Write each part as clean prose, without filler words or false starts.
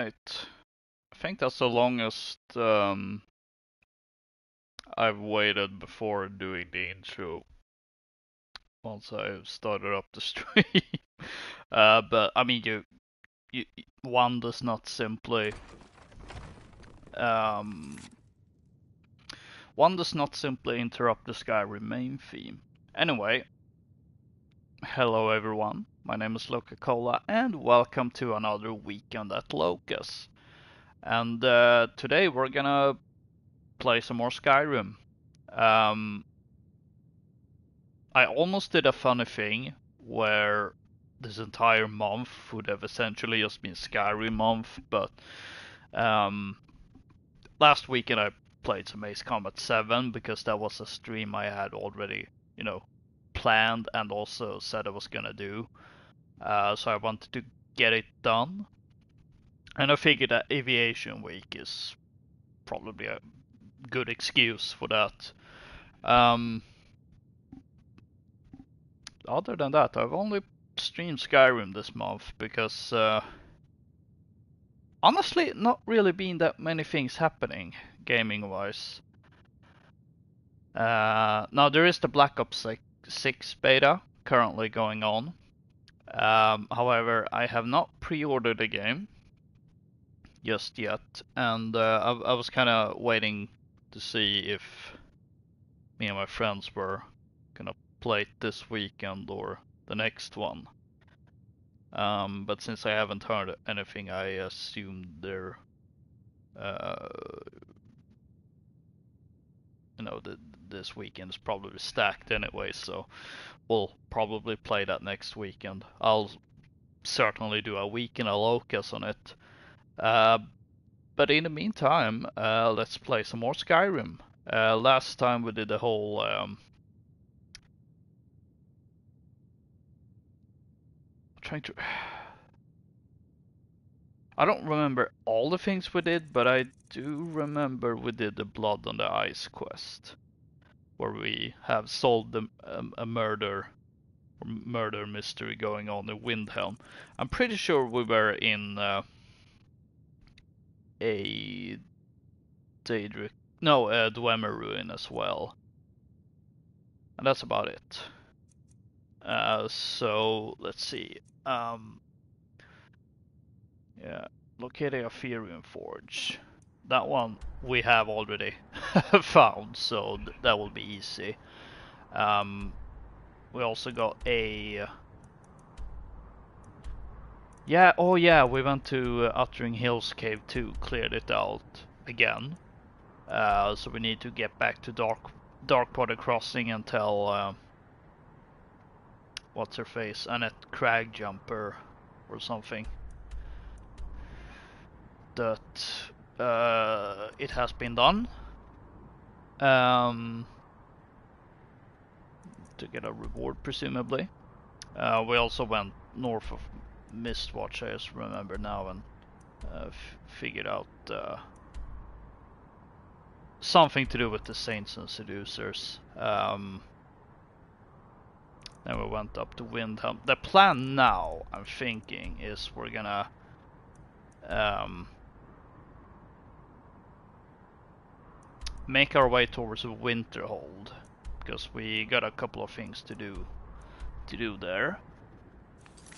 Alright. I think that's the longest I've waited before doing the intro once I started up the stream. But I mean, you, one does not simply um, one does not simply interrupt the Skyrim main theme. Anyway, hello everyone. My name is Loka, and welcome to another weekend at Loka's. And today we're gonna play some more Skyrim. Um, I almost did a funny thing where this entire month would have essentially just been Skyrim month, but um, last weekend I played some Ace Combat 7 because that was a stream I had already, planned and also said I was gonna do. So I wanted to get it done, and I figured that Aviation Week is probably a good excuse for that. Um, Other than that, I've only streamed Skyrim this month because honestly, not really been that many things happening gaming wise. Now there is the Black Ops 6 beta currently going on. However, I have not pre-ordered the game just yet, and I was kind of waiting to see if me and my friends were gonna play it this weekend or the next one. But since I haven't heard anything, I assume they're, uh, this weekend is probably stacked anyway, so we'll probably play that next weekend. I'll certainly do a weekend of Locus on it. Uh, but in the meantime, let's play some more Skyrim. Last time we did the whole trying to. I don't remember all the things we did, but I do remember we did the Blood on the Ice quest, where we have solved a murder mystery going on in Windhelm. I'm pretty sure we were in a Daedric, no, Dwemer ruin as well, and that's about it. So let's see. Yeah, locating a Firion Forge. That one we have already found, so that will be easy. We also got a. Yeah, oh yeah, we went to Uttering Hills Cave too, cleared it out again. So we need to get back to Darkwater Crossing and tell what's her face, Annette Cragjumper or something, that it has been done. To get a reward, presumably. We also went north of Mistwatch, I just remember now, and figured out something to do with the Saints and Seducers. Then we went up to Windhelm. The plan now, I'm thinking, is we're gonna make our way towards Winterhold, because we got a couple of things to do there.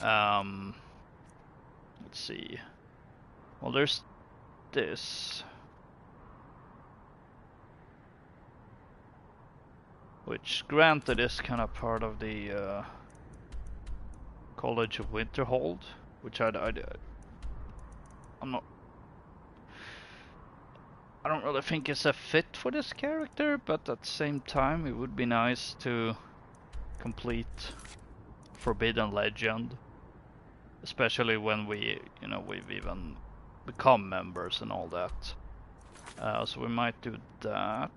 Let's see. Well, there's this, which granted is kind of part of the College of Winterhold, which I'm not. I don't really think it's a fit for this character, but at the same time, it would be nice to complete Forbidden Legend, especially when we've even become members and all that. So we might do that.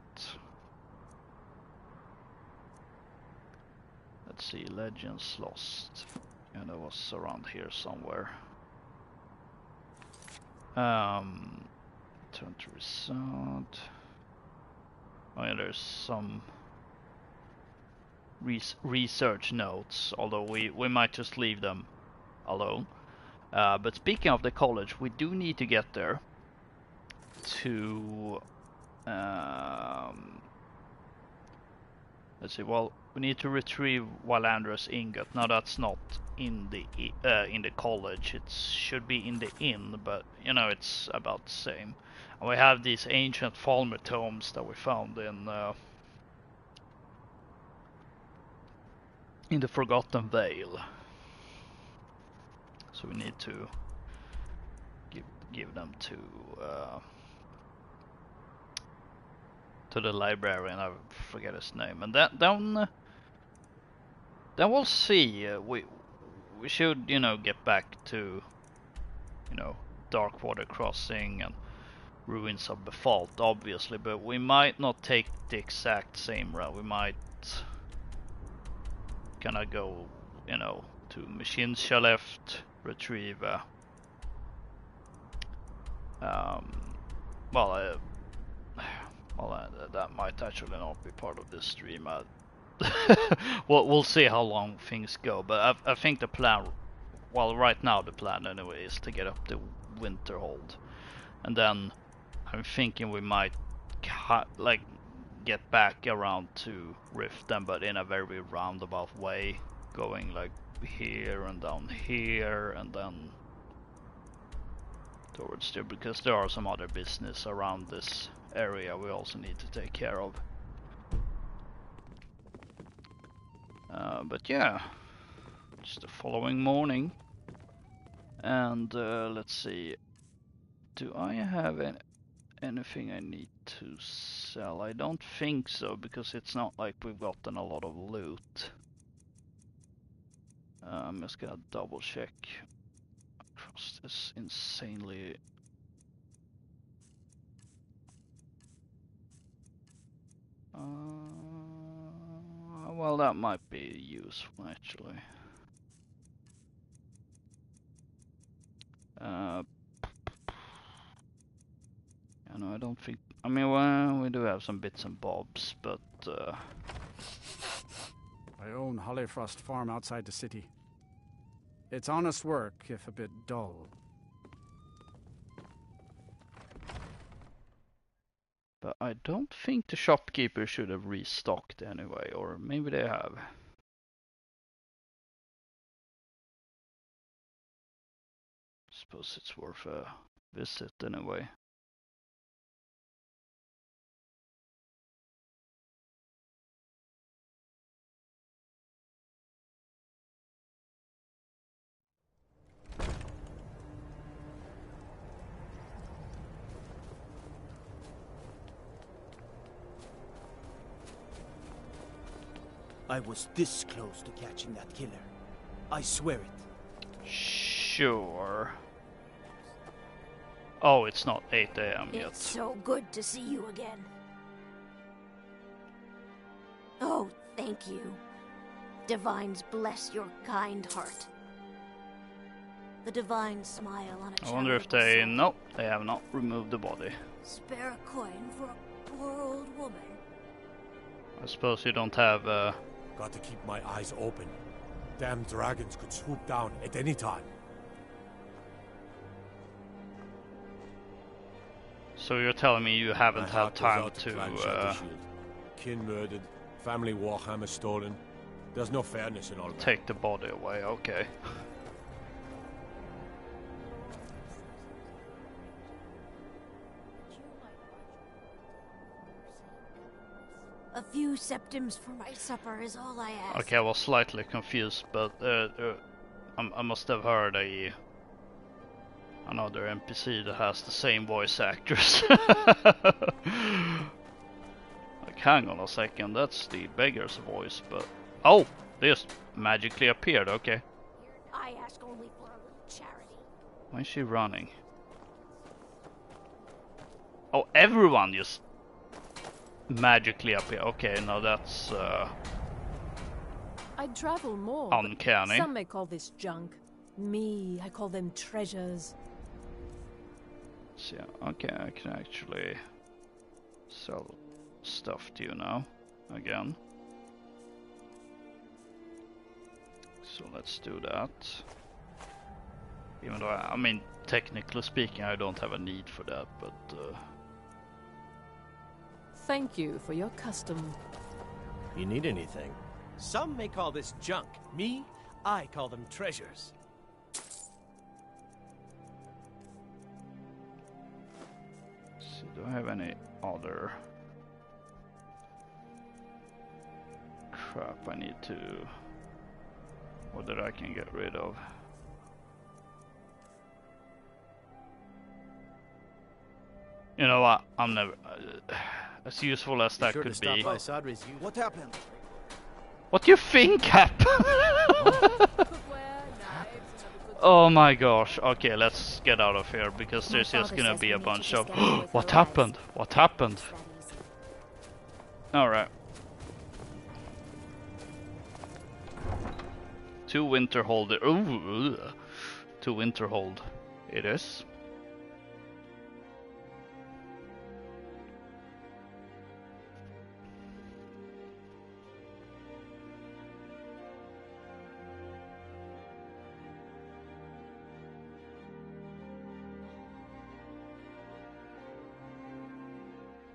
Let's see, Legends Lost. Yeah, that was around here somewhere. Turn to result. Oh yeah, there's some research notes, although we might just leave them alone. But speaking of the college, we do need to get there to let's see. Well, we need to retrieve Wylander's ingot. Now that's not in the college. It should be in the inn, but you know it's about the same. And we have these ancient Falmer tomes that we found in the Forgotten Vale. So we need to give them to the librarian. I forget his name, and then we'll see. We should, you know, get back to, you know, Darkwater Crossing and Ruins of Befalt, obviously, but we might not take the exact same route. We might kind of go, you know, to Machinsha left, retrieve that might actually not be part of this stream. We'll see how long things go, but I think the plan, well, right now the plan anyway, is to get up the Winterhold, and then I'm thinking we might like get back around to Riften, but in a very roundabout way, going like here and down here and then towards there, because there are some other business around this area we also need to take care of. But yeah, it's the following morning, and let's see, do I have anything I need to sell? I don't think so, because it's not like we've gotten a lot of loot. I'm just gonna double check across this insanely well, that might be useful actually. No, I don't think. I mean, well, we do have some bits and bobs, but I own Hollyfrost Farm outside the city. It's honest work, if a bit dull. But I don't think the shopkeeper should have restocked anyway, or maybe they have. Suppose it's worth a visit anyway. I was this close to catching that killer. I swear it. Sure. Oh, it's not 8 AM yet. It's so good to see you again. Oh, thank you. Divines bless your kind heart. The divine smile on a I wonder if they... No, they have not removed the body. Spare a coin for a poor old woman. I suppose you don't have... Got to keep my eyes open. Damn dragons could swoop down at any time. So you're telling me you haven't had time to... Kin murdered, family warhammer stolen. There's no fairness in all that. Take the body away, okay. A few septims for my supper is all I ask. Okay, I was slightly confused, but I must have heard another NPC that has the same voice actress. Like, hang on a second, that's the beggar's voice, but... Oh! They just magically appeared, okay. I ask only for a little charity. Why is she running? Oh, everyone just... magically appear. Okay, now that's I'd travel more. uncanny. Some may call this junk. Me, I call them treasures. So, okay, I can actually sell stuff to you now again. So let's do that. Even though, I mean, technically speaking, I don't have a need for that, but... Thank you for your custom. You need anything? Some may call this junk. Me, I call them treasures. So do I have any other crap I need to... or that I can get rid of? You know what? I'm never... as useful as that could be. What happened? What do you think happened? Oh my gosh. Okay, let's get out of here because there's just gonna be a bunch of... What happened? What happened? Alright. 2 winter hold. Ooh, 2 winter hold. It is.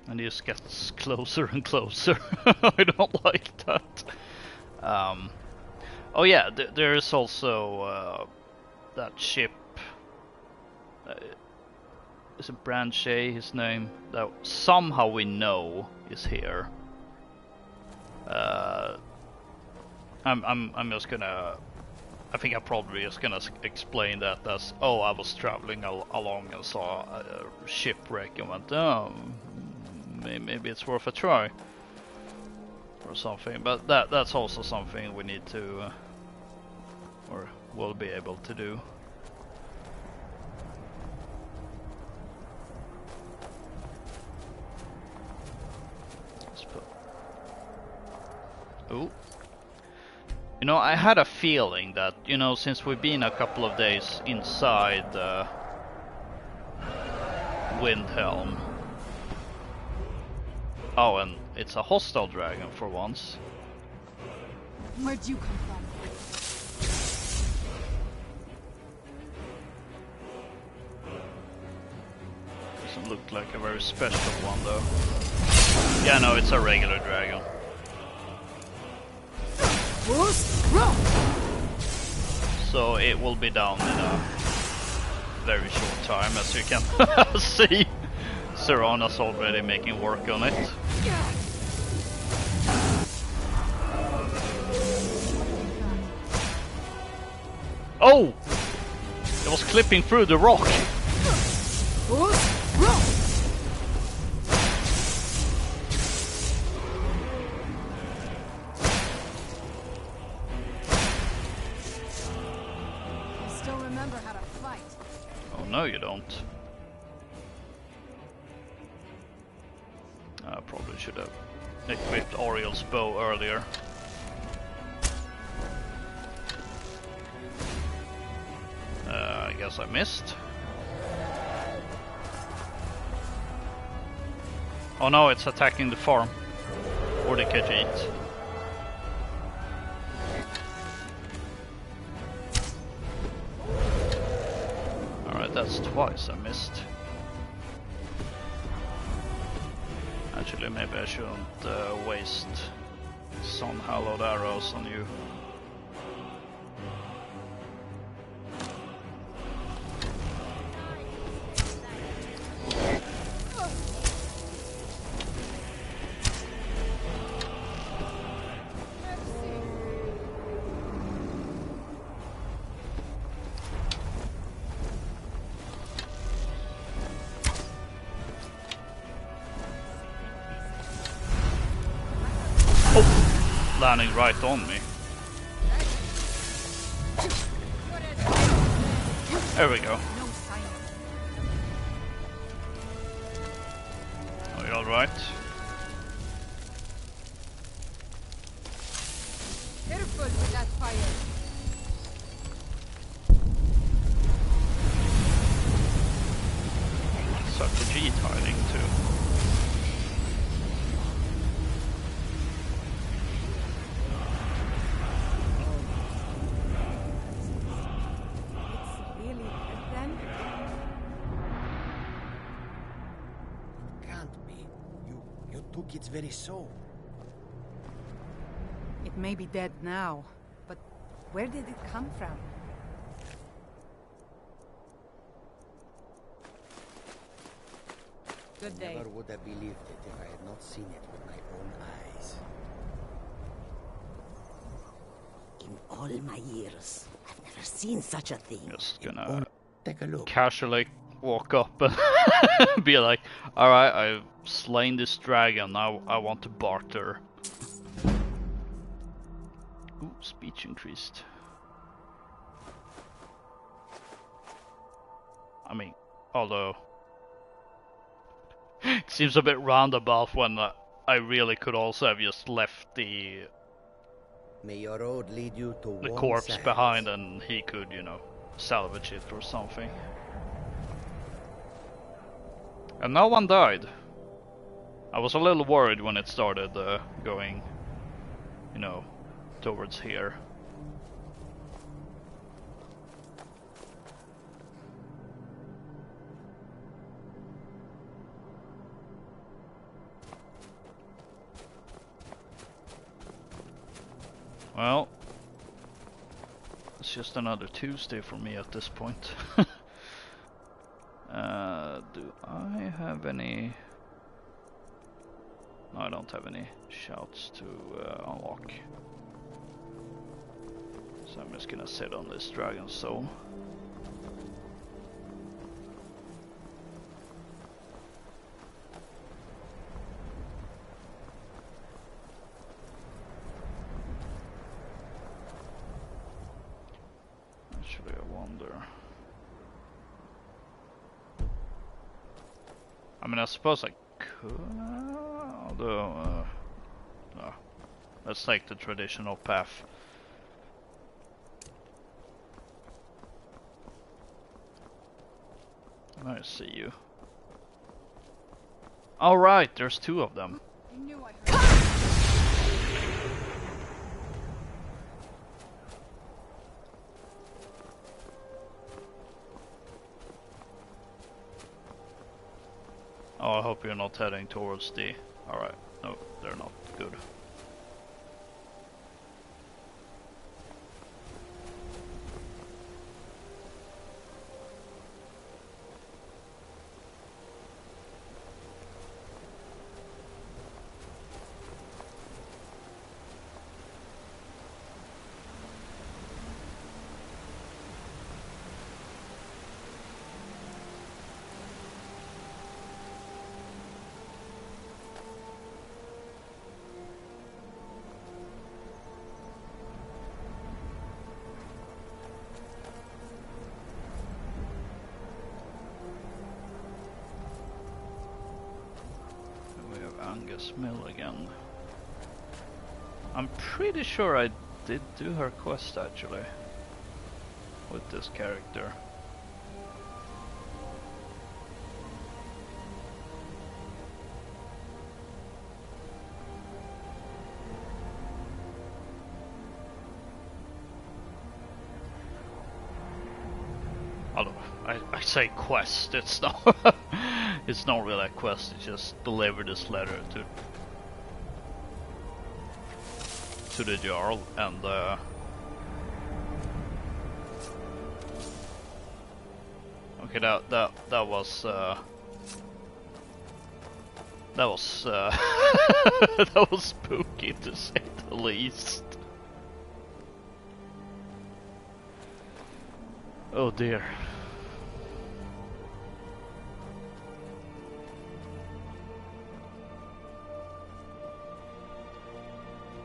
And it just gets closer and closer. I don't like that. Oh yeah, there is also that ship. Is it Branche, his name? That somehow we know is here. I'm just gonna... I think I'm probably just gonna explain that as, oh, I was traveling along and saw a shipwreck and went, oh, maybe it's worth a try or something. But that's also something we need to or will be able to do. Let's put... Oh, you know, I had a feeling that, you know, since we've been a couple of days inside Windhelm. Oh, and it's a hostile dragon for once. Where'd you come from? Doesn't look like a very special one though. Yeah, no, it's a regular dragon. So it will be down in a very short time, as you can see. Serana's already making work on it. Oh! It was clipping through the rock. Still remember how to fight. Oh no, you don't. I probably should have equipped Oriel's bow earlier. I guess I missed. Oh no, it's attacking the farm. Or the Khajiit. Alright, that's twice I missed. Actually, maybe I shouldn't waste some hallowed arrows on you. Landing right on me. There we go. Are you alright? Careful with that fire. Such a G hiding too. It's really took its very soul. It may be dead now, but where did it come from? Good day. Never would have believed it if I had not seen it with my own eyes. In all my years, I've never seen such a thing. Just gonna Take a look. casually walk up and be like, alright, I've slain this dragon, now I want to barter. Ooh, speech increased. I mean, although it seems a bit roundabout when I really could also have just left the May your road lead you to the warm corpse sands. behind and he could, you know, salvage it or something. And no one died. I was a little worried when it started going, you know, towards here. Well, it's just another Tuesday for me at this point. Do I have any? No, I don't have any shouts to unlock. So I'm just gonna sit on this dragon soul. Actually, I wonder. I mean, I suppose I could, although, no. Let's take the traditional path. I see you. All right, there's two of them. I knew I heard. Oh, I hope you're not heading towards the... Alright, no, they're not. Good. Mill again. I'm pretty sure I did do her quest actually with this character. Although I say quest, it's not it's not really a quest, it's just deliver this letter to the Jarl and okay, that was that was spooky to say the least. Oh dear.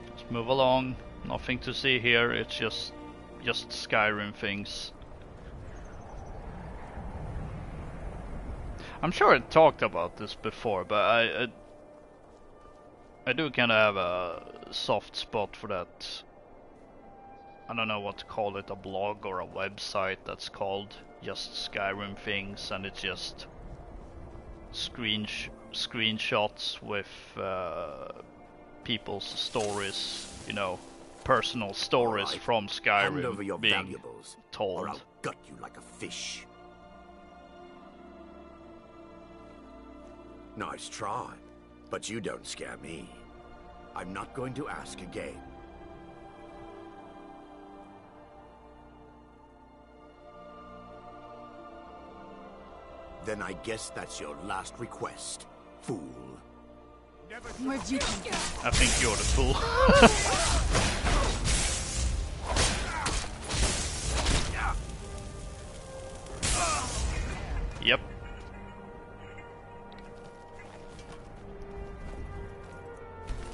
Let's move along. Nothing to see here. It's just Skyrim things. I'm sure I talked about this before, but I do kind of have a soft spot for that. I don't know what to call it, a blog or a website that's called just Skyrim things, and it's just screenshots with people's stories, you know, personal stories from Hand over Skyrim your being valuables, told. or I'll gut you like a fish. Nice try. But you don't scare me. I'm not going to ask again. Then I guess that's your last request, fool. Where'd you come from? I think you're the fool. Yep.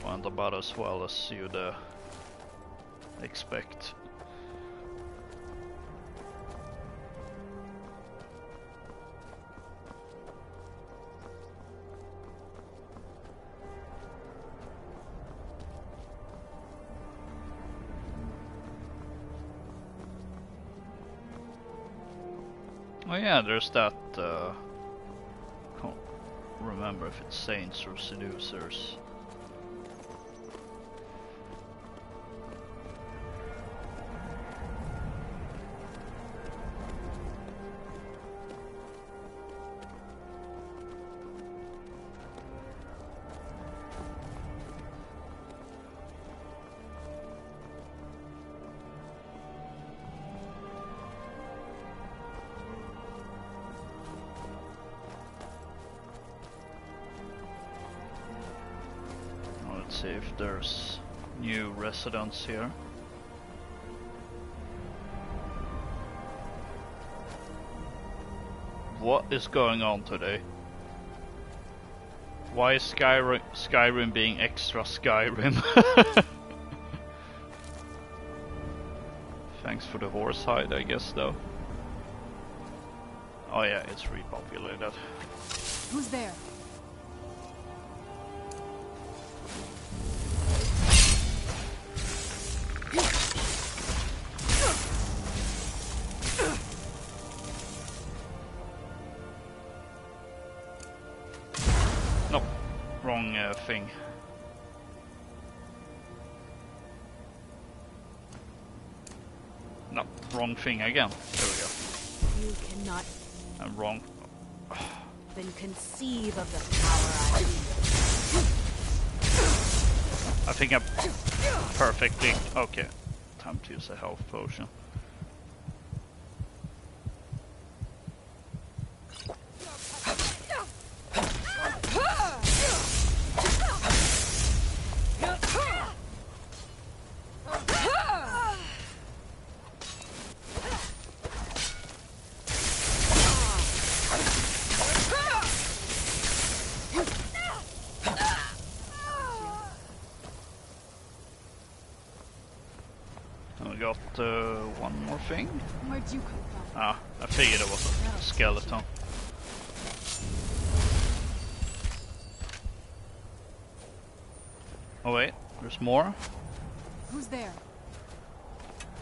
Went about as well as you'd expect. Oh yeah, there's that, can't remember if it's saints or seducers. Let's see if there's new residents here. What is going on today? Why is Skyrim being extra Skyrim? Thanks for the horse hide, I guess, though. Oh yeah, it's repopulated. Who's there? Nope, wrong thing. No, wrong thing again. There we go. You cannot I'm wrong. even conceive of the power I wield. I think I'm perfectly okay. Time to use a health potion. One more thing. Where'd you come from? Ah, I figured it was a skeleton. Oh wait, there's more? Who's there?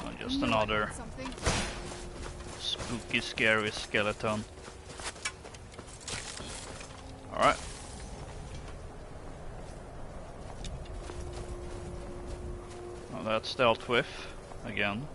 Oh, just another Something? spooky, scary skeleton. Alright. Well, that's dealt with again.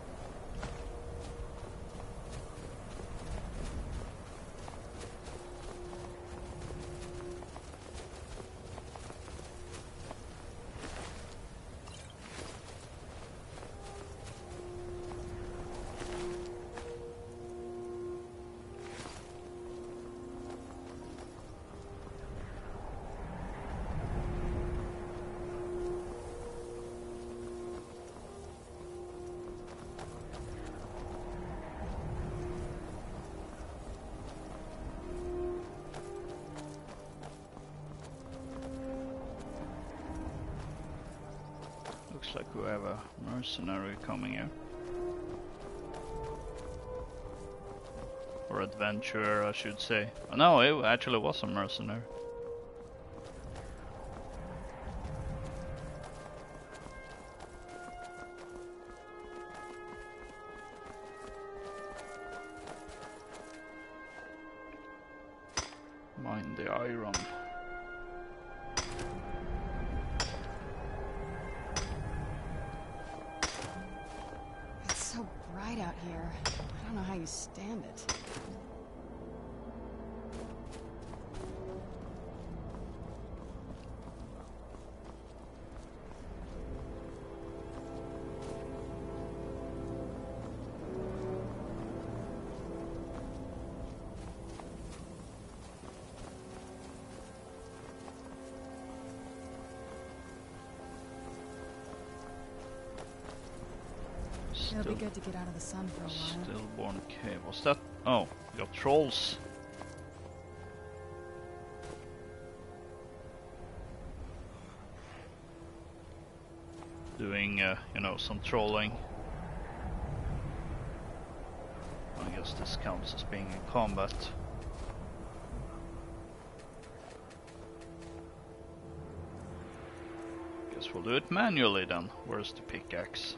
Looks like we have a mercenary coming here. Or adventurer, I should say. Oh, no, it actually was a mercenary. Mine the iron. So bright out here. I don't know how you stand it. It'll be good to get out of the sun for a while. Stillborn cave. Was that? Oh, we got trolls. Doing, you know, some trolling. I guess this counts as being in combat. Guess we'll do it manually then. Where's the pickaxe?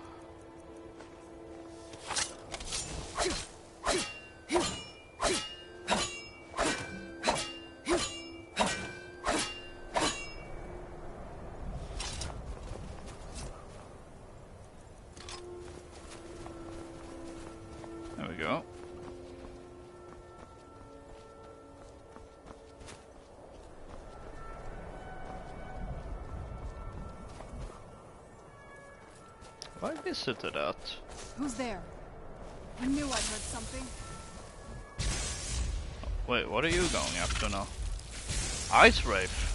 There we go. I visited that. Who's there? I knew I heard something. Wait, what are you going after now? Ice Wraith.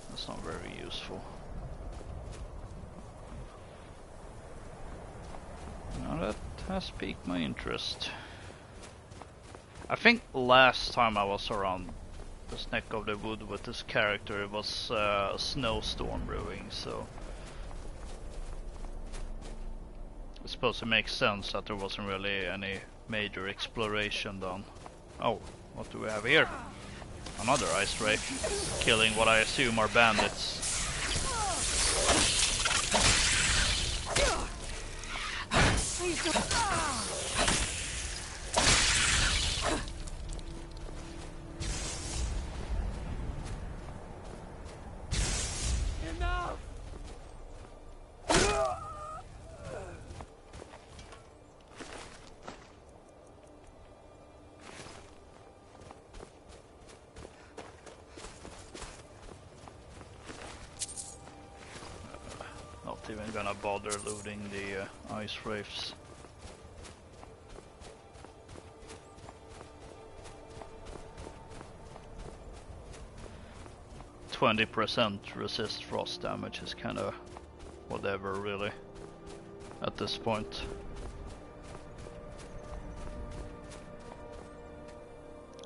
That's not very useful. Now that has piqued my interest. I think last time I was around this neck of the wood with this character, it was a snowstorm brewing, so I suppose it makes sense that there wasn't really any major exploration done. Oh, what do we have here? Another ice wraith, killing what I assume are bandits. Even gonna bother looting the ice wraiths. %, resist frost damage is kinda whatever really at this point.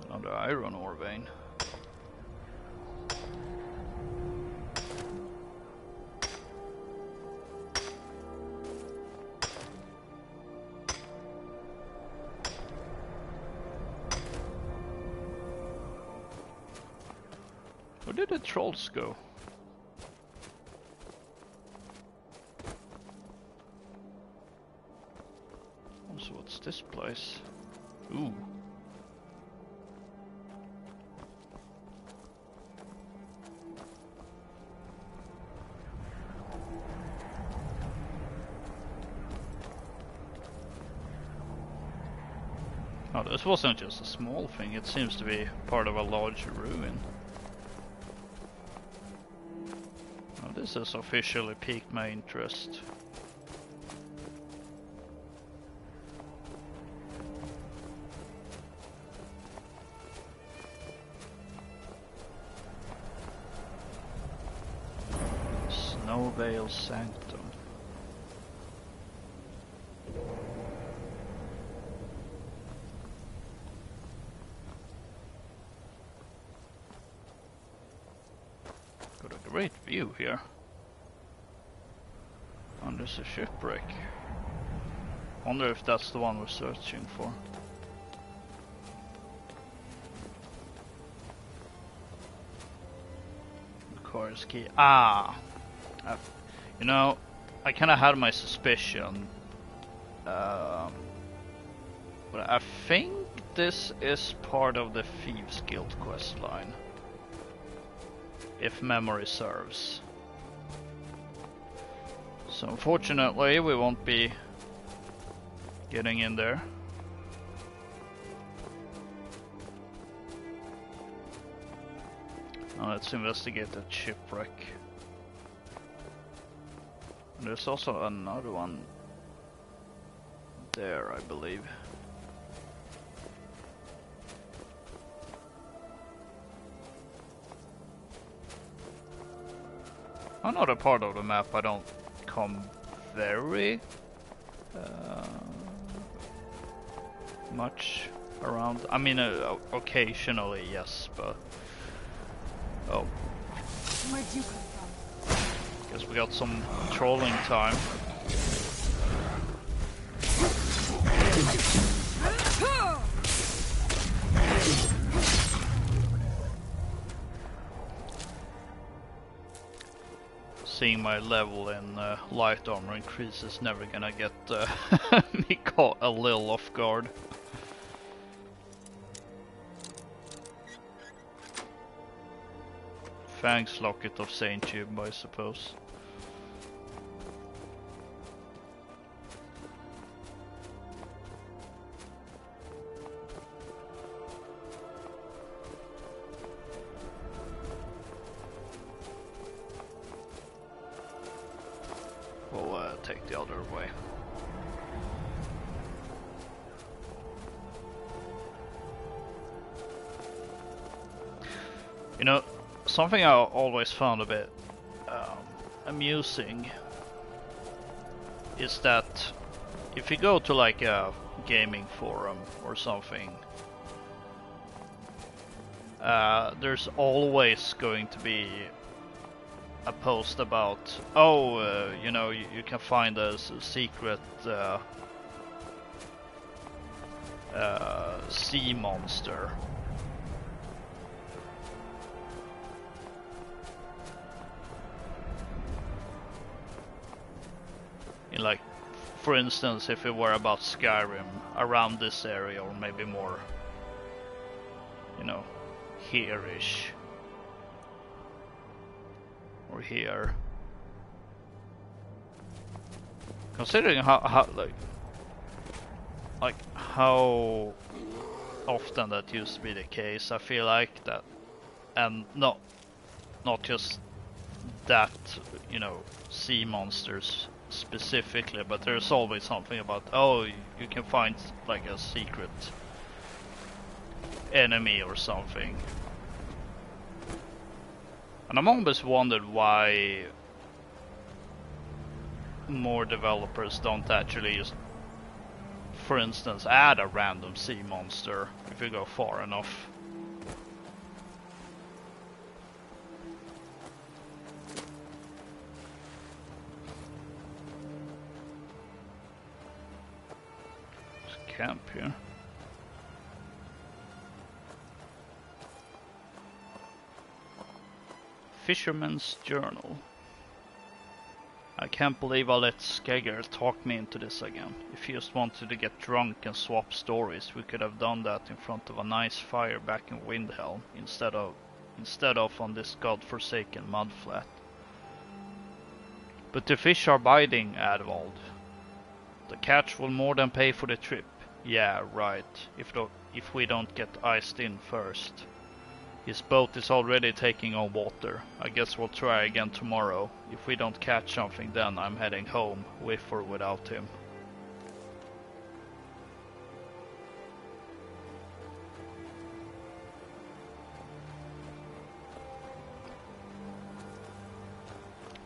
Another iron ore vein. Where did the trolls go? Also, what's this place? Ooh. Oh, this wasn't just a small thing, it seems to be part of a larger ruin. This has officially piqued my interest. Snowveil Sanctum. Got a great view here. And there's a shipwreck. Wonder if that's the one we're searching for. Requires key. Ah! You know, I kinda had my suspicion. But I think this is part of the Thieves Guild questline. If memory serves. So unfortunately we won't be getting in there. Now let's investigate that shipwreck. And there's also another one there, I believe. Another part of the map I don't come very much around. I mean, occasionally, yes, but oh. Where'd you come from? Guess we got some trolling time. Seeing my level in light armor increase is never gonna get me caught a little off guard. Thanks, Locket of Saint Tube, I suppose. We'll take the other way. You know, something I always found a bit amusing is that if you go to like a gaming forum or something, there's always going to be a post about, oh, you know, you can find a secret sea monster. In like, for instance, if it were about Skyrim, around this area, or maybe more, you know, here-ish. Or here. Considering how like how often that used to be the case, I feel like that, and not just that, you know, sea monsters specifically, but there's always something about, oh, you can find like a secret enemy or something. And I'm always wondered why more developers don't actually just, for instance, add a random sea monster if you go far enough. There's a camp here. Fisherman's Journal. I can't believe I let Skegger talk me into this again. If he just wanted to get drunk and swap stories, we could have done that in front of a nice fire back in Windhelm, instead of on this godforsaken mudflat. But the fish are biting, Advald. The catch will more than pay for the trip. Yeah, right. If we don't get iced in first. His boat is already taking on water. I guess we'll try again tomorrow. If we don't catch something, then I'm heading home, with or without him.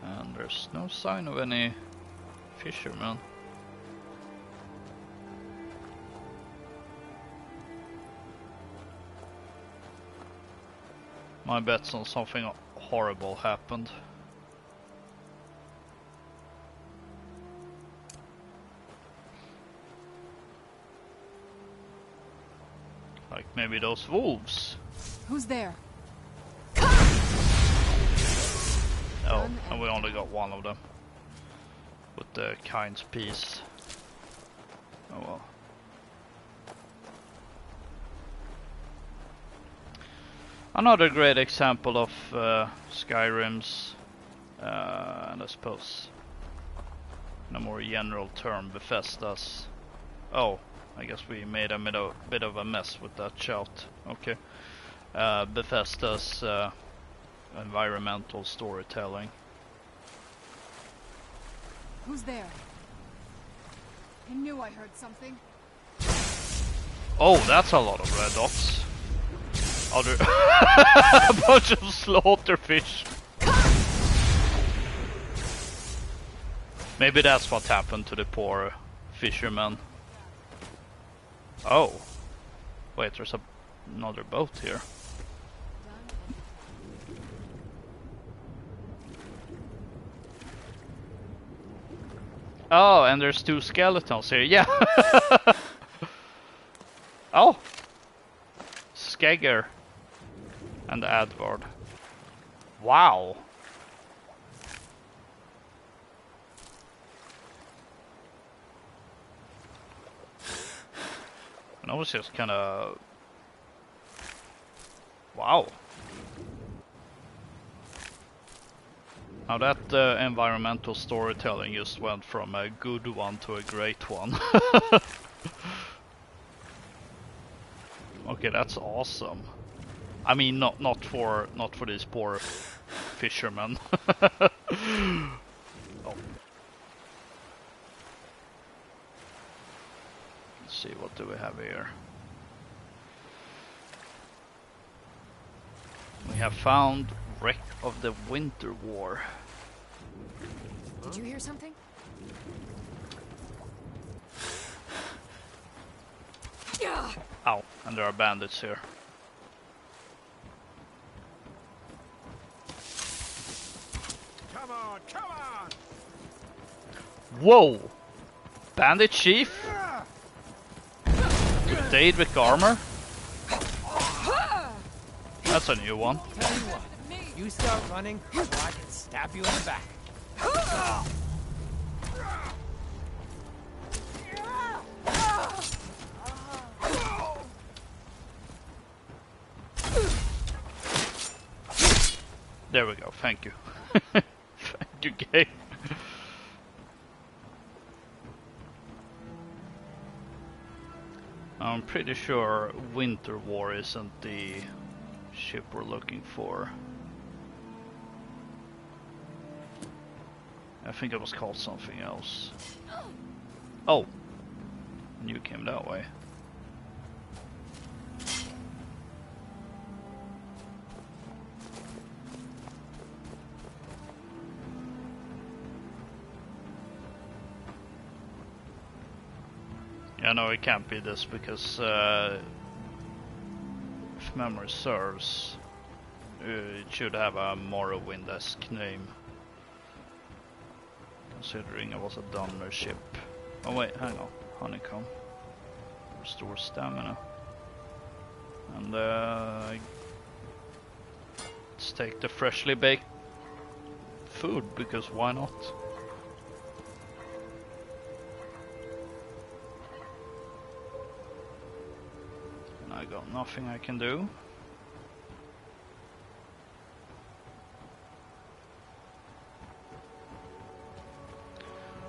And there's no sign of any fishermen. My bet's on something horrible happened. Like maybe those wolves. Who's there? Oh, and we only got one of them. With the kind's piece. Oh well. Another great example of Skyrim's, and I suppose in a more general term, Bethesda's. Oh, I guess we made a bit of a mess with that shout. Okay. Bethesda's environmental storytelling. Who's there? I knew I heard something. Oh, that's a lot of red dots. Other a bunch of slaughterfish. Maybe that's what happened to the poor fisherman. Oh. Wait, there's another boat here. Oh, and there's 2 skeletons here. Yeah. Oh. Skegger and Advard. Wow. And I was just kind of... Wow. Now that environmental storytelling just went from a good one to a great one. Okay, that's awesome. I mean, not for these poor fishermen. Oh. Let's see, what do we have here? We have found wreck of the Winter War. Did you hear something? Ow, and there are bandits here. Come on, come on! Whoa! Bandit chief? With Daedric armor? That's a new one. Tell you what, you start running, or I can stab you in the back. There we go, thank you. Thank you, game. I'm pretty sure Winter War isn't the ship we're looking for. I think it was called something else. Oh! And you came that way. Yeah, no, it can't be this because if memory serves, it should have a Morrowind-esque name. Considering it was a Dunmer ship. Oh wait, hang on. Honeycomb. Restore stamina. And let's take the freshly baked food, because why not? And I got nothing I can do.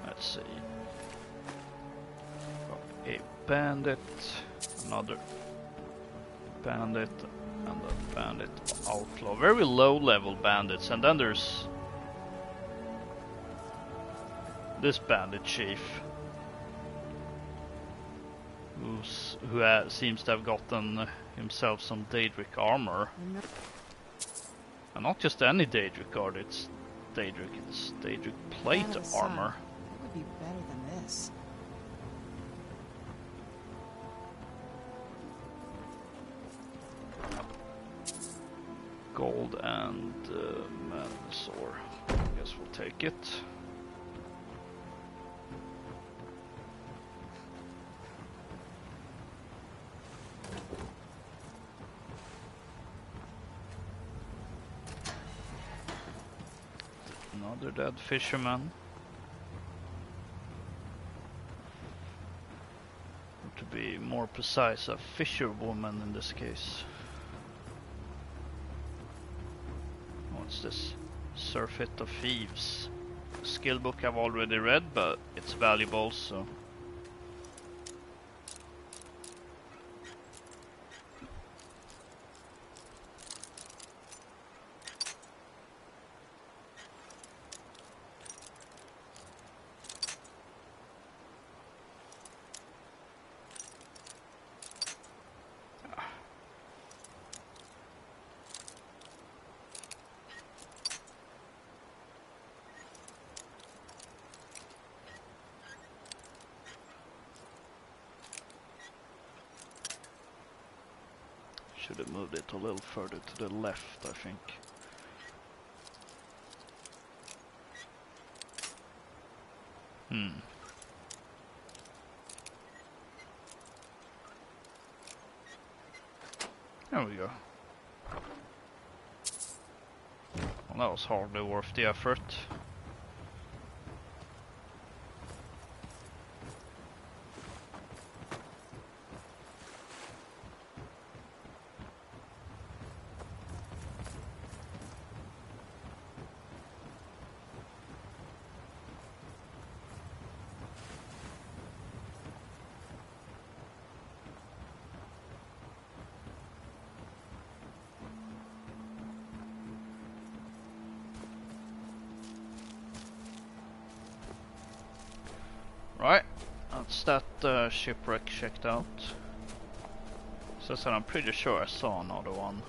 Let's see. A bandit, another bandit, and a bandit outlaw. Very low level bandits, and then there's this bandit chief who seems to have gotten himself some Daedric armor. And not just any Daedric guard, it's Daedric plate armor. It would be better than this. Gold and Manasor. I guess we'll take it. Another dead fisherman. Or to be more precise, a fisherwoman in this case. What's this? Surfeit of Thieves. Skill book I've already read, but it's valuable, so... Should have moved it a little further to the left, I think. There we go. Well, that was hardly worth the effort. Right, that's that shipwreck checked out. So I'm pretty sure I saw another one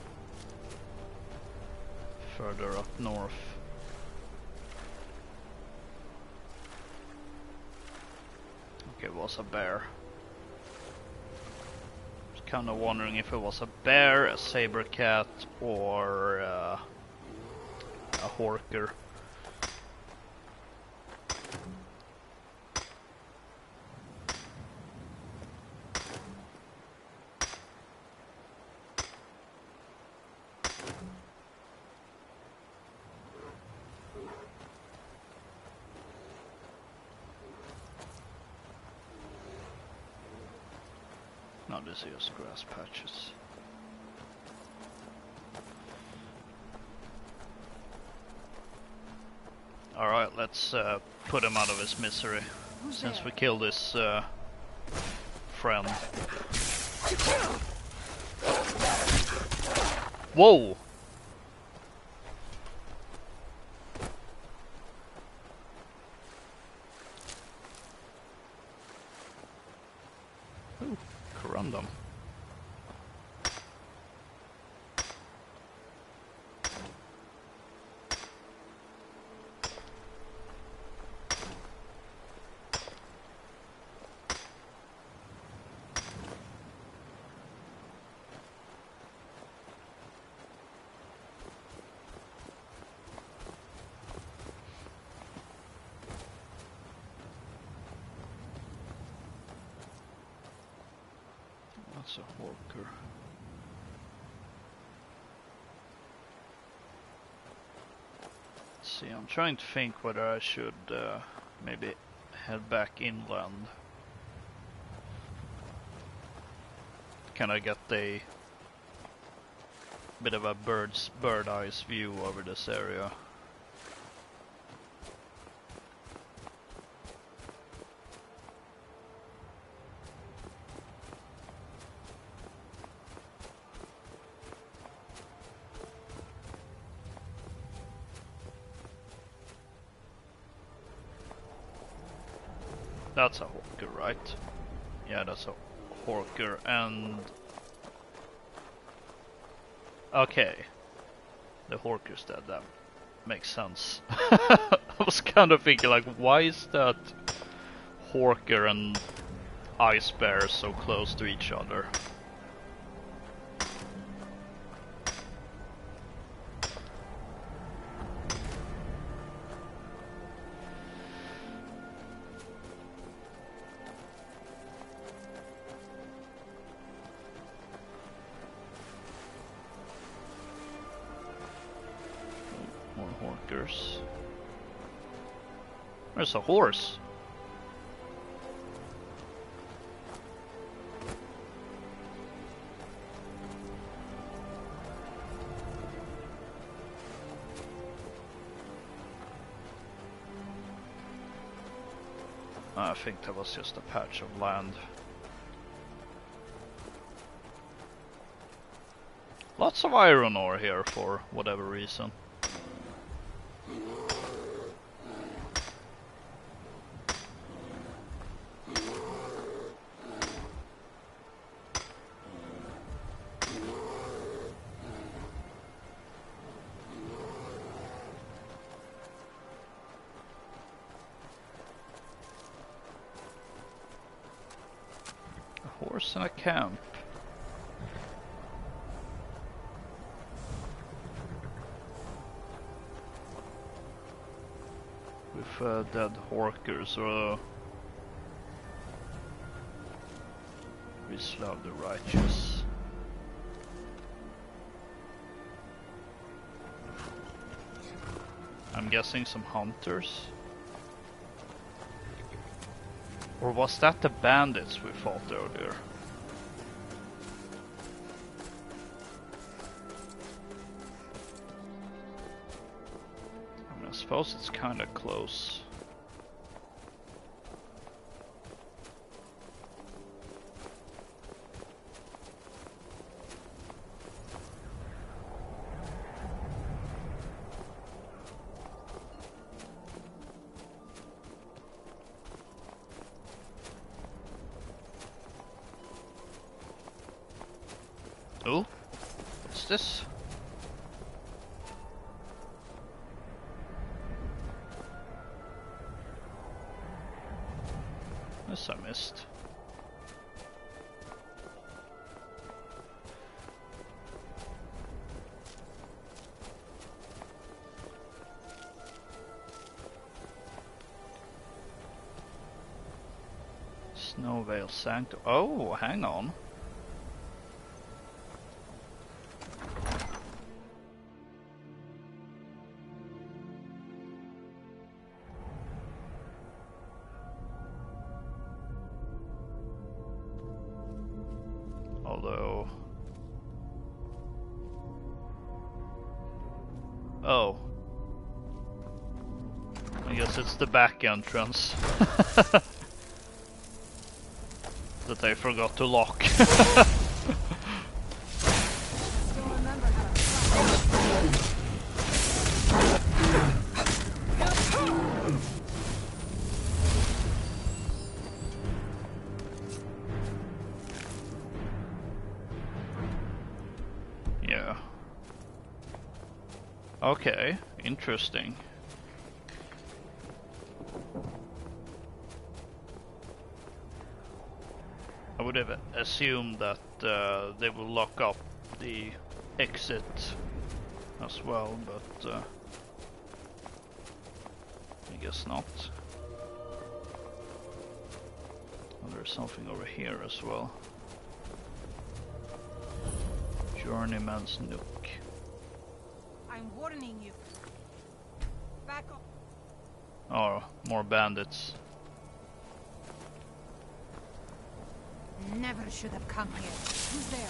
further up north. Okay, it was a bear. I was kind of wondering if it was a bear, a saber cat, or a horker. No, this is just grass patches. Alright, let's put him out of his misery. Since we killed his friend. Whoa! Ooh, corundum. That's a horker. Let's see, I'm trying to think whether I should maybe head back inland. Can I get a bit of a bird-eyes view over this area? That's a horker, right? Yeah, that's a horker, and... Okay. The horker's dead, that makes sense. I was kind of thinking, like, why is that horker and ice bear so close to each other? There's a horse. I think that was just a patch of land. Lots of iron ore here for whatever reason. A horse and a camp. dead Horkers, or we love the righteous. I'm guessing some hunters. Or was that the bandits we fought earlier? I suppose it's kinda close. Oh, what's this? This I missed. Snowvale Sanctum. Oh, hang on. Although... Oh. I guess it's the back entrance. That I forgot to lock. Yeah. Okay, interesting. I would have assumed that they will lock up the exit as well, but I guess not. Oh, there's something over here as well. Journeyman's Nook. I'm warning you. Back up. Oh, more bandits. Never should have come here. Who's there?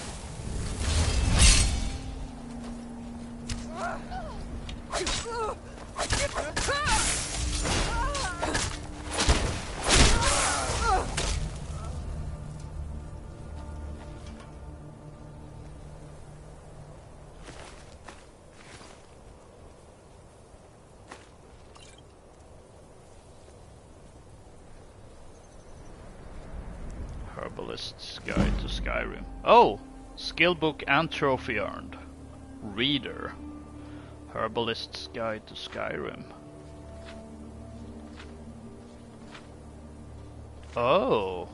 Herbalist's Guide to Skyrim. Oh! Skill book and trophy earned. Reader. Herbalist's Guide to Skyrim. Oh!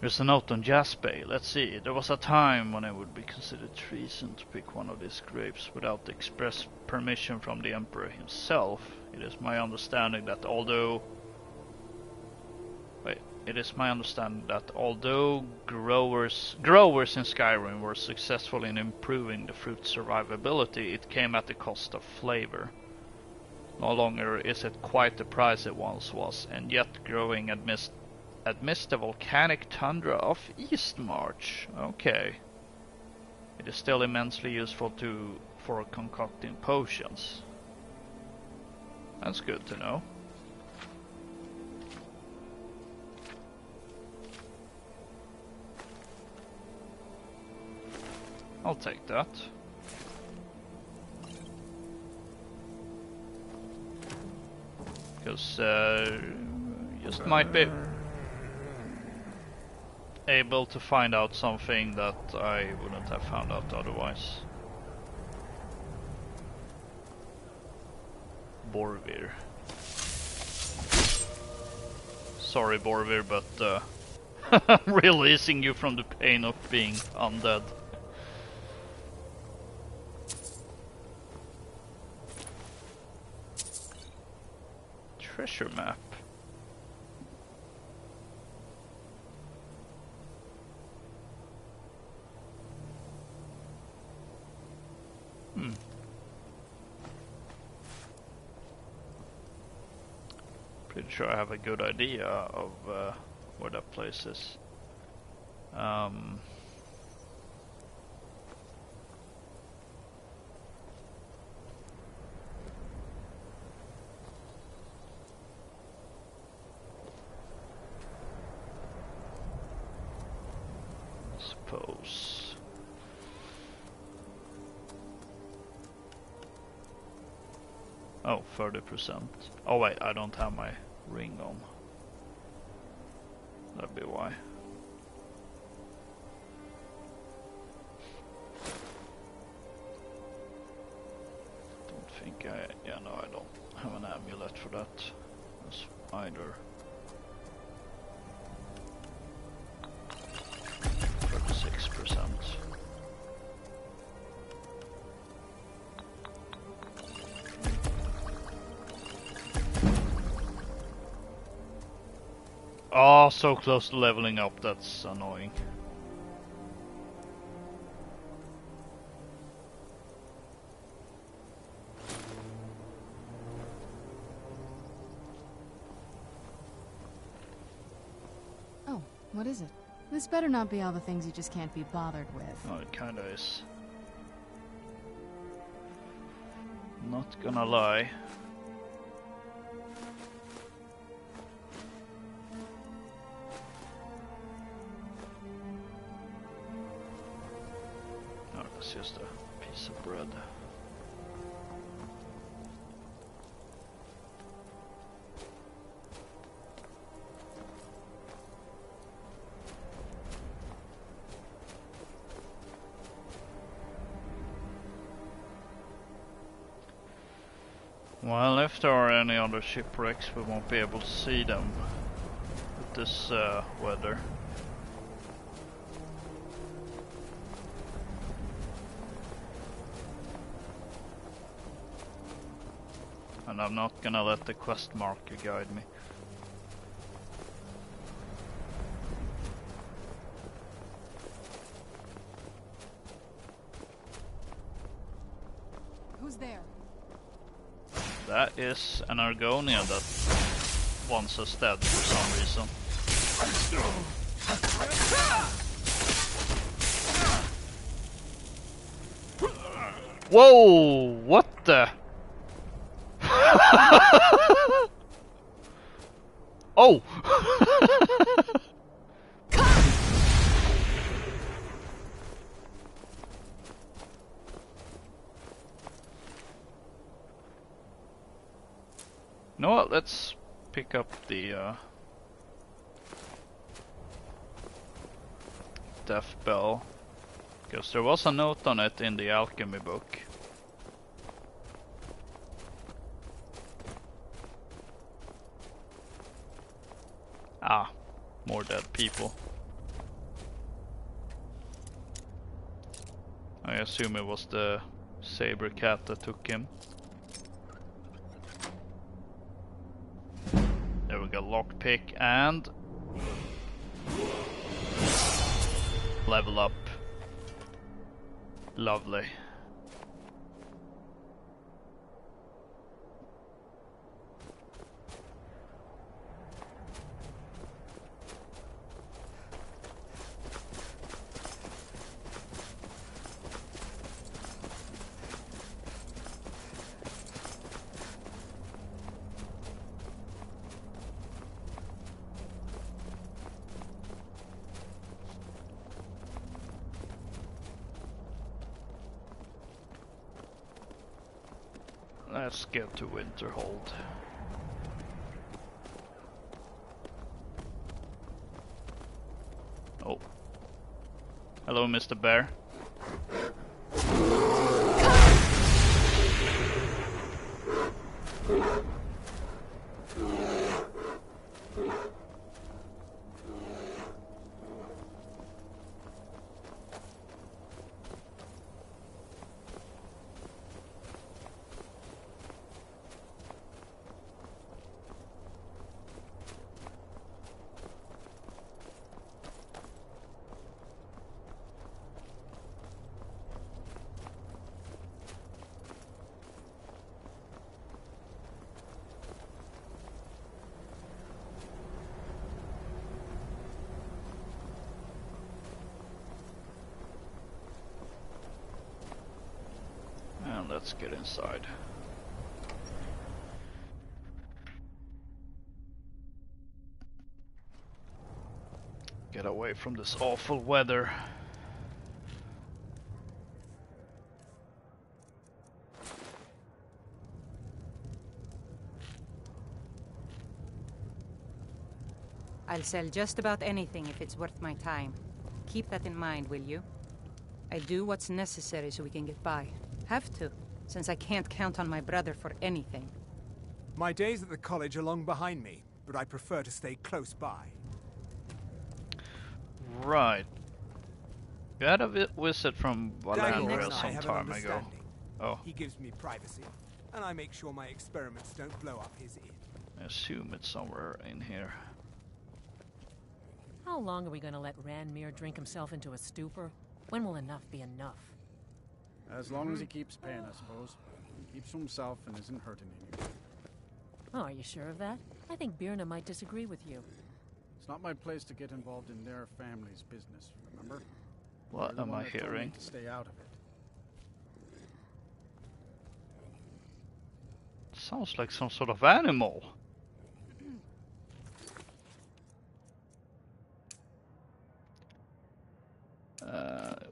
There's a note on Jasper. Let's see. There was a time when it would be considered treason to pick one of these grapes without express permission from the Emperor himself. It is my understanding that although growers in Skyrim were successful in improving the fruit's survivability, it came at the cost of flavor. No longer is it quite the price it once was, and yet growing amidst the volcanic tundra of Eastmarch. Okay. It is still immensely useful for concocting potions. That's good to know. I'll take that. Because just might be able to find out something that I wouldn't have found out otherwise. Borvir. Sorry, Borvir, but releasing you from the pain of being undead. treasure map. Pretty sure I have a good idea of where that place is. Suppose. Oh, 30%. Oh wait, I don't have my ring on. That'd be why. Don't think yeah, no, I don't have an amulet for that. That's either. 36%. Oh, so close to leveling up, that's annoying. Oh, what is it? This better not be all the things you just can't be bothered with. Oh, it kinda is. Not gonna lie. No, that's just a piece of bread. Well, if there are any other shipwrecks, we won't be able to see them with this weather. And I'm not gonna let the quest marker guide me. Who's there? That is an Argonian that wants us dead for some reason. Whoa! What the? Oh! You know what, let's pick up the death bell, because there was a note on it in the alchemy book. Ah, more dead people. I assume it was the saber cat that took him. There we go, lockpick and level up. Lovely. Let's get to Winterhold. Oh. Hello, Mr. Bear. let's get inside. Get away from this awful weather. I'll sell just about anything if it's worth my time. Keep that in mind, will you? I do what's necessary so we can get by. Have to, since I can't count on my brother for anything. My days at the college are long behind me, but I prefer to stay close by. Right. You had a visit from Valandria some time ago. Oh. He gives me privacy, and I make sure my experiments don't blow up his ear. I assume it's somewhere in here. How long are we going to let Ranmir drink himself into a stupor? When will enough be enough? As long as he keeps paying, I suppose. He keeps to himself and isn't hurting anyone. Oh, are you sure of that? I think Birna might disagree with you. It's not my place to get involved in their family's business, remember? What am I hearing? To stay out of it. Sounds like some sort of animal.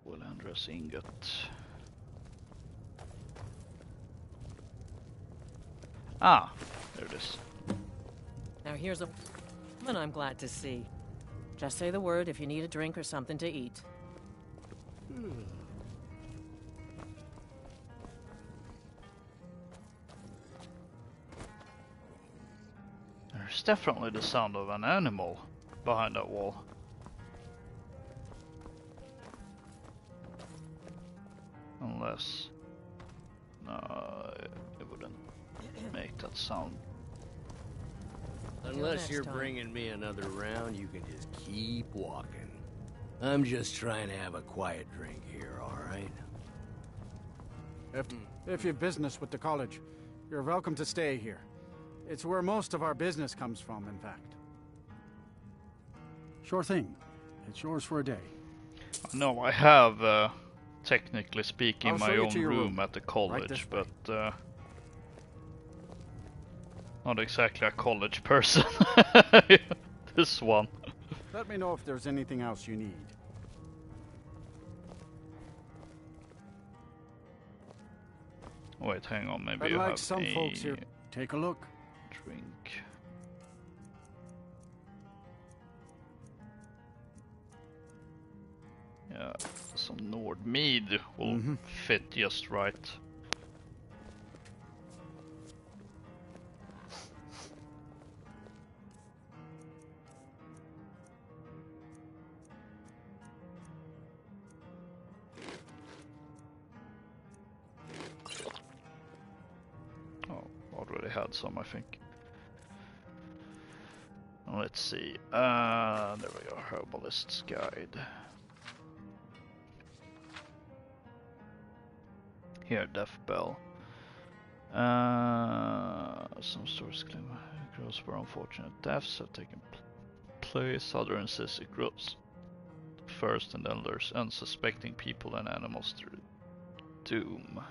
Valandra's ingot. Ah, there it is. Now here's a one I'm glad to see. Just say the word if you need a drink or something to eat. There's definitely the sound of an animal behind that wall. Unless... no, it wouldn't make that sound. Unless you're bringing me another round, you can just keep walking. I'm just trying to have a quiet drink here, alright? If you've business with the college, you're welcome to stay here. It's where most of our business comes from, in fact. Sure thing. It's yours for a day. No, I have, technically speaking, my own room at the college, right but not exactly a college person. This one. Let me know if there's anything else you need. Wait, hang on, maybe But you like have some folks here, take a look. Drink. Yeah, some Nord mead will fit just right. Oh, already had some, I think. Let's see. There we go. Herbalist's Guide. Here, Death Bell. Some source claim grows where unfortunate deaths have taken place. Other insists it grows first, and then lures unsuspecting people and animals through doom.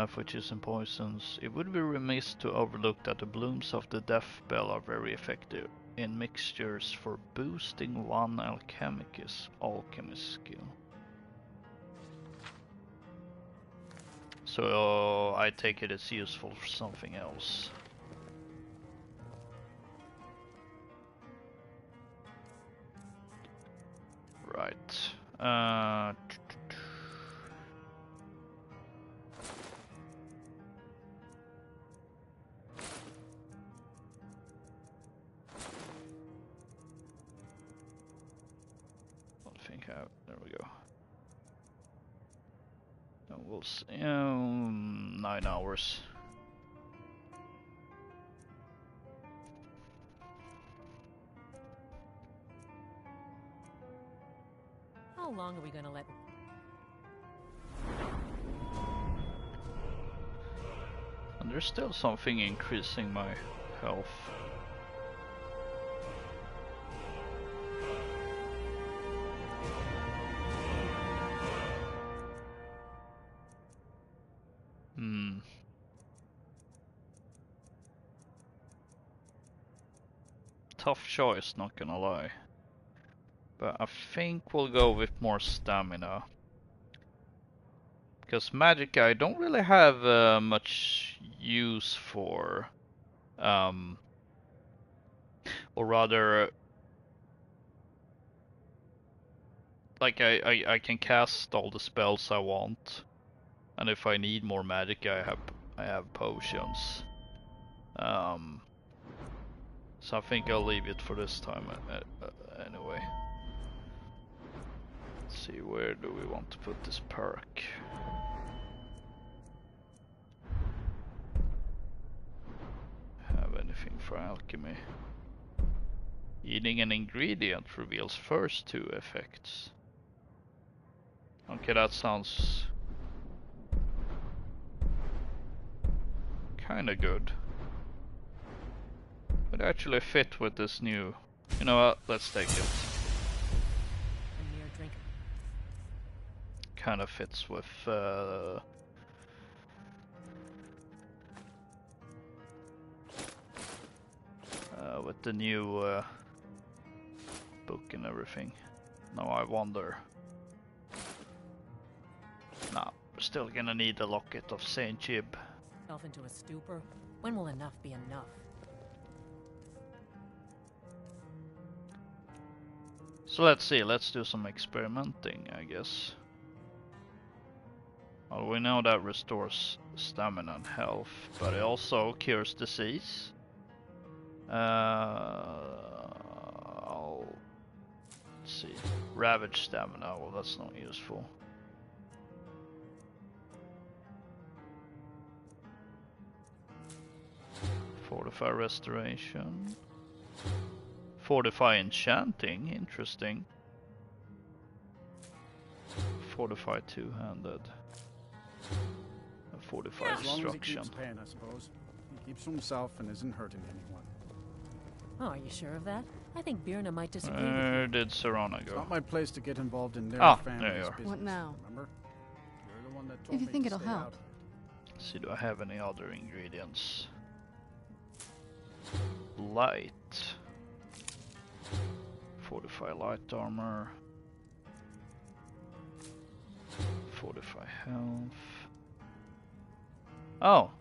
For choosing poisons, it would be remiss to overlook that the blooms of the Death Bell are very effective in mixtures for boosting one alchemist's skill. So I take it it's useful for something else. Right. I think there we go. And we'll see. 9 hours. How long are we going to let... And there's still something increasing my health. Tough choice, not gonna lie. But I think we'll go with more stamina. Because magic I don't really have much use for. Or rather, like I can cast all the spells I want. And if I need more magic I have potions. So I think I'll leave it for this time anyway. Let's see, where do we want to put this perk? Have anything for alchemy? Eating an ingredient reveals first 2 effects. Okay, that sounds kinda good. Would actually fit with this new. You know what? Let's take it. Kind of fits with the new book and everything. Now I wonder. Nah, we're still gonna need the locket of Saint Jib. Self into a stupor. When will enough be enough? So let's see, let's do some experimenting, I guess. Well, we know that restores stamina and health, but it also cures disease. Let's see, ravage stamina, well that's not useful. Fortify restoration. Fortify enchanting, interesting. Fortify two-handed. Fortify as long as he destruction. keeps paying, I suppose. He keeps to himself and isn't hurting anyone. Oh, are you sure of that? I think Birna might disagree Where with did Serana It's go? not my place to get involved in their family's there you are. business. What now? Remember? You're the one that told If you me think to it'll stay help. out. Let's see, do I have any other ingredients? Light. Fortify light armor. Fortify health. Oh.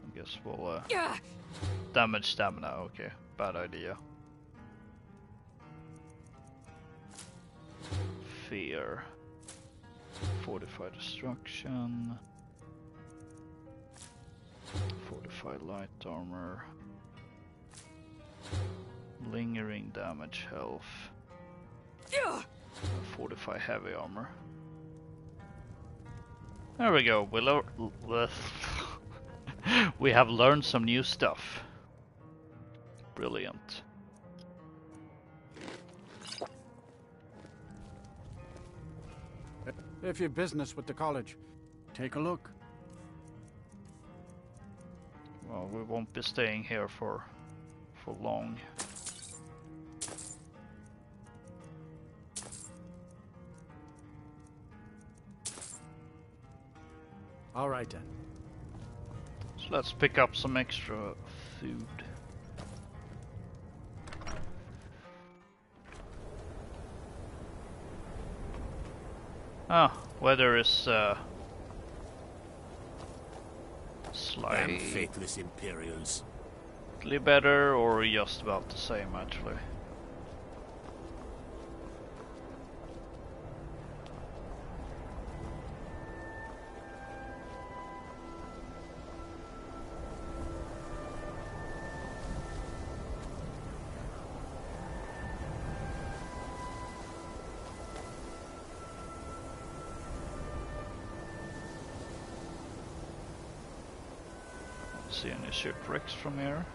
I guess we'll damage stamina. Okay, bad idea. Fear. Fortify destruction. Fortify light armor. Lingering damage health. Fortify heavy armor. There we go. We have learned some new stuff. Brilliant. If you've business with the college, take a look. Well, we won't be staying here for long. All right then. So let's pick up some extra food. Ah, weather is Damn slightly faithless Imperials. better or just about the same actually. See any shipwrecks from here?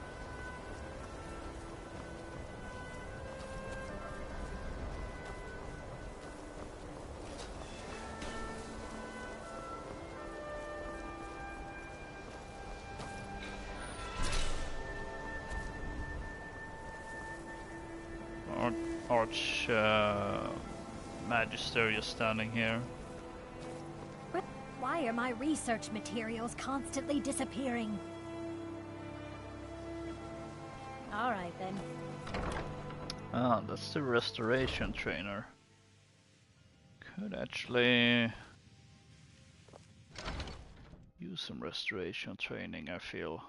Magister just standing here. Why Why are my research materials constantly disappearing? Alright then. Ah, that's the restoration trainer. Could actually use some restoration training, I feel.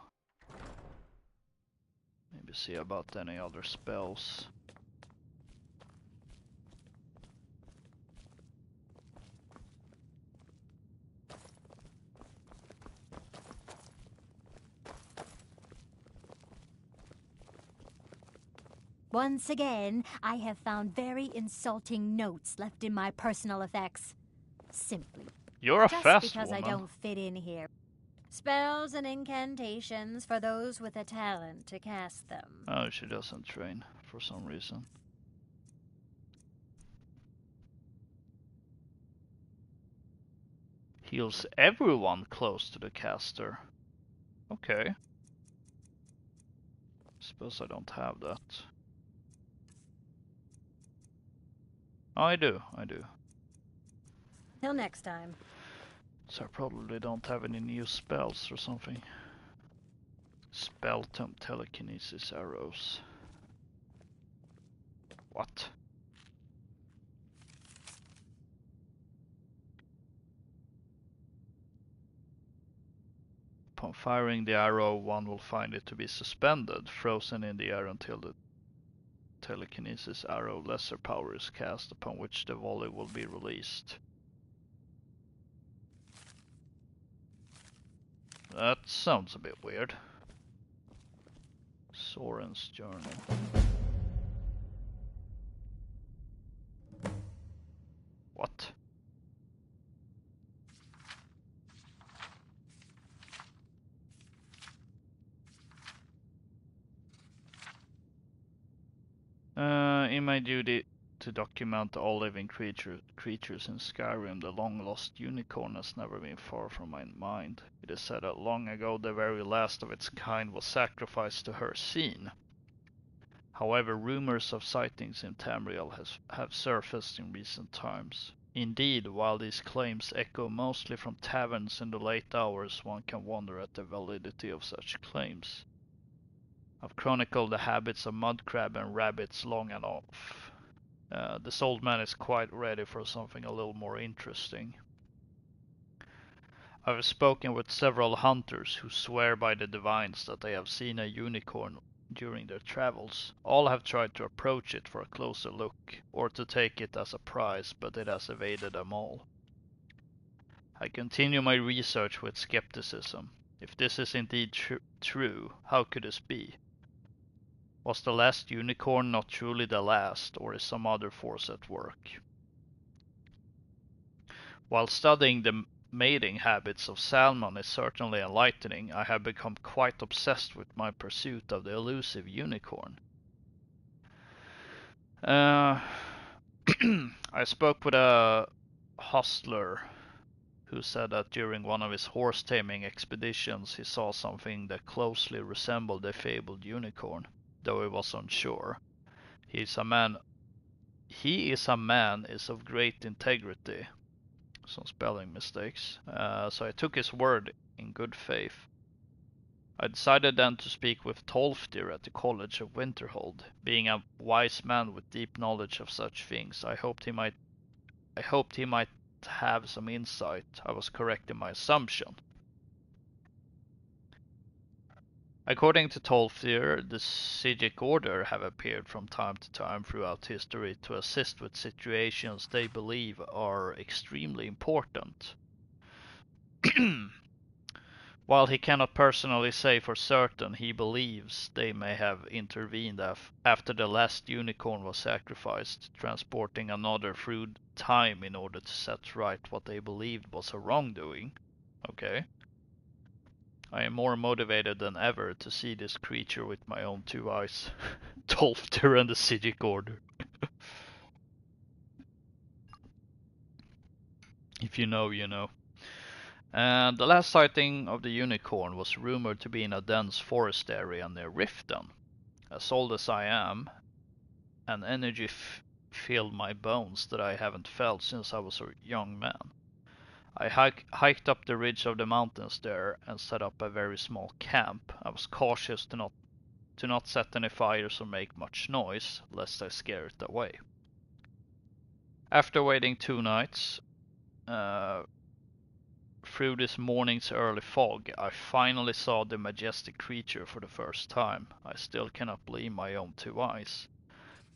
Maybe see about any other spells. Once again, I have found very insulting notes left in my personal effects. Simply. You're a just fast because woman. I don't fit in here. Spells and incantations for those with a talent to cast them. Oh, she doesn't train for some reason. Heals everyone close to the caster. Okay. Suppose I don't have that. Oh, I do. Till next time. So I probably don't have any new spells or something. Spelltome telekinesis arrows. What? Upon firing the arrow, one will find it to be suspended, frozen in the air until the telekinesis arrow lesser power is cast, upon which the volley will be released. That sounds a bit weird. Soren's journal. What? In my duty to document all living creatures in Skyrim, the long-lost unicorn has never been far from my mind. It is said that long ago the very last of its kind was sacrificed to her scene. However, rumors of sightings in Tamriel have surfaced in recent times. Indeed, while these claims echo mostly from taverns in the late hours, one can wonder at the validity of such claims. I've chronicled the habits of mudcrab and rabbits long enough. This old man is quite ready for something a little more interesting. I've spoken with several hunters who swear by the divines that they have seen a unicorn during their travels. All have tried to approach it for a closer look, or to take it as a prize, but it has evaded them all. I continue my research with skepticism. If this is indeed true, how could this be? Was the last unicorn not truly the last, or is some other force at work? While studying the mating habits of salmon is certainly enlightening, I have become quite obsessed with my pursuit of the elusive unicorn. I spoke with a hostler who said that during one of his horse taming expeditions he saw something that closely resembled the fabled unicorn, though he was unsure. He is a man is of great integrity. Some spelling mistakes. So I took his word in good faith. I decided then to speak with Tolfdir at the College of Winterhold. Being a wise man with deep knowledge of such things, I hoped he might have some insight. I was correct in my assumption. According to Tolfdir, the Sijic Order have appeared from time to time throughout history to assist with situations they believe are extremely important. While he cannot personally say for certain, he believes they may have intervened after the last unicorn was sacrificed, transporting another through time in order to set right what they believed was a wrongdoing. Okay. I am more motivated than ever to see this creature with my own two eyes. Tolfdir and the Sijic Order. If you know, you know. And the last sighting of the unicorn was rumored to be in a dense forest area near Riften. As old as I am, an energy filled my bones that I haven't felt since I was a young man. I hiked up the ridge of the mountains there and set up a very small camp. I was cautious to not set any fires or make much noise, lest I scare it away. After waiting 2 nights, through this morning's early fog, I finally saw the majestic creature for the first time. I still cannot believe my own 2 eyes.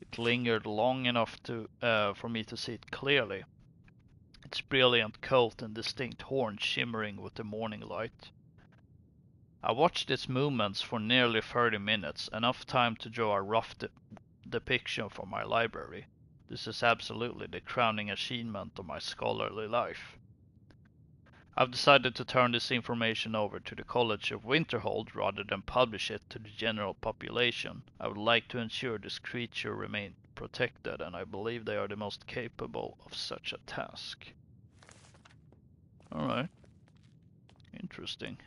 It lingered long enough for me to see it clearly. Its brilliant coat and distinct horns shimmering with the morning light. I watched its movements for nearly 30 minutes, enough time to draw a rough depiction for my library. This is absolutely the crowning achievement of my scholarly life. I've decided to turn this information over to the College of Winterhold rather than publish it to the general population. I would like to ensure this creature remains protected, and I believe they are the most capable of such a task. Alright. Interesting.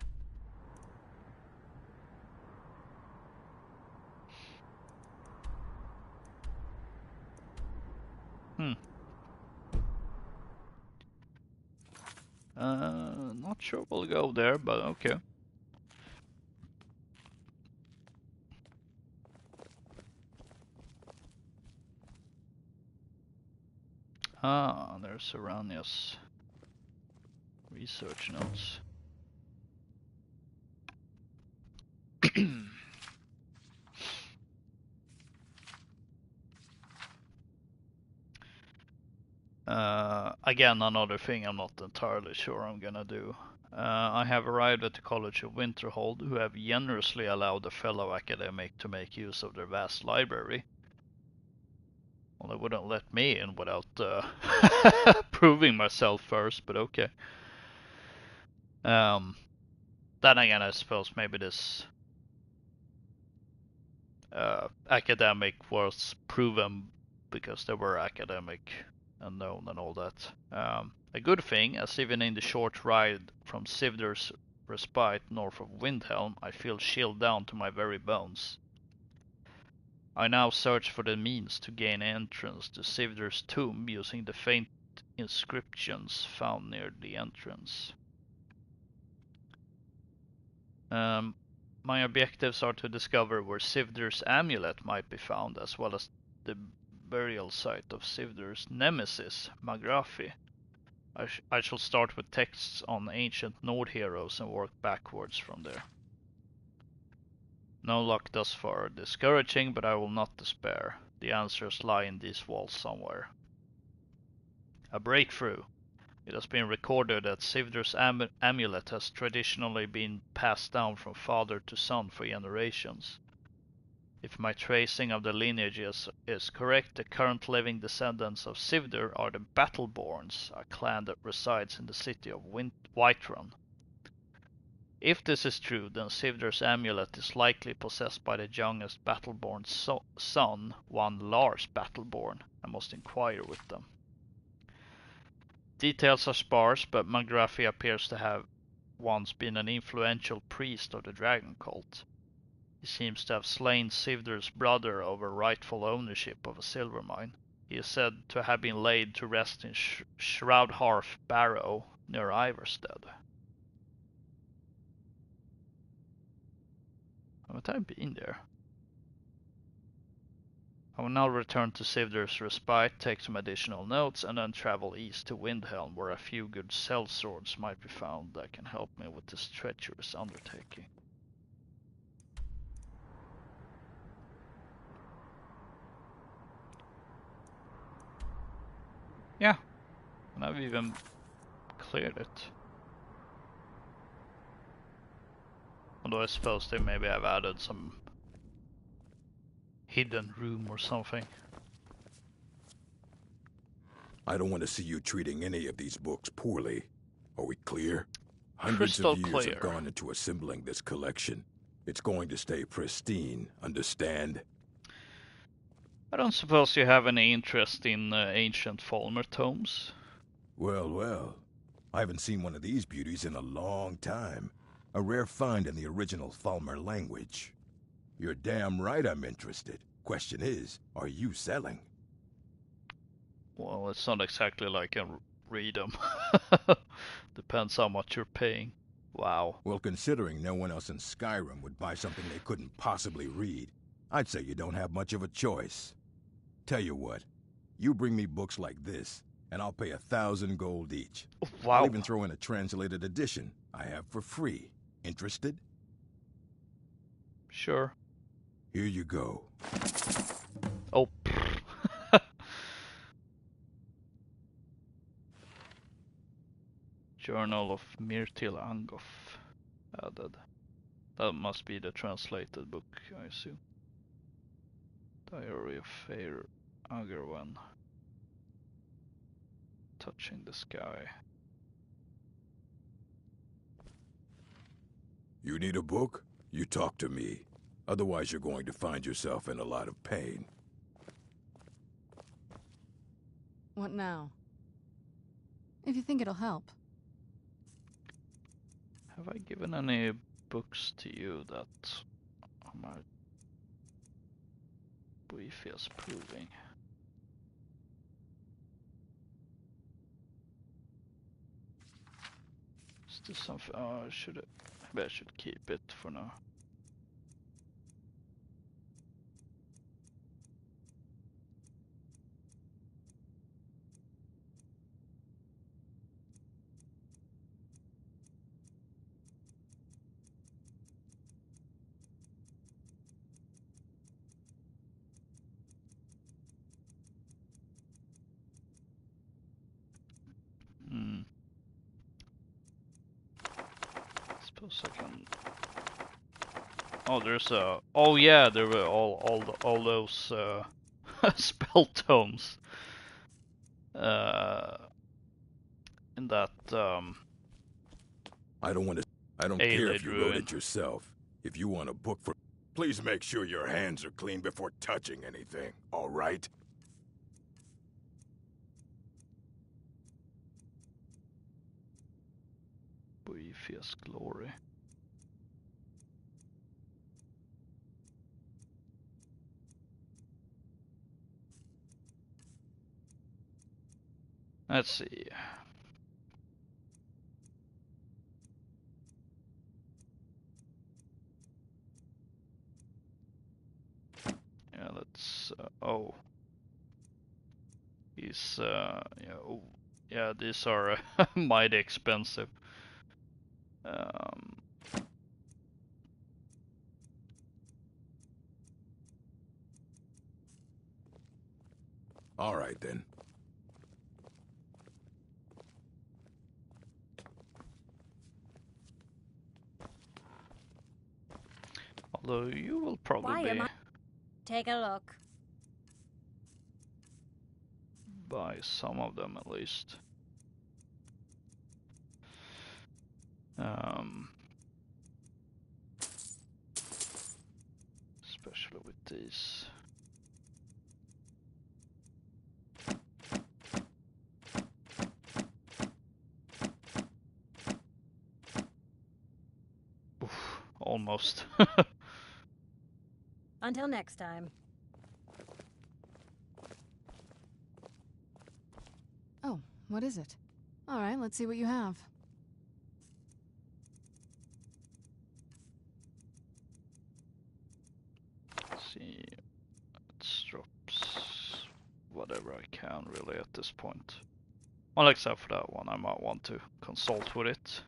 Not sure we'll go there, but okay. Ah, there's Arania's research notes. Again, another thing I'm not entirely sure I'm gonna do. I have arrived at the College of Winterhold, who have generously allowed a fellow academic to make use of their vast library. Well, they wouldn't let me in without proving myself first, but okay. Then again, I suppose maybe this academic was proven because they were academic and known and all that. A good thing, as even in the short ride from Sivder's Respite north of Windhelm, I feel chilled down to my very bones. I now search for the means to gain entrance to Sivder's tomb using the faint inscriptions found near the entrance. My objectives are to discover where Sivder's amulet might be found, as well as the burial site of Sivder's nemesis, Magrafi. I shall start with texts on ancient Nord heroes and work backwards from there. No luck thus far. Discouraging, but I will not despair. The answers lie in these walls somewhere. A breakthrough. It has been recorded that Sivder's amulet has traditionally been passed down from father to son for generations. If my tracing of the lineage is correct, the current living descendants of Sivder are the Battleborns, a clan that resides in the city of Whiterun. If this is true, then Sivder's amulet is likely possessed by the youngest Battleborn's son, one Lars Battleborn. I must inquire with them. Details are sparse, but Magrafi appears to have once been an influential priest of the dragon cult. He seems to have slain Sivder's brother over rightful ownership of a silver mine. He is said to have been laid to rest in Shroudhearth Barrow near Iverstead. Haven't I been there? I will now return to Sivder's Respite, take some additional notes, and then travel east to Windhelm, where a few good sellswords might be found that can help me with this treacherous undertaking. Yeah, and I've even cleared it. Although I suppose they maybe have added some hidden room or something. I don't want to see you treating any of these books poorly. Are we clear? Hundreds Crystal of years clear. have gone into assembling this collection. It's going to stay pristine, understand? I don't suppose you have any interest in ancient Falmer tomes? Well, well. I haven't seen one of these beauties in a long time. A rare find in the original Falmer language. You're damn right I'm interested. Question is, are you selling? Well, it's not exactly like a read them. Depends how much you're paying. Wow. Well, considering no one else in Skyrim would buy something they couldn't possibly read, I'd say you don't have much of a choice. Tell you what, you bring me books like this, and I'll pay 1,000 gold each. Wow. I'll even throw in a translated edition I have for free. Interested? Sure. Here you go. Oh. Journal of Myrtil Angoff added. That must be the translated book, I assume. Diary of Fair Agerwan. Touching the Sky. You need a book? You talk to me. Otherwise you're going to find yourself in a lot of pain. What now? If you think it'll help. Have I given any books to you that my brief is proving? Is this something? Oh, maybe I should keep it for now. Suppose I can. Oh, there's a. Oh yeah, there were all those spell tomes. In that I don't care if you wrote it yourself. If you want a book for, please make sure your hands are clean before touching anything. All right? Boethius Glory. Let's see. Yeah, let's. Oh, he's. Yeah. Oh, yeah. These are mighty expensive. All right then. Although you will probably take a look. Buy some of them at least. Especially with these. Oof, almost. Until next time. Oh, what is it? All right, let's see what you have. Let's see, it drops whatever I can really at this point. Well, except for that one, I might want to consult with it.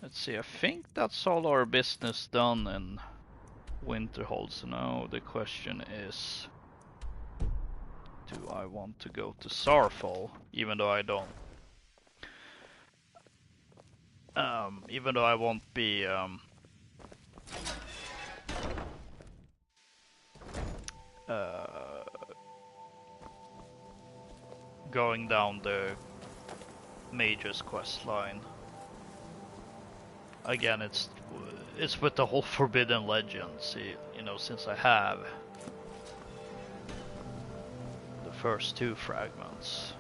Let's see, I think that's all our business done in Winterhold. So now the question is, do I want to go to Sarfall, even though I don't? Even though I won't be going down the mage's quest line. Again, it's with the whole Forbidden Legends, you know, since I have the first 2 fragments.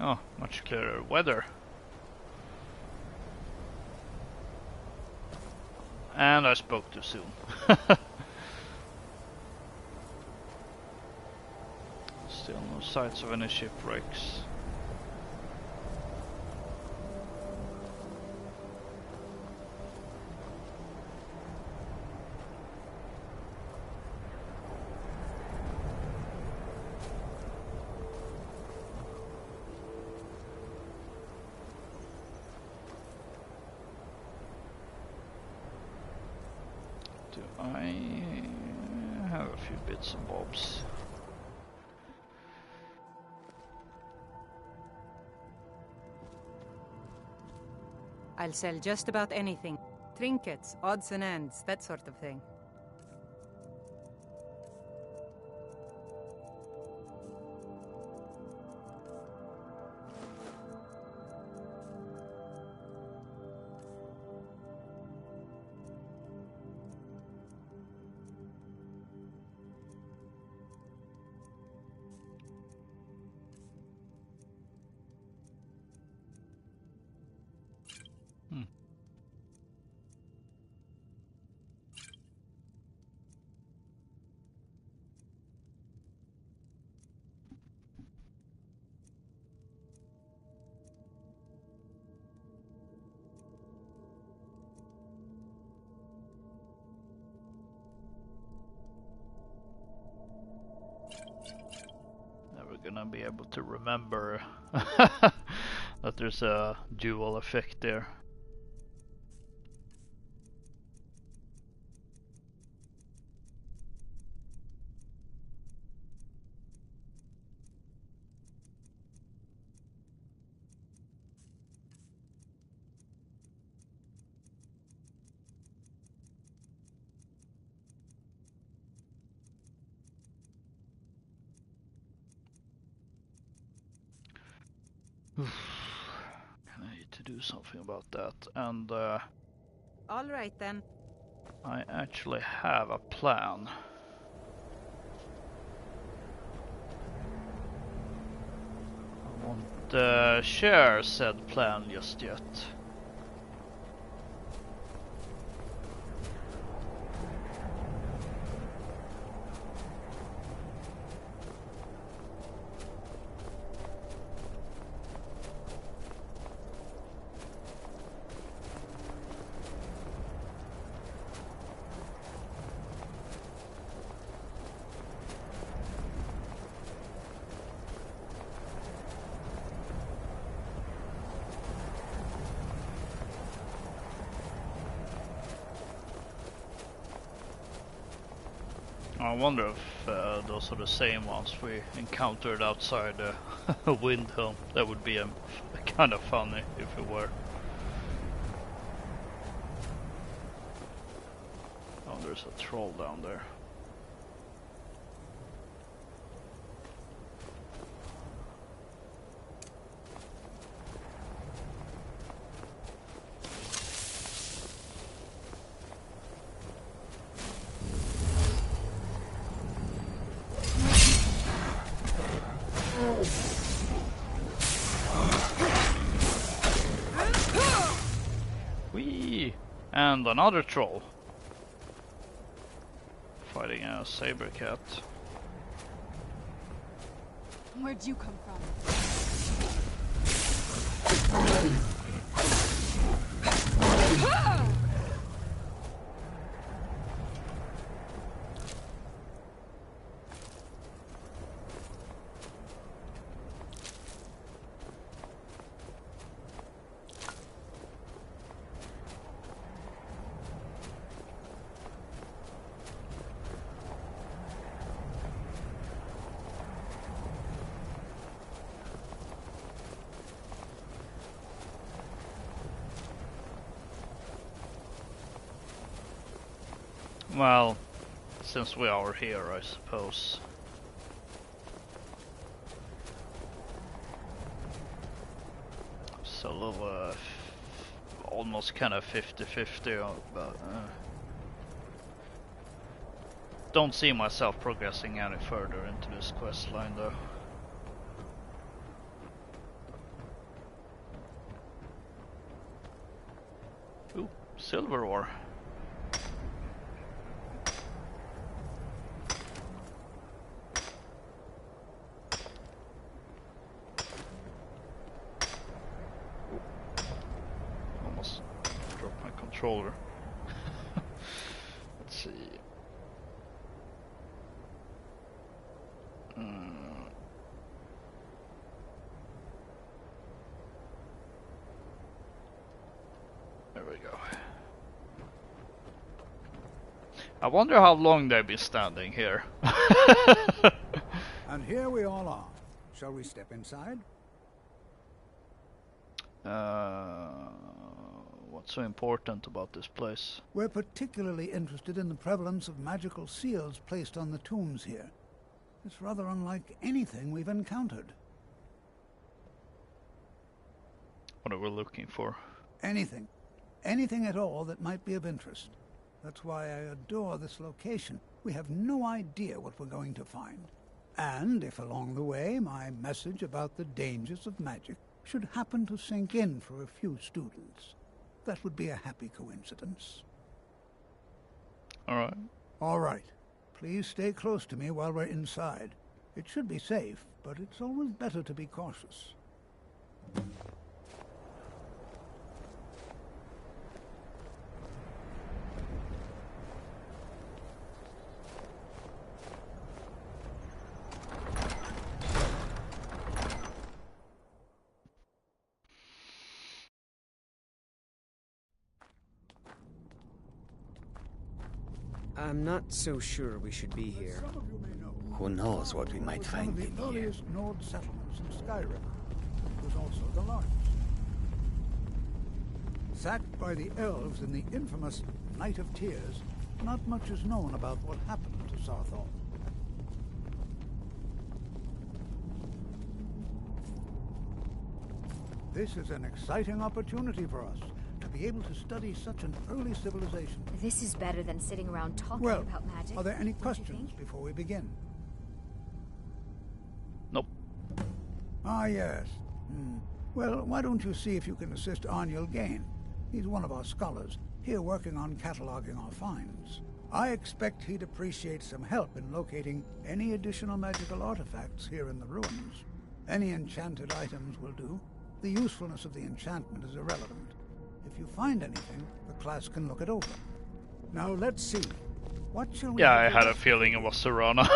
Oh, much clearer weather. And I spoke too soon. Still no signs of any shipwrecks. Do I have a few bits and bobs? I'll sell just about anything. Trinkets, odds and ends, that sort of thing. Gonna be able to remember that there's a dual effect there. I need to do something about that, and all right then. I actually have a plan. I won't share said plan just yet. I wonder if those are the same ones we encountered outside the Windhelm. That would be kind of funny if it were. Oh, there's a troll down there. And another troll fighting a saber cat. Where'd you come from? Well, since we are here, I suppose. So a little, almost kind of 50-50, but don't see myself progressing any further into this quest line though. Ooh, silver ore. Almost dropped my controller. Let's see. There we go. I wonder how long they've been standing here. And here we all are. Shall we step inside? What's so important about this place? We're particularly interested in the prevalence of magical seals placed on the tombs here. It's rather unlike anything we've encountered. What are we looking for? Anything. Anything at all that might be of interest. That's why I adore this location. We have no idea what we're going to find. And if along the way my message about the dangers of magic should happen to sink in for a few students, that would be a happy coincidence. Alright. Alright. Please stay close to me while we're inside. It should be safe, but it's always better to be cautious. I'm not so sure we should be here. Who knows what we might find in the here? earliest Nord settlements in Skyrim. It was also the largest. Sacked by the elves in the infamous Night of Tears, not much is known about what happened to Sarthal. This is an exciting opportunity for us, to be able to study such an early civilization. This is better than sitting around talking about magic. Are there any questions before we begin? Nope. Ah, yes. Well, why don't you see if you can assist Arniel Gain? He's one of our scholars, here working on cataloging our finds. I expect he'd appreciate some help in locating any additional magical artifacts here in the ruins. Any enchanted items will do. The usefulness of the enchantment is irrelevant. If you find anything, the class can look it over. Now let's see. What shall we... Yeah, I had a feeling it was Serana.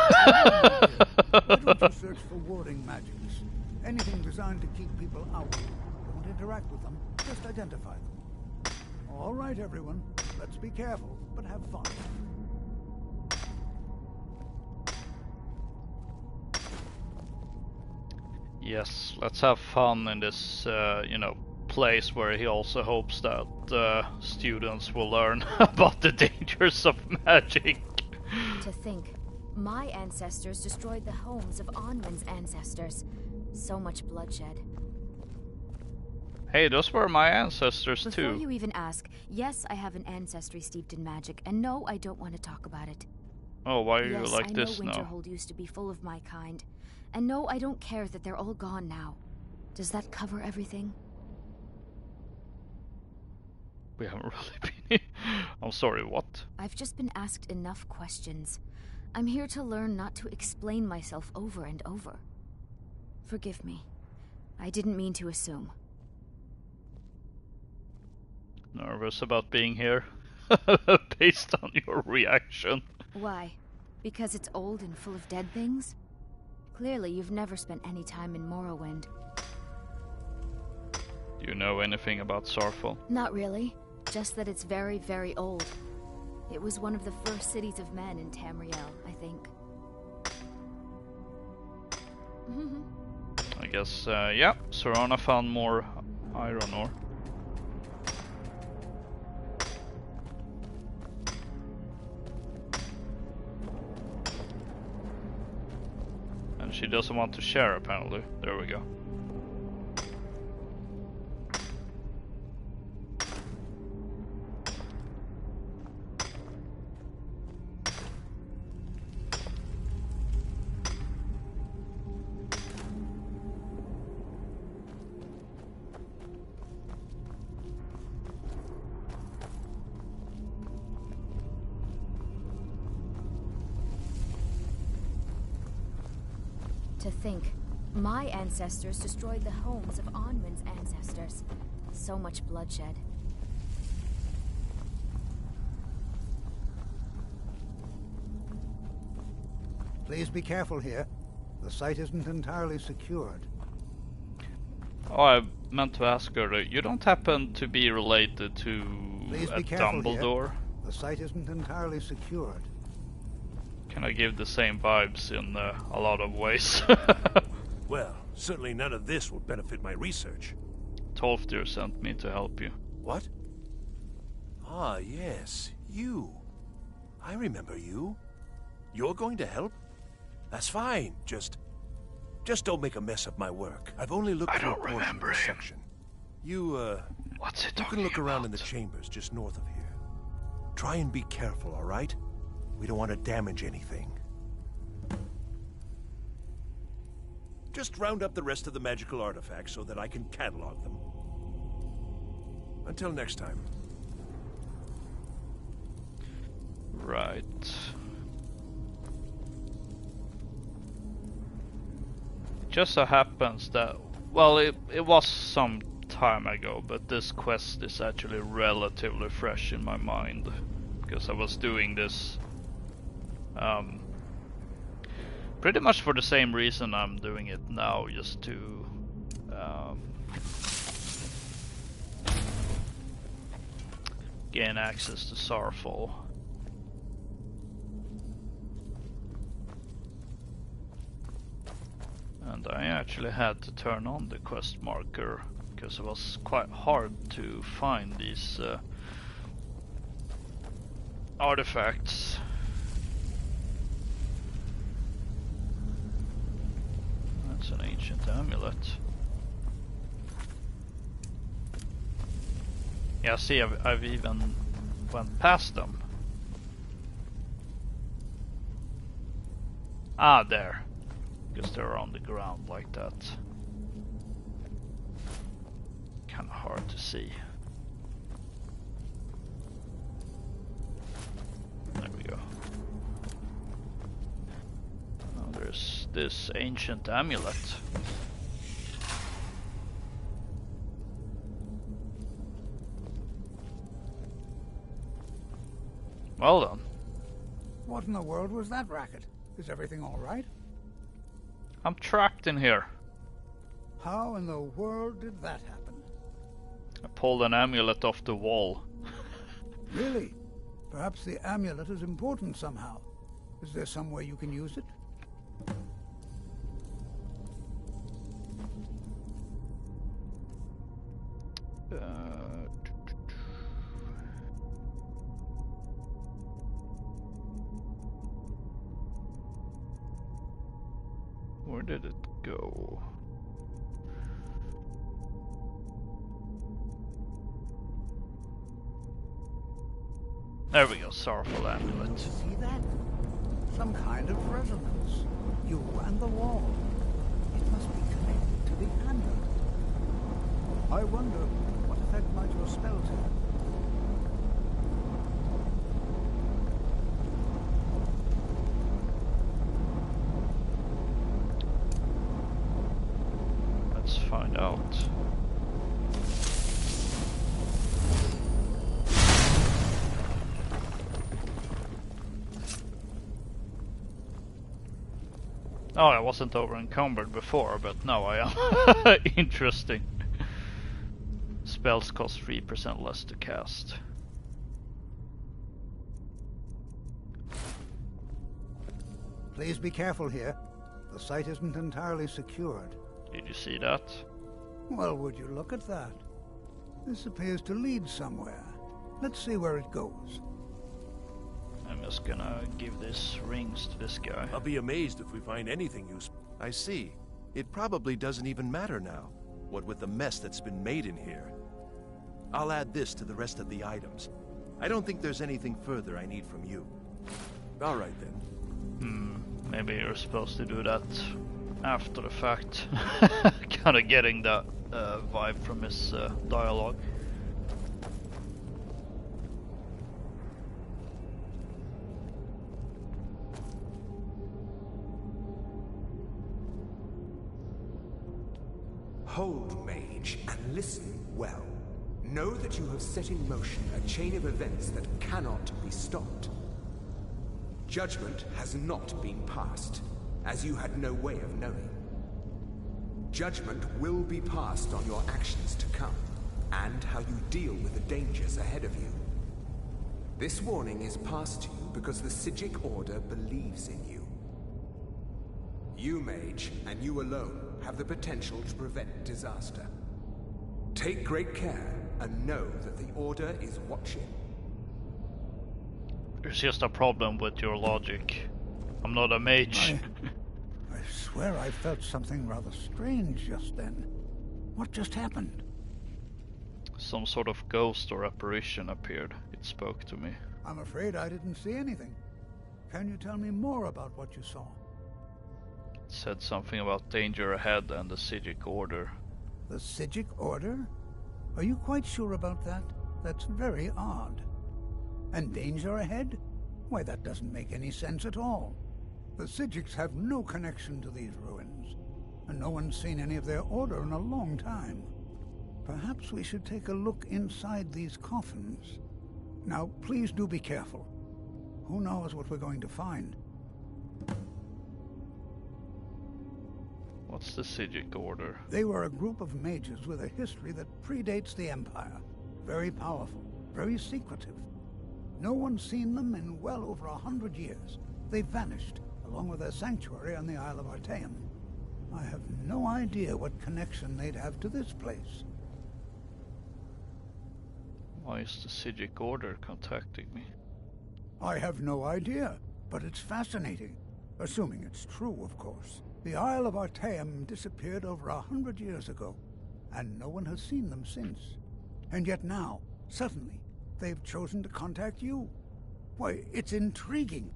Why don't you search for warding magics? Anything designed to keep people out. Don't interact with them, just identify them. All right, everyone. Let's be careful, but have fun. Yes, let's have fun in this, you know, place where he also hopes that students will learn about the dangers of magic. To think, my ancestors destroyed the homes of Onwin's ancestors. So much bloodshed. Hey, those were my ancestors Before too. you even ask, yes, I have an ancestry steeped in magic, and no, I don't want to talk about it. Oh, why are Yes, you like this I know now? Winterhold used to be full of my kind. And no, I don't care that they're all gone now. Does that cover everything? We haven't really been I'm sorry, what? I've just been asked enough questions. I'm here to learn not to explain myself over and over. Forgive me. I didn't mean to assume. Nervous about being here? Based on your reaction. Why? Because it's old and full of dead things? Clearly, you've never spent any time in Morrowind. Do you know anything about Sarthal? Not really. Just that it's very, very old. It was one of the first cities of men in Tamriel, I think. I guess, yeah, Serana found more iron ore. She doesn't want to share, apparently. There we go. To think, my ancestors destroyed the homes of Onwin's ancestors. So much bloodshed. Please be careful here. The site isn't entirely secured. Oh, I meant to ask her, you don't happen to be related to a Dumbledore? Here. The site isn't entirely secured. Can I give the same vibes in a lot of ways? Well, certainly none of this will benefit my research. Tolfdir sent me to help you. What? Ah, yes, you. I remember you. You're going to help? That's fine. Just don't make a mess of my work. I've only looked through a portion of this section. You, What's it you can look around in the chambers just north of here. Try and be careful, all right? We don't want to damage anything. Just round up the rest of the magical artifacts so that I can catalog them. Until next time. Right. It just so happens that, well, it was some time ago, but this quest is actually relatively fresh in my mind. Because I was doing this pretty much for the same reason I'm doing it now, just to gain access to Sarfall. And I actually had to turn on the quest marker because it was quite hard to find these artifacts. That's an ancient amulet. Yeah, see, I've even went past them. Ah, there. Because they're on the ground like that. Kinda hard to see. There we go. Oh, there's this ancient amulet. Well done. What in the world was that racket? Is everything all right? I'm trapped in here. How in the world did that happen? I pulled an amulet off the wall. Really? Perhaps the amulet is important somehow. Is there some way you can use it? Where did it go? There we go, Sorrowful Amulet. See that? Some kind of resonance. You and the wall. It must be connected to the amulet. I wonder what effect might your spells have. Let's find out. Oh, I wasn't over encumbered before, but now I am. Interesting. Spells cost 3% less to cast. Please be careful here. The site isn't entirely secured. Did you see that? Well, would you look at that? This appears to lead somewhere. Let's see where it goes. I'm just gonna give these rings to this guy. I'll be amazed if we find anything useful. I see. It probably doesn't even matter now, what with the mess that's been made in here. I'll add this to the rest of the items. I don't think there's anything further I need from you. All right then. Maybe you're supposed to do that after the fact. Kinda getting that vibe from his dialogue. Hold, mage, and listen well. Know that you have set in motion a chain of events that cannot be stopped. Judgment has not been passed, as you had no way of knowing. Judgment will be passed on your actions to come, and how you deal with the dangers ahead of you. This warning is passed to you because the Psijic Order believes in you. You, mage, and you alone, have the potential to prevent disaster. Take great care, and know that the Order is watching. There's just a problem with your logic. I'm not a mage. I swear I felt something rather strange just then. What just happened? Some sort of ghost or apparition appeared. It spoke to me. I'm afraid I didn't see anything. Can you tell me more about what you saw? It said something about danger ahead and the Psijic Order. The Psijic Order? Are you quite sure about that? That's very odd. And danger ahead? Why, that doesn't make any sense at all. The Psijics have no connection to these ruins, and no one's seen any of their order in a long time. Perhaps we should take a look inside these coffins. Now, please do be careful. Who knows what we're going to find? What's the Psijic Order? They were a group of mages with a history that predates the Empire. Very powerful, very secretive. No one's seen them in well over 100 years. They vanished, along with their sanctuary on the Isle of Artaeum. I have no idea what connection they'd have to this place. Why is the Psijic Order contacting me? I have no idea, but it's fascinating. Assuming it's true, of course. The Isle of Artaeum disappeared over 100 years ago, and no one has seen them since. And yet now, suddenly, they've chosen to contact you. Why, it's intriguing.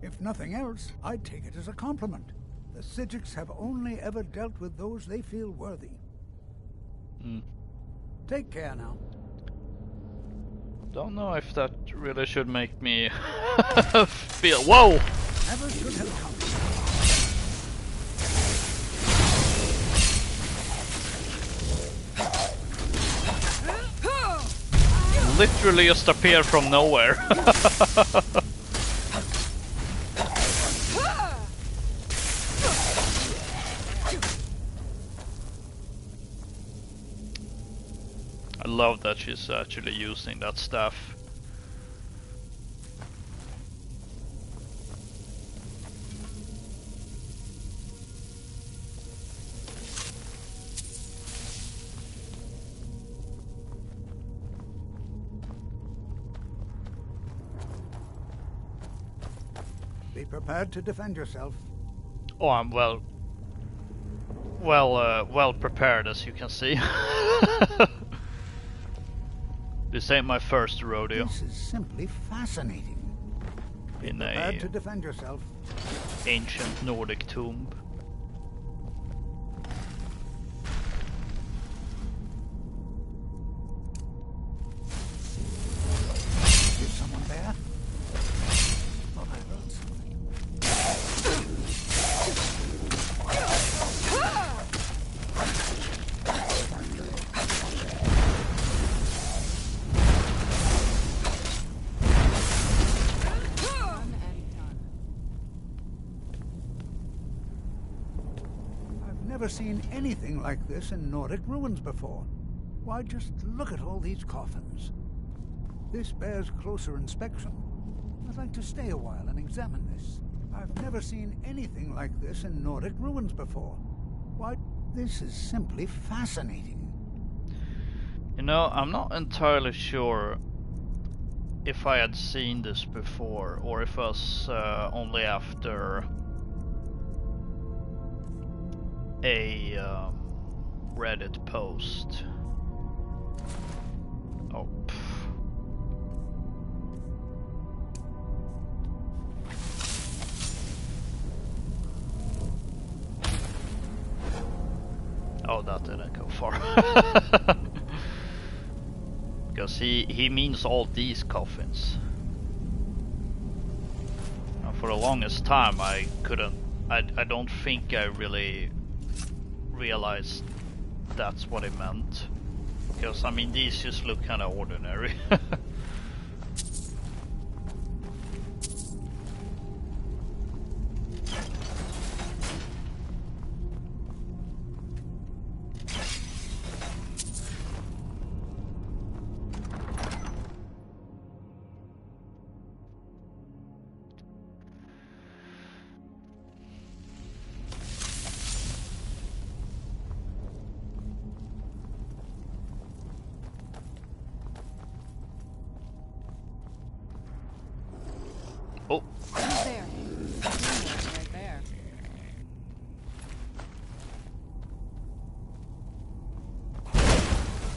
If nothing else, I'd take it as a compliment. The Psijics have only ever dealt with those they feel worthy. Take care now. Don't know if that really should make me feel... Whoa! Never should have come. Literally just appear from nowhere. I love that she's actually using that staff. Be prepared to defend yourself. Oh, I'm well prepared, as you can see. This ain't my first rodeo. This is simply fascinating. In Be prepared to defend yourself. Ancient Nordic tomb. Is someone there? Thought I heard something. Never seen anything like this in Nordic ruins before. Why, just look at all these coffins. This bears closer inspection. I'd like to stay a while and examine this. I've never seen anything like this in Nordic ruins before. Why, this is simply fascinating. You know, I'm not entirely sure if I had seen this before, or if it was only after a Reddit post. Oh. Oh, that didn't go far. Because he means all these coffins. And for the longest time I don't think I really realized that's what it meant. Because I mean these just look kinda ordinary. Oh. Who's there? Right there.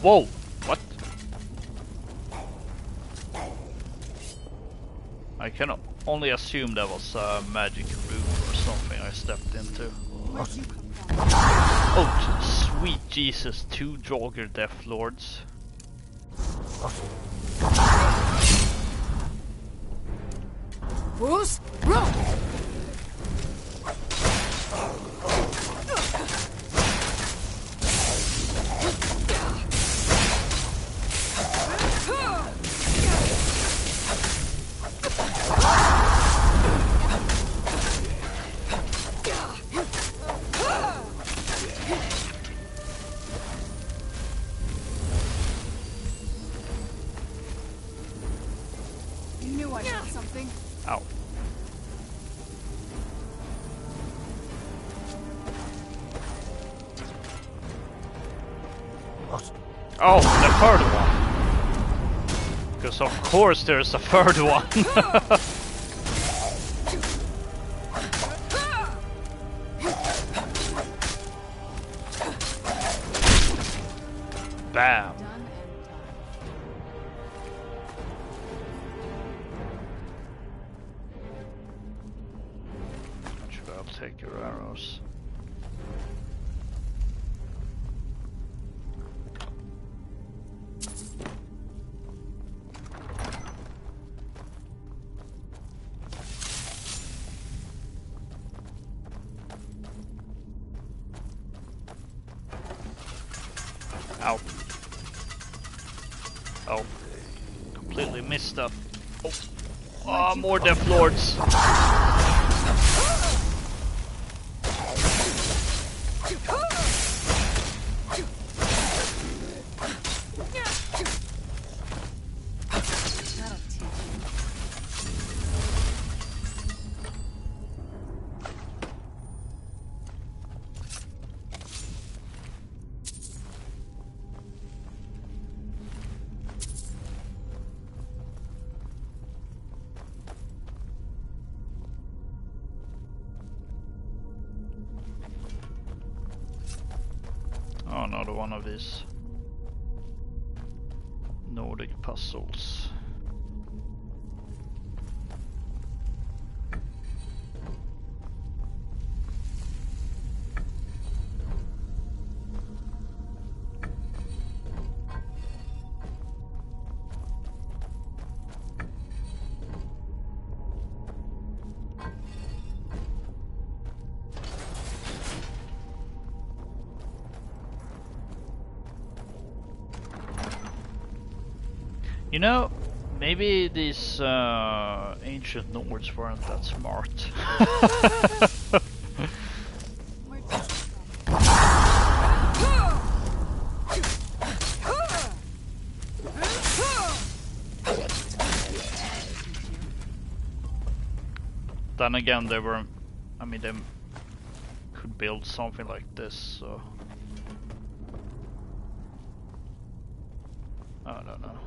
Whoa! What? I can only assume that was a magic room or something I stepped into. Oh, sweet Jesus, 2 Jogger Death Lords. Bruce, run! You knew I had something. Ow. Oh, the third one. Because of course there's a third one. Bam. Should I take your arrows? Ow. Oh. Completely missed that. Oh. Oh, more Death Lords. Oh, another one of these Nordic puzzles. You know, maybe these ancient Nords weren't that smart. Then again, they were, I mean, they could build something like this, so I don't know.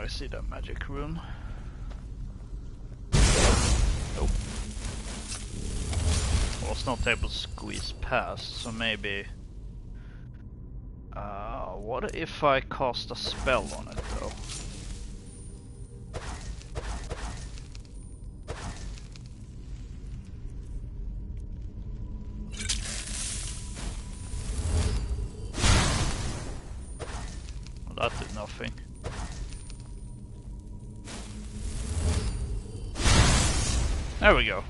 see that magic rune? Nope. I was not able to squeeze past, so maybe... what if I cast a spell on it though? Well, that did nothing. There we go.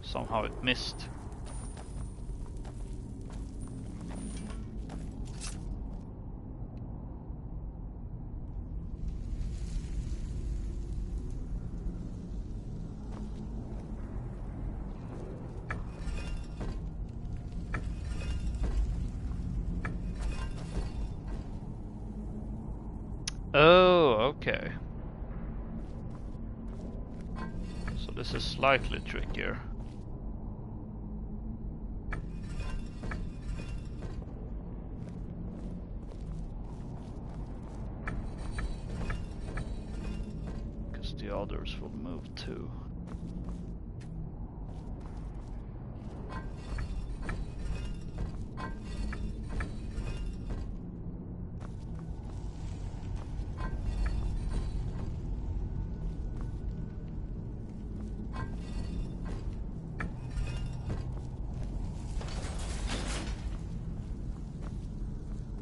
Somehow it missed. Oh, okay. So this is slightly trickier. Because the others will move too.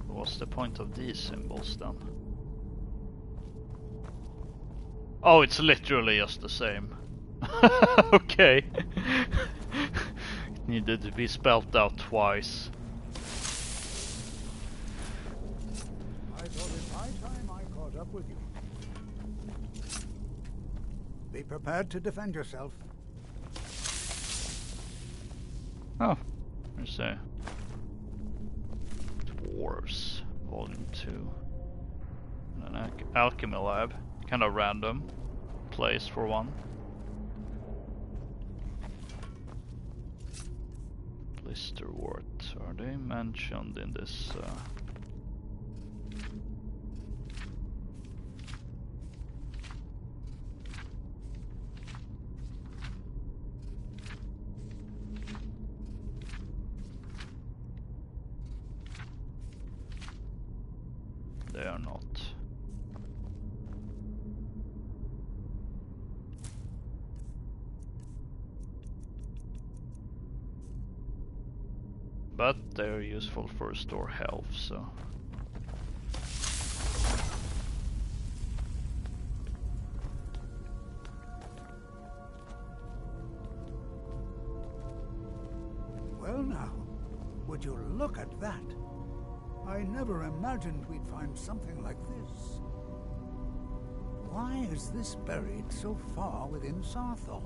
What's the point of these symbols then? Oh, it's literally just the same. Okay. It needed to be spelled out twice. I thought it high time I caught up with you. Be prepared to defend yourself. Oh, there's a Dwarves, Volume 2. And an alchemy lab. Kind of random place for one. Blisterwort. Are they mentioned in this? They are not. But they're useful for restore health, so. Well now, would you look at that? I never imagined we'd find something like this. Why is this buried so far within Sarthol?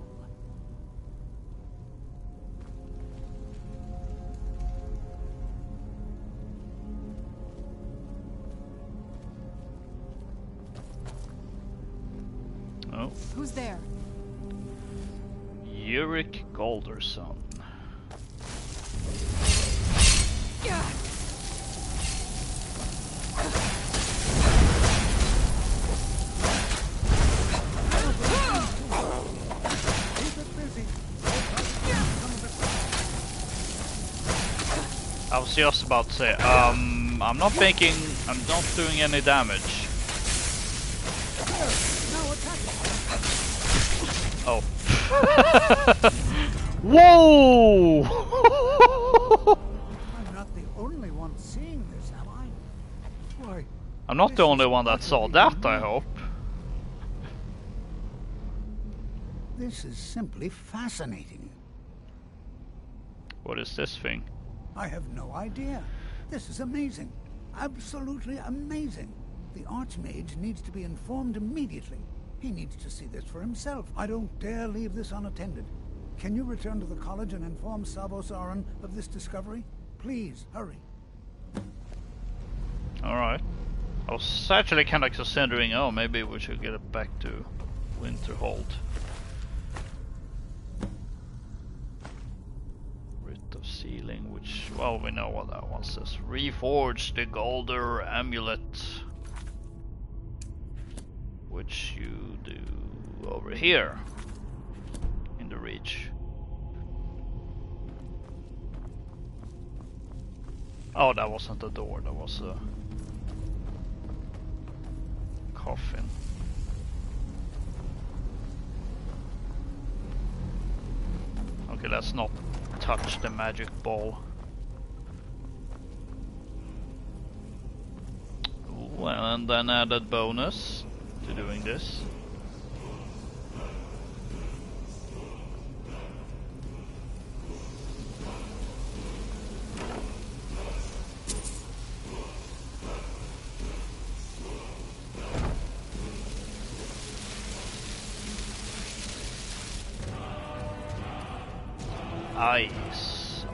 Oh. Who's there? Yurik Golderson. I was just about to say, I'm not doing any damage. Oh. Whoa! I'm not the only one seeing this, am I? Why? I'm not the only one that saw that, I hope. This is simply fascinating. What is this thing? I have no idea. This is amazing. Absolutely amazing. The Archmage needs to be informed immediately. He needs to see this for himself. I don't dare leave this unattended. Can you return to the college and inform Savos Aran of this discovery? Please, hurry. Alright. I was actually kind of considering, oh, maybe we should get it back to Winterhold. Writ of Sealing, which, well, we know what that one says. Reforge the Golder Amulet. which you do over here in the Reach. Oh, that wasn't a door, that was a coffin. Okay, let's not touch the magic ball. Well, and then added bonus to doing this.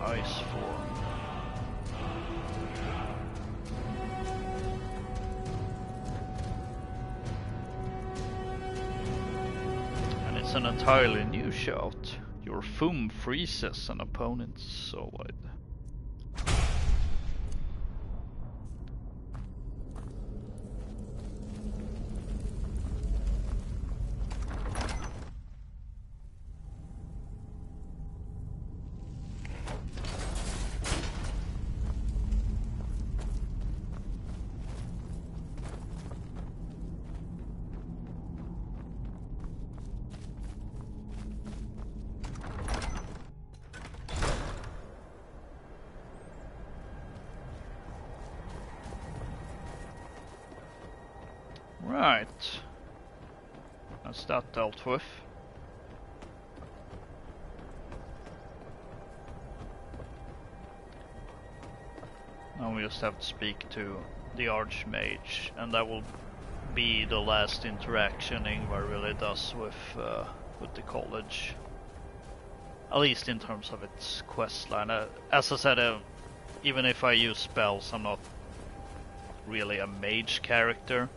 Ice form. And it's an entirely new shot. Your foam freezes an opponent's sword. Right. That's that dealt with. Now we just have to speak to the Archmage, and that will be the last interaction Ingvar really does with the college. At least in terms of its questline. As I said, even if I use spells, I'm not really a mage character.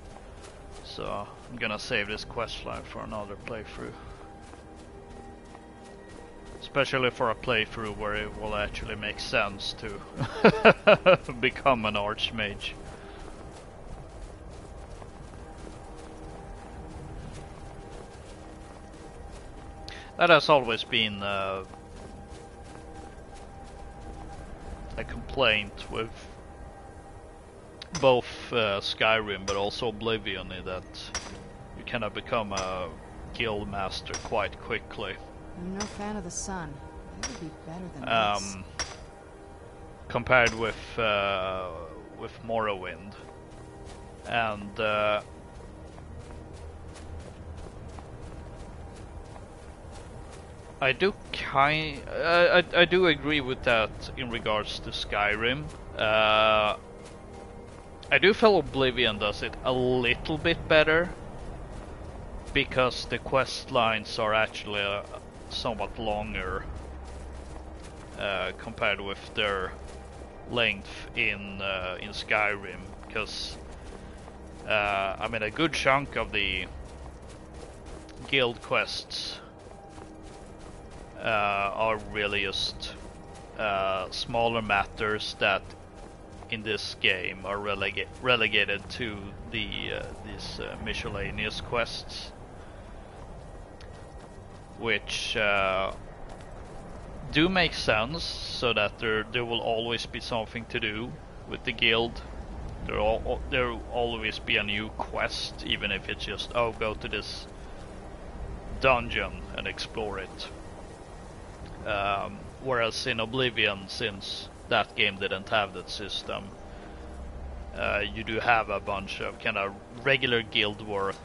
So I'm gonna save this questline for another playthrough. Especially for a playthrough where it will actually make sense to become an Archmage. That has always been a complaint with both Skyrim but also Oblivion, in that you cannot become a guild master quite quickly. I'm no fan of the sun. It would be better than this. Compared with Morrowind, and I do agree with that in regards to Skyrim. I do feel Oblivion does it a little bit better, because the quest lines are actually somewhat longer compared with their length in Skyrim. Because I mean, a good chunk of the guild quests are really just smaller matters that in this game are relegated to these miscellaneous quests, which do make sense, so that there will always be something to do with the guild. There will always be a new quest, even if it's just, oh, go to this dungeon and explore it. Whereas in Oblivion, since that game didn't have that system, you do have a bunch of kind of regular guild work,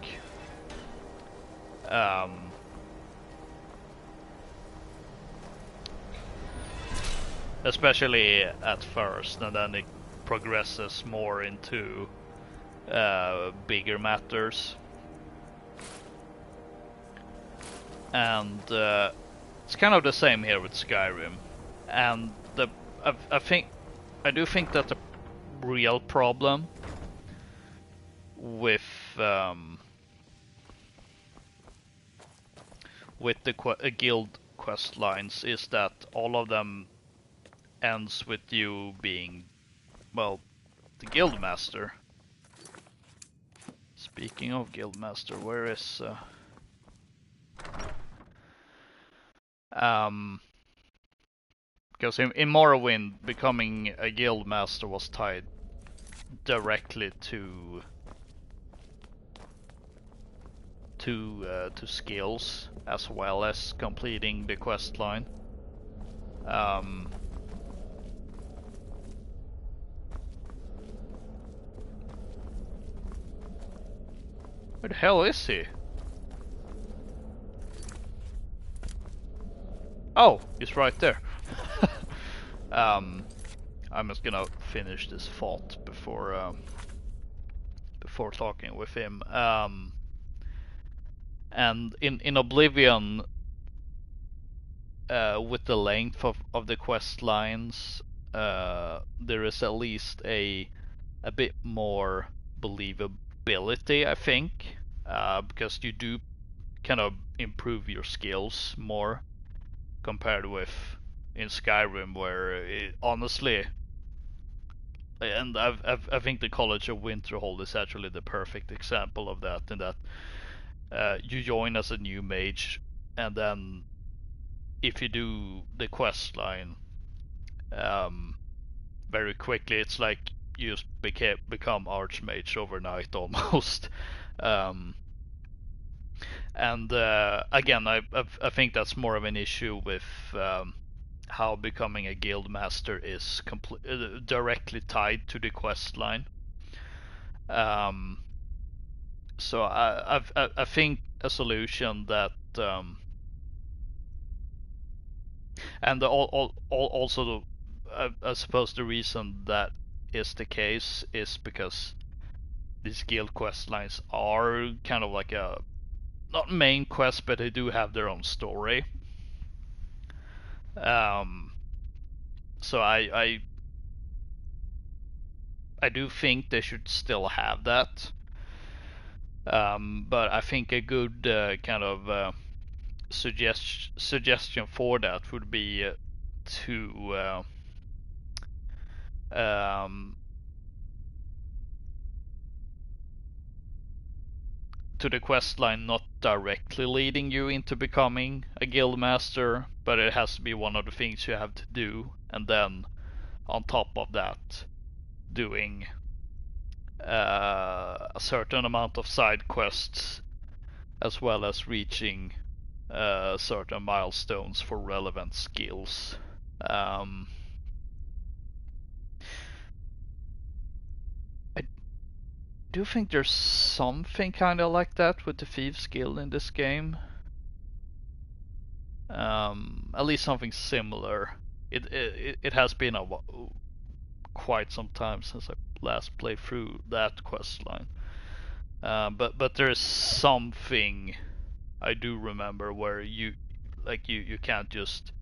especially at first, and then it progresses more into bigger matters. And it's kind of the same here with Skyrim, and I do think that the real problem with the guild quest lines is that all of them ends with you being, well, the guild master. It's Speaking of Guildmaster, where is... Because in Morrowind, becoming a Guildmaster was tied directly to skills, as well as completing the quest line. Where the hell is he? Oh, he's right there. I'm just gonna finish this fault before talking with him. And in Oblivion, with the length of the quest lines, there is at least a bit more believability, I think, because you do kind of improve your skills more compared with in Skyrim, where honestly, and I think the College of Winterhold is actually the perfect example of that, in that you join as a new mage, and then if you do the quest line very quickly, it's like you just become Archmage overnight almost. And again, I think that's more of an issue with how becoming a Guildmaster is directly tied to the quest line. So I think a solution that and also I suppose the reason that is the case is because these guild quest lines are kind of like a not main quest, but they do have their own story. So I do think they should still have that. But I think a good kind of suggestion for that would be to the quest line not directly leading you into becoming a guild master, but it has to be one of the things you have to do, and then on top of that doing a certain amount of side quests, as well as reaching certain milestones for relevant skills. I do think there's something kind of like that with the Thieves Guild in this game. At least something similar. It has been quite some time since I last played through that quest line. But there's something I do remember where you can't just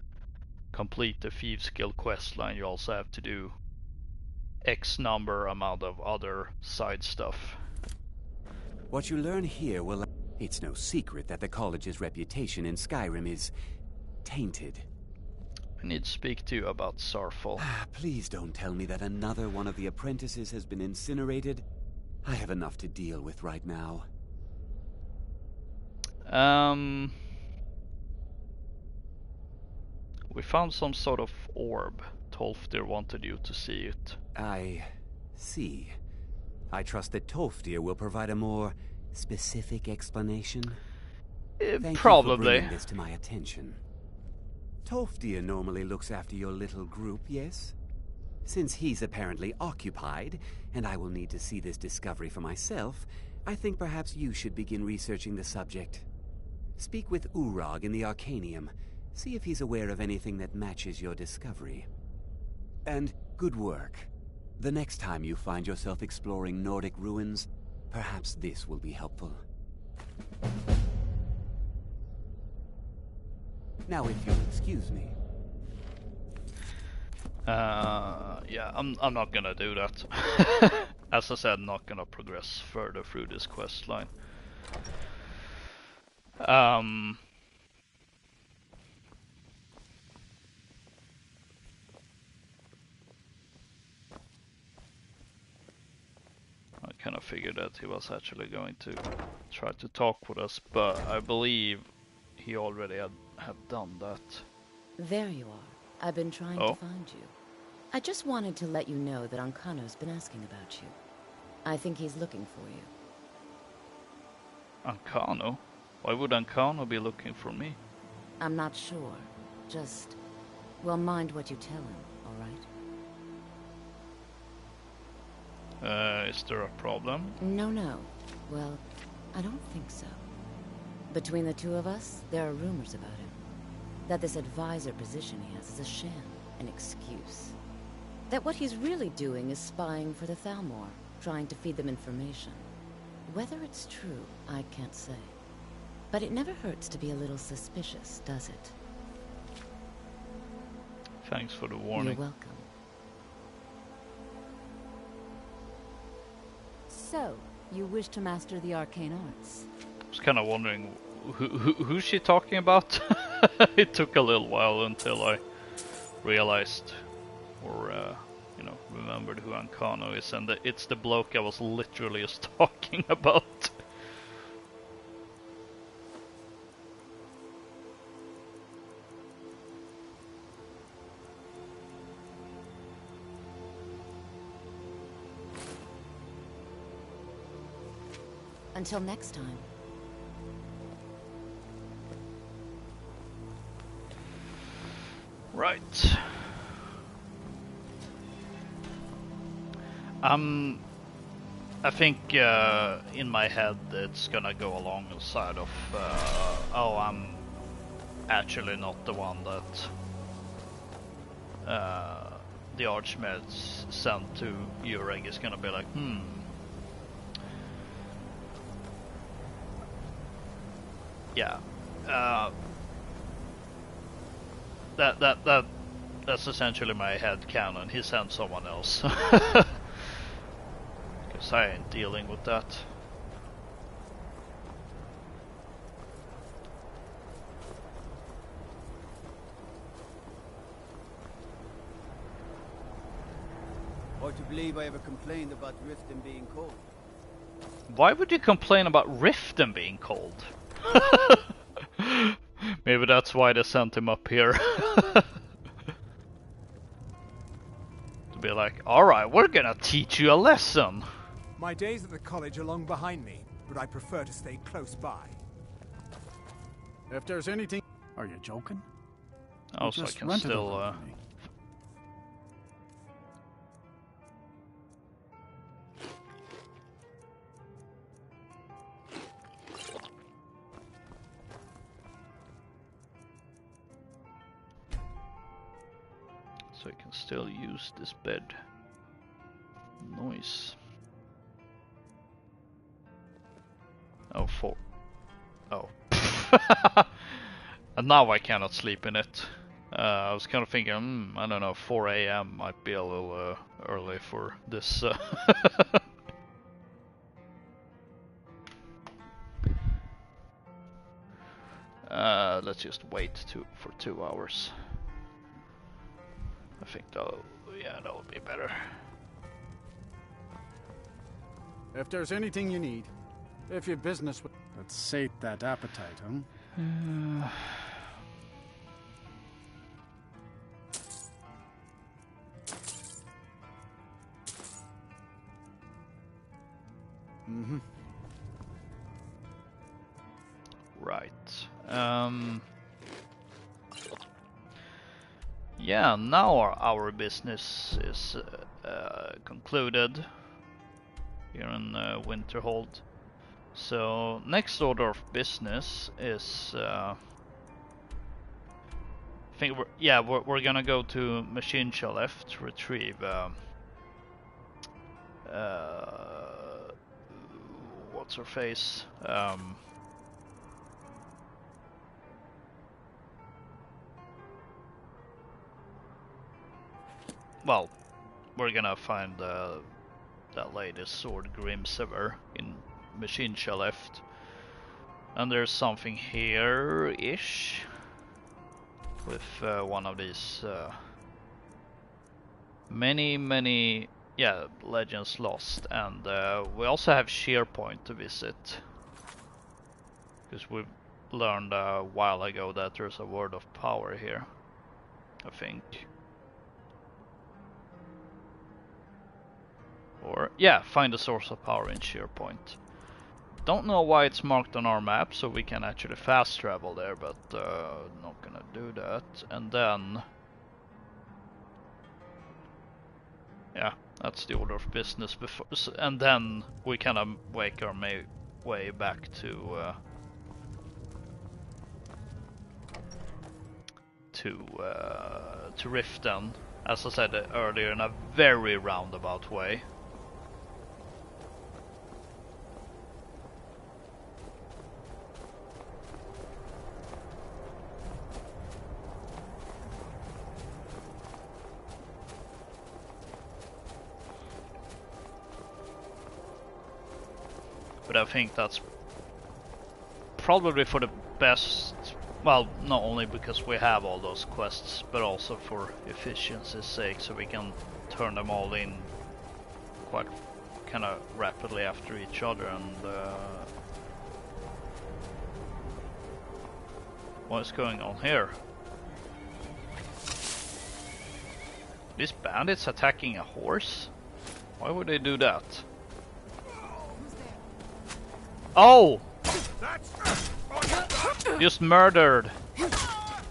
complete the Thieves Guild quest line. You also have to do X number amount of other side stuff. What you learn here will... It's no secret that the college's reputation in Skyrim is tainted. I need to speak to you about Sarfall. Please don't tell me that another one of the apprentices has been incinerated. I have enough to deal with right now. We found some sort of orb. Tolfdir wanted you to see it. I see. I trust that Tolfdir will provide a more specific explanation. Thank Probably. you for bringing this to my attention. Tolfdir normally looks after your little group, yes? Since he's apparently occupied, and I will need to see this discovery for myself, I think perhaps you should begin researching the subject. Speak with Urag in the Arcanium. See if he's aware of anything that matches your discovery. And good work. The next time you find yourself exploring Nordic ruins, perhaps this will be helpful. Now, if you'll excuse me. Yeah, I'm not gonna do that. As I said, not gonna progress further through this quest line. kind of figured that he was actually going to try to talk with us, but I believe he already had done that. There you are. I've been trying to find you. I just wanted to let you know that Ancano's been asking about you. I think he's looking for you. Ancano? Why would Ancano be looking for me? I'm not sure. Just, well, mind what you tell him, alright? Is there a problem? No. Well, I don't think so. Between the two of us, there are rumors about him. That this advisor position he has is a sham, an excuse. That what he's really doing is spying for the Thalmor, trying to feed them information. Whether it's true, I can't say. But it never hurts to be a little suspicious, does it? Thanks for the warning. You're welcome. So, you wish to master the arcane arts? I was kind of wondering who's she talking about? It took a little while until I realized, or remembered who Ancano is, and it's the bloke I was literally just talking about. Until next time. Right. I think in my head it's gonna go along the side of I'm actually not the one that the Archmages sent to Ureg. Is gonna be like, yeah, that's essentially my head canon. He sent someone else. Because I ain't dealing with that. Hard to believe I ever complained about Riften being cold. Why would you complain about Riften being cold? Maybe that's why they sent him up here. To be like, alright, we're gonna teach you a lesson. My days at the college are long behind me, but I prefer to stay close by. If there's anything... Are you joking? Oh, so I can still... So I can still use this bed. Noise. Oh, 4. Oh. And now I cannot sleep in it. I was kind of thinking, I don't know, 4 AM might be a little early for this. Let's just wait for 2 hours. I think that'll be better. If there's anything you need, if your business would... Let's sate that appetite, huh? Right. Yeah, now our business is concluded here in Winterhold. So next order of business is I think we're gonna go to Machine Shalef to retrieve what's her face? Well, we're gonna find that latest sword, Grimsever, in Machine Shalef. And there's something here-ish with one of these many yeah, Legends Lost, and we also have SharePoint to visit, because we learned a while ago that there's a word of power here, I think. Or, yeah, find the source of power in SharePoint. Don't know why it's marked on our map, so we can actually fast travel there, but not gonna do that. And then, yeah, that's the order of business before, and then we kind of make our way back to Riften, as I said earlier, in a very roundabout way. But I think that's probably for the best, well, not only because we have all those quests, but also for efficiency's sake, so we can turn them all in quite kind of rapidly after each other. And what is going on here? These bandits attacking a horse? Why would they do that? Oh! Just murdered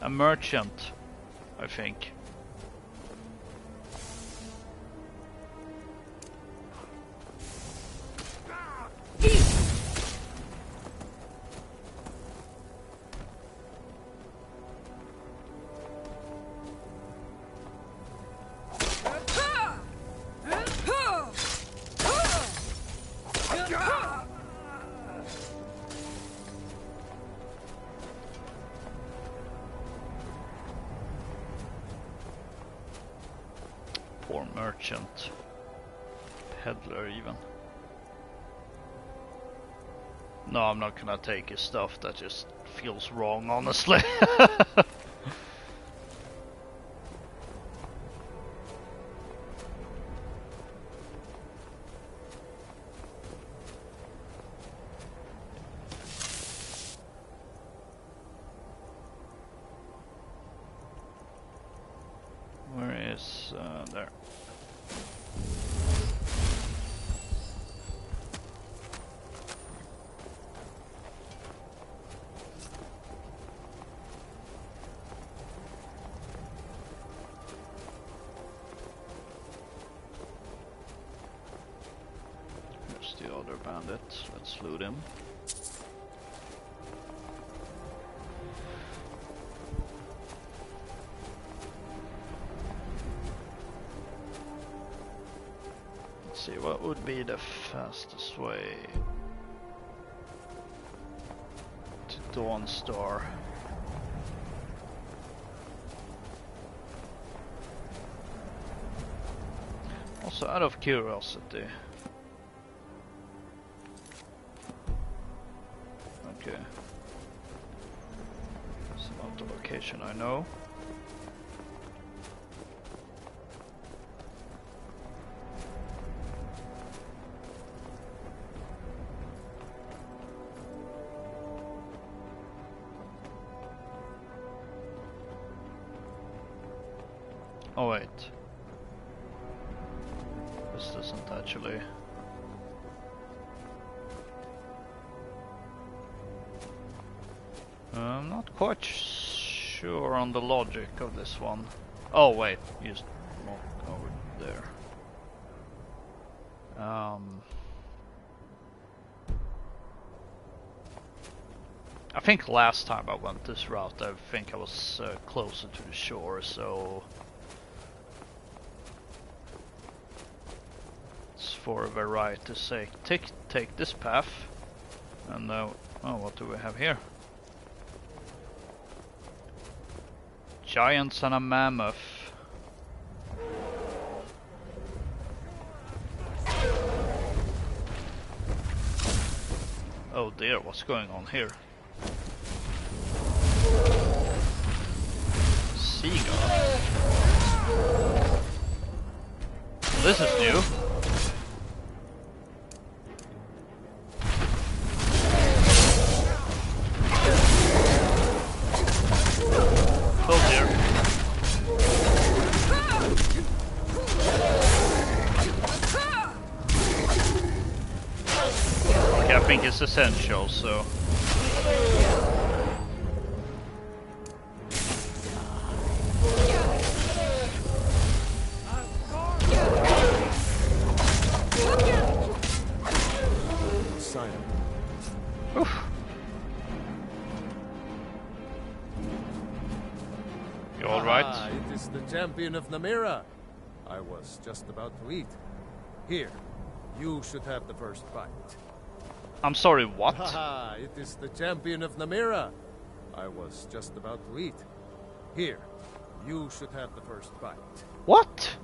a merchant, I think. Poor merchant. Peddler even. No, I'm not gonna take his stuff, that just feels wrong, honestly. Where is there? Here's the other bandit. Let's loot him. See, what would be the fastest way to Dawnstar? Also, out of curiosity. Okay. It's not the location I know. Oh wait, this doesn't actually. I'm not quite sure on the logic of this one. Oh wait, just walk over there. I think last time I went this route, I think I was closer to the shore, so for variety's sake, take this path. And oh, what do we have here? Giants and a mammoth. Oh dear, what's going on here? Seagull. this is new. Oh dear. Okay, I think it's essential, so... Oof. You alright? It is the champion of Namira. I was just about to eat. Here, you should have the first bite. I'm sorry, what? Haha, it is the champion of Namira. I was just about to eat. Here, you should have the first bite. What?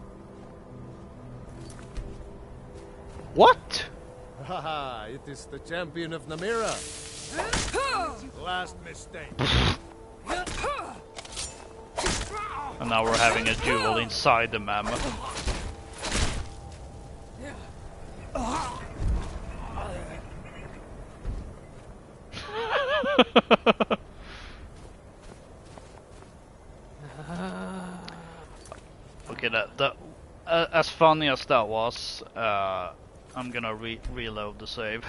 What? Haha, it is the champion of Namira. Last mistake. And now we're having a duel inside the mammoth. Okay, that as funny as that was, I'm gonna reload the save.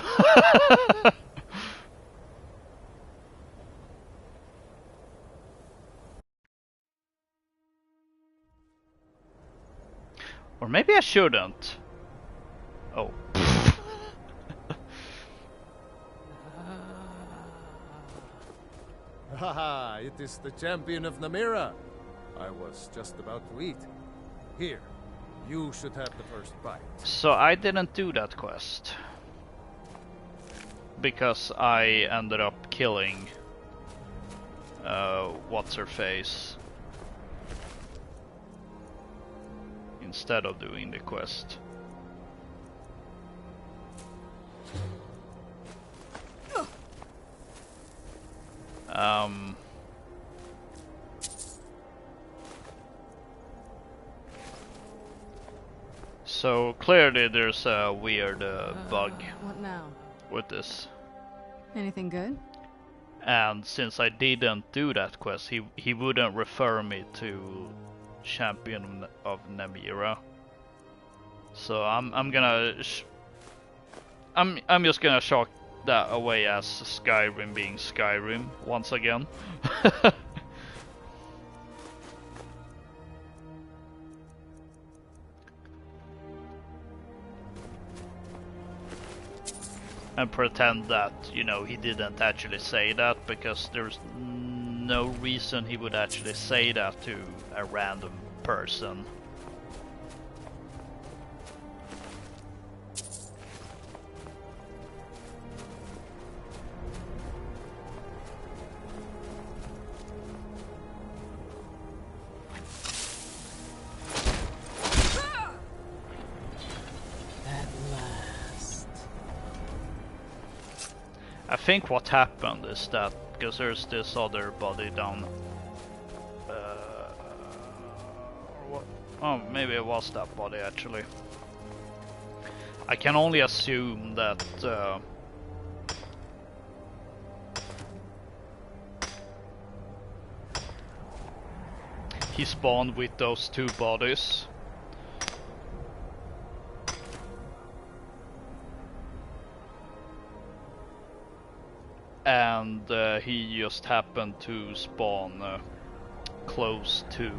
Or maybe I shouldn't. Oh. Haha, it is the champion of Namira. I was just about to eat. Here, you should have the first bite. So I didn't do that quest. Because I ended up killing what's-her-face instead of doing the quest. So clearly there's a weird bug What now? with this. Anything good? And since I didn't do that quest, he wouldn't refer me to Champion of Namira. So I'm just gonna chalk that away as Skyrim being Skyrim once again. And pretend that, you know, he didn't actually say that, because there's no reason he would actually say that to a random person. I think what happened is that, because there's this other body down, oh, maybe it was that body actually. I can only assume that he spawned with those two bodies. And he just happened to spawn close to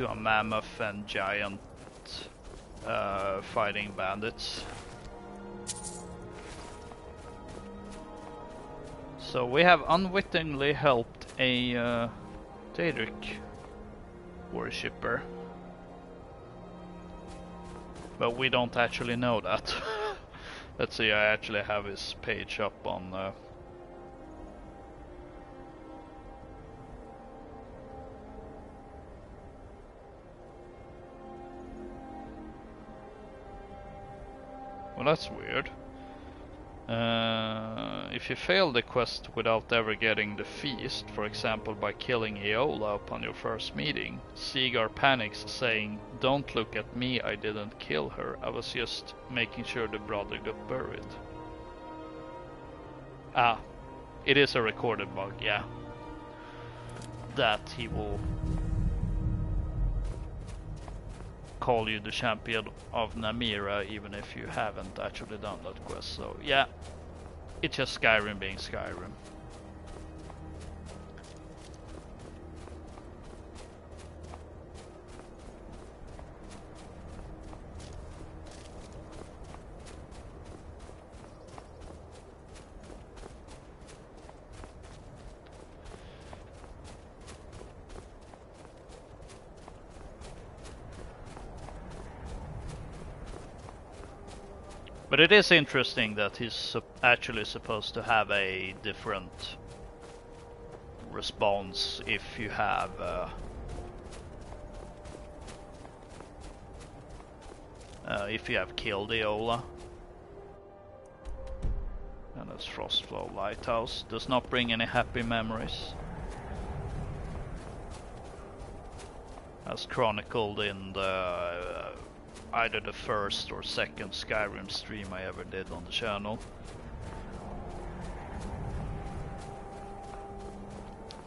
a mammoth and giant fighting bandits. So we have unwittingly helped a Daedric worshipper, but we don't actually know that. Let's see, I actually have his page up on well, that's weird. If you fail the quest without ever getting the feast, for example by killing Eola upon your first meeting, Seagar panics, saying, "Don't look at me, I didn't kill her, I was just making sure the brother got buried." Ah, it is a recorded bug, yeah. That he will call you the champion of Namira even if you haven't actually done that quest, so yeah. It's just Skyrim being Skyrim. But it is interesting that he's actually supposed to have a different response if you have killed Eola. And that's Frostflow Lighthouse. Does not bring any happy memories. As chronicled in the either the first or second Skyrim stream I ever did on the channel.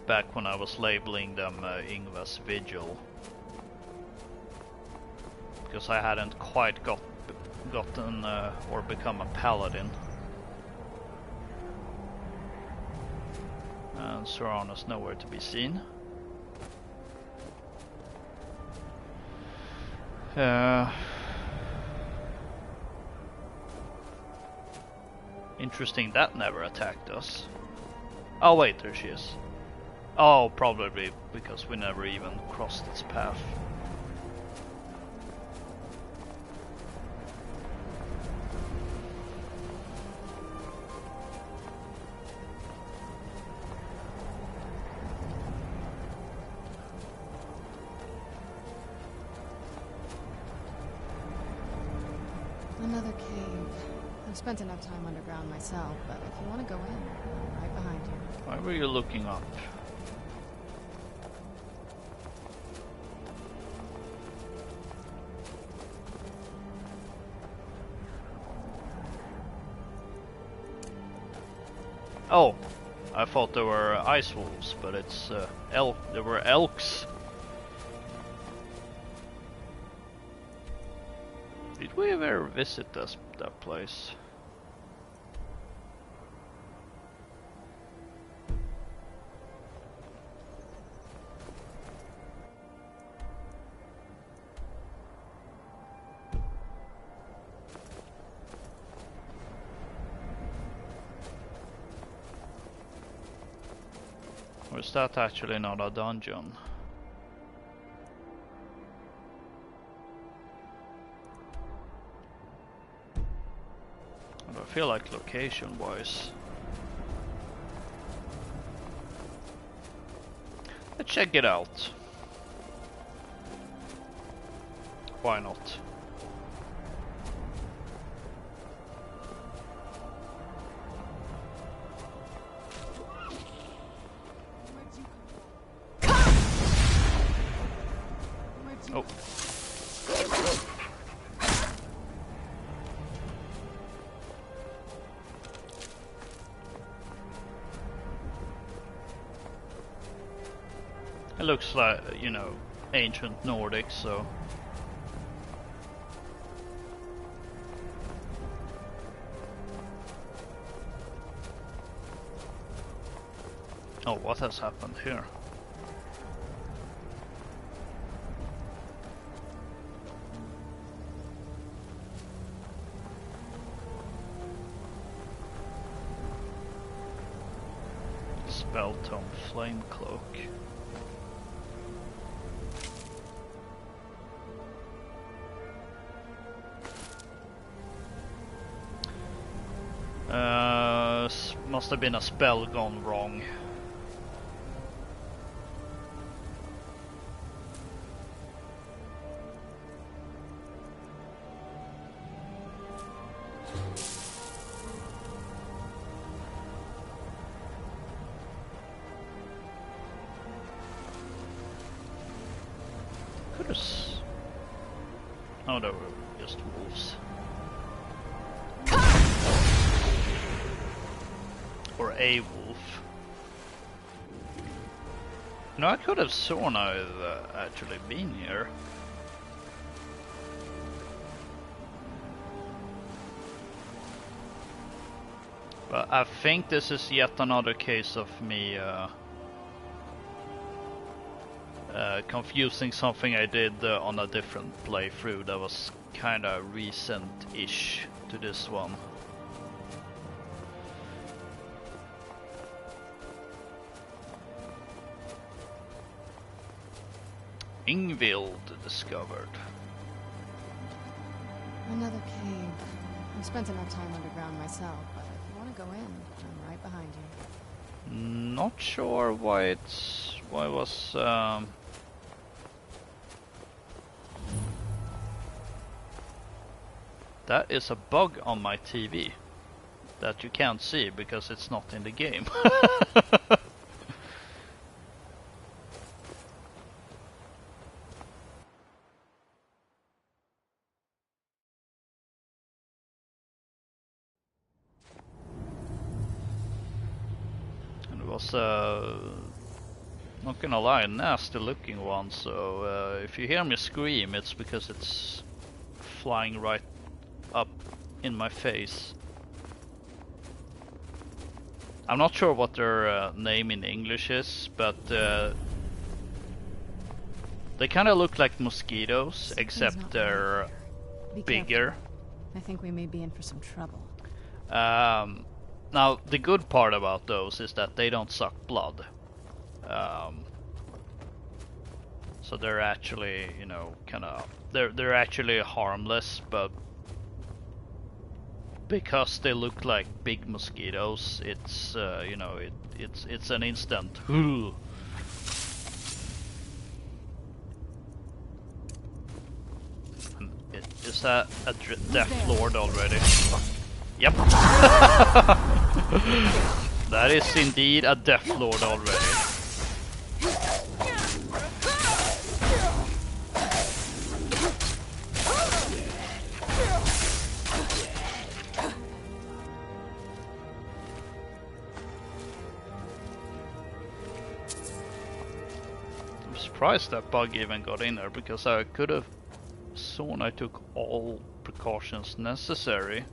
Back when I was labeling them Ingva's Vigil. Because I hadn't quite gotten or become a Paladin. And Serana's nowhere to be seen. Interesting, that never attacked us. Oh wait, there she is. Oh, probably because we never even crossed its path. Another cave. I've spent enough time underground myself, but if you want to go in, I'm right behind you. Why were you looking up? Oh, I thought there were ice wolves, but it's there were elks. Did we ever visit that place? Or is that actually not a dungeon? I feel like location-wise. Let's check it out. Why not? Oh. It looks like, you know, ancient Nordic, so... Oh, what has happened here? Spelltome Flame Cloak. Must have been a spell gone wrong. Oh, they were just wolves. Or a wolf. No, I could have sworn I've actually been here. But I think this is yet another case of me confusing something I did on a different playthrough that was kinda recent-ish to this one. Ingvild discovered. Another cave. I've spent enough time underground myself, but if you want to go in, I'm right behind you. Not sure why it was that is a bug on my TV that you can't see because it's not in the game. And it was not gonna lie, a nasty looking one, so if you hear me scream, it's because it's flying right up in my face. I'm not sure what their name in English is, but they kind of look like mosquitoes, except they're bigger. I think we may be in for some trouble. Now, the good part about those is that they don't suck blood. So they're actually, you know, they're actually harmless, but because they look like big mosquitoes, it's you know, it's an instant. Is that a Death Lord already? Yep. That is indeed a Death Lord already. I'm surprised that bug even got in there, because I could have sworn I took all precautions necessary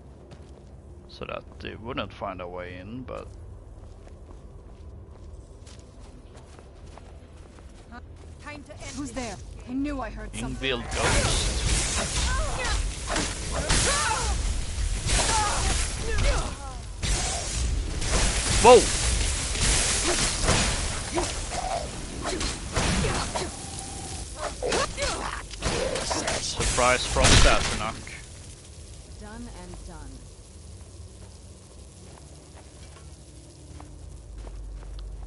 so that they wouldn't find a way in, but Time to end. Who's there? I knew I heard something. Ingvild Ghost. Whoa! Surprise from Saturnok. Done and done.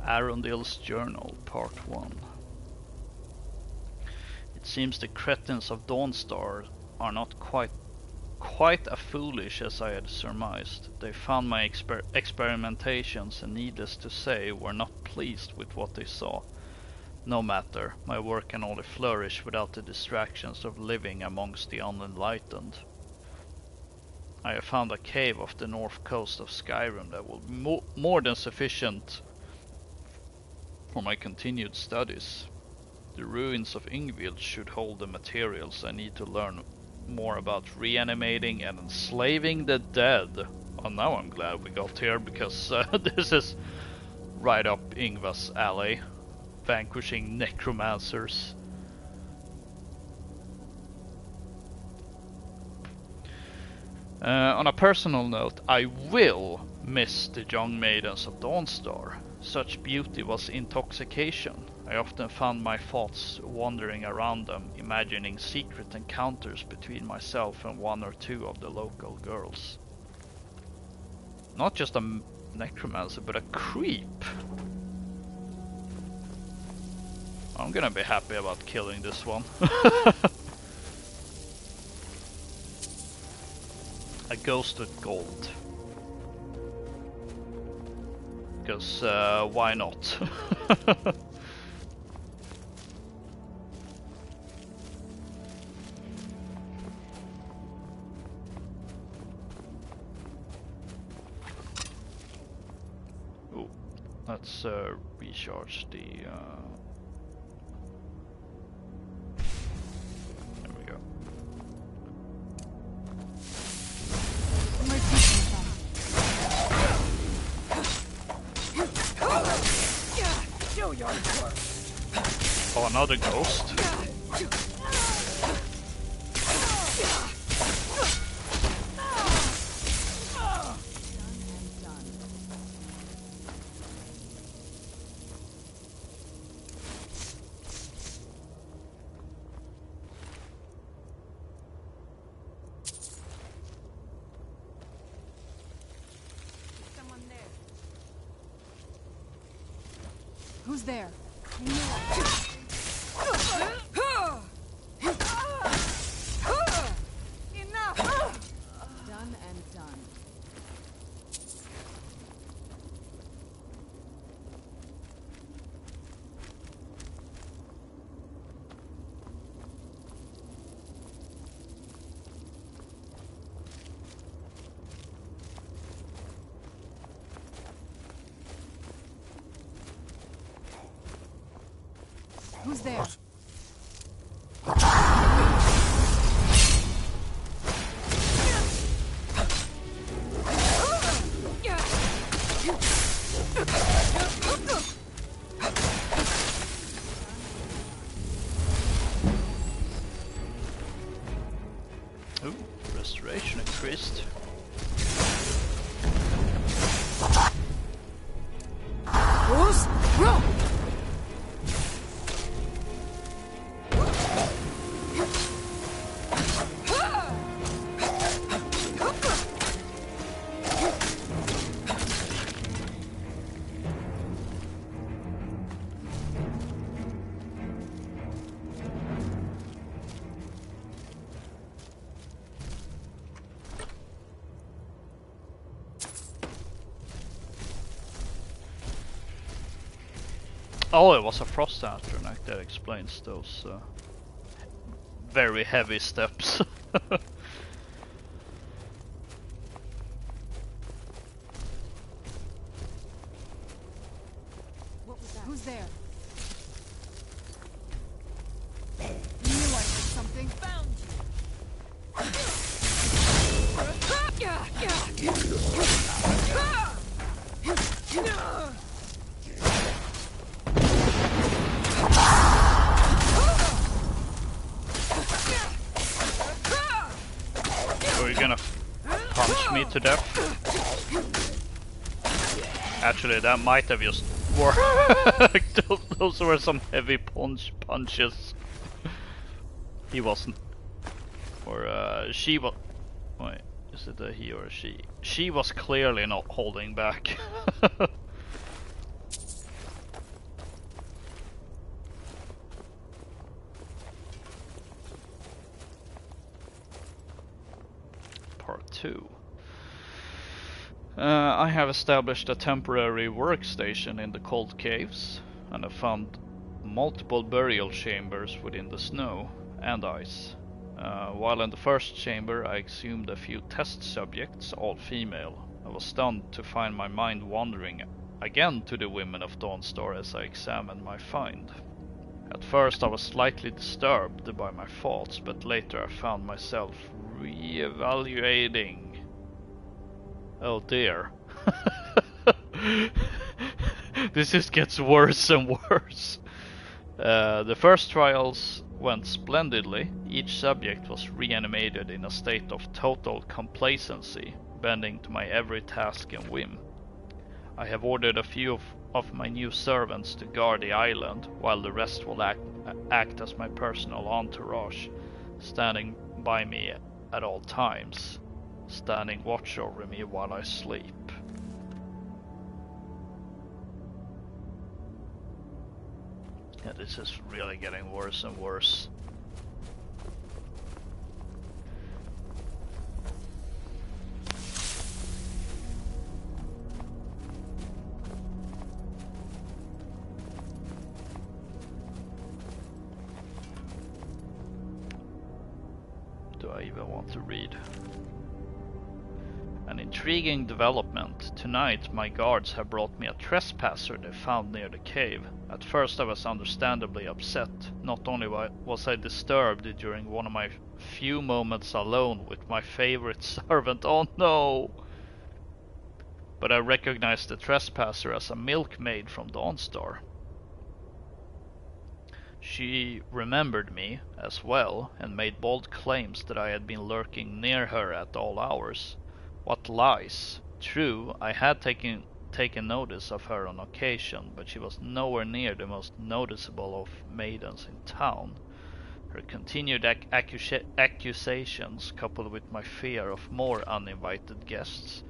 Arundel's Journal, Part 1. It seems the cretins of Dawnstar are not quite as foolish as I had surmised. They found my experimentations, and needless to say, were not pleased with what they saw. No matter, my work can only flourish without the distractions of living amongst the unenlightened. I have found a cave off the north coast of Skyrim that will be more than sufficient for my continued studies. The ruins of Ingvild should hold the materials I need to learn more about reanimating and enslaving the dead. Oh, now I'm glad we got here, because this is right up Ingva's alley. Vanquishing necromancers. On a personal note, I will miss the young maidens of Dawnstar. Such beauty was intoxication. I often found my thoughts wandering around them, imagining secret encounters between myself and one or two of the local girls. Not just a necromancer, but a creep. I'm gonna be happy about killing this one. A ghost with gold. Because why not? Let's recharge the... There we go. Do your worst. Oh, another ghost. Who's there? Enough! Done and done. Who's there? Ooh, restoration increased. Who's wrong? Oh, it was a frost astronach. That explains those very heavy steps. Who's there? Knew I heard something. Found Are you gonna punch me to death? Actually, that might have just worked. Those were some heavy punches. He wasn't. Or she was. Wait, is it a he or a she? She was clearly not holding back. Part 2. I have established a temporary workstation in the cold caves and have found multiple burial chambers within the snow and ice. While in the first chamber I exhumed a few test subjects, all female. I was stunned to find my mind wandering again to the women of Dawnstar as I examined my find. At first I was slightly disturbed by my thoughts, but later I found myself re-evaluating. Oh dear. This just gets worse and worse. The first trials went splendidly. Each subject was reanimated in a state of total complacency, bending to my every task and whim. I have ordered a few of my new servants to guard the island, while the rest will act as my personal entourage, standing by me at all times, standing watch over me while I sleep. Yeah, this is really getting worse and worse. Do I even want to read? An intriguing development. Tonight my guards have brought me a trespasser they found near the cave. At first I was understandably upset. Not only was I disturbed during one of my few moments alone with my favorite servant, oh no! But I recognized the trespasser as a milkmaid from Dawnstar. She remembered me as well and made bold claims that I had been lurking near her at all hours. What lies! True, I had taken notice of her on occasion, but she was nowhere near the most noticeable of maidens in town. Her continued accusations, coupled with my fear of more uninvited guests,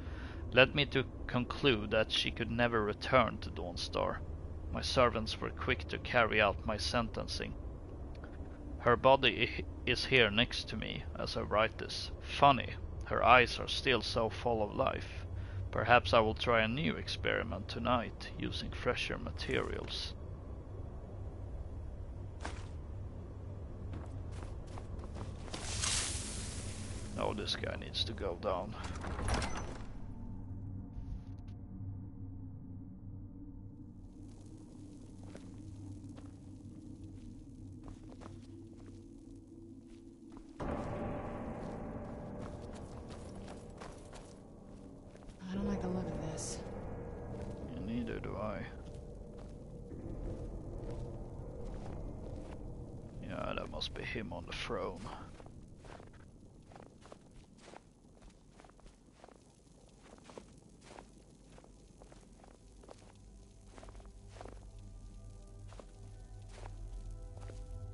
led me to conclude that she could never return to Dawnstar. My servants were quick to carry out my sentencing. Her body is here next to me as I write this. Funny, her eyes are still so full of life. Perhaps I will try a new experiment tonight, using fresher materials. Oh, this guy needs to go down. I don't like the look of this. Yeah, neither do I. Yeah, that must be him on the throne.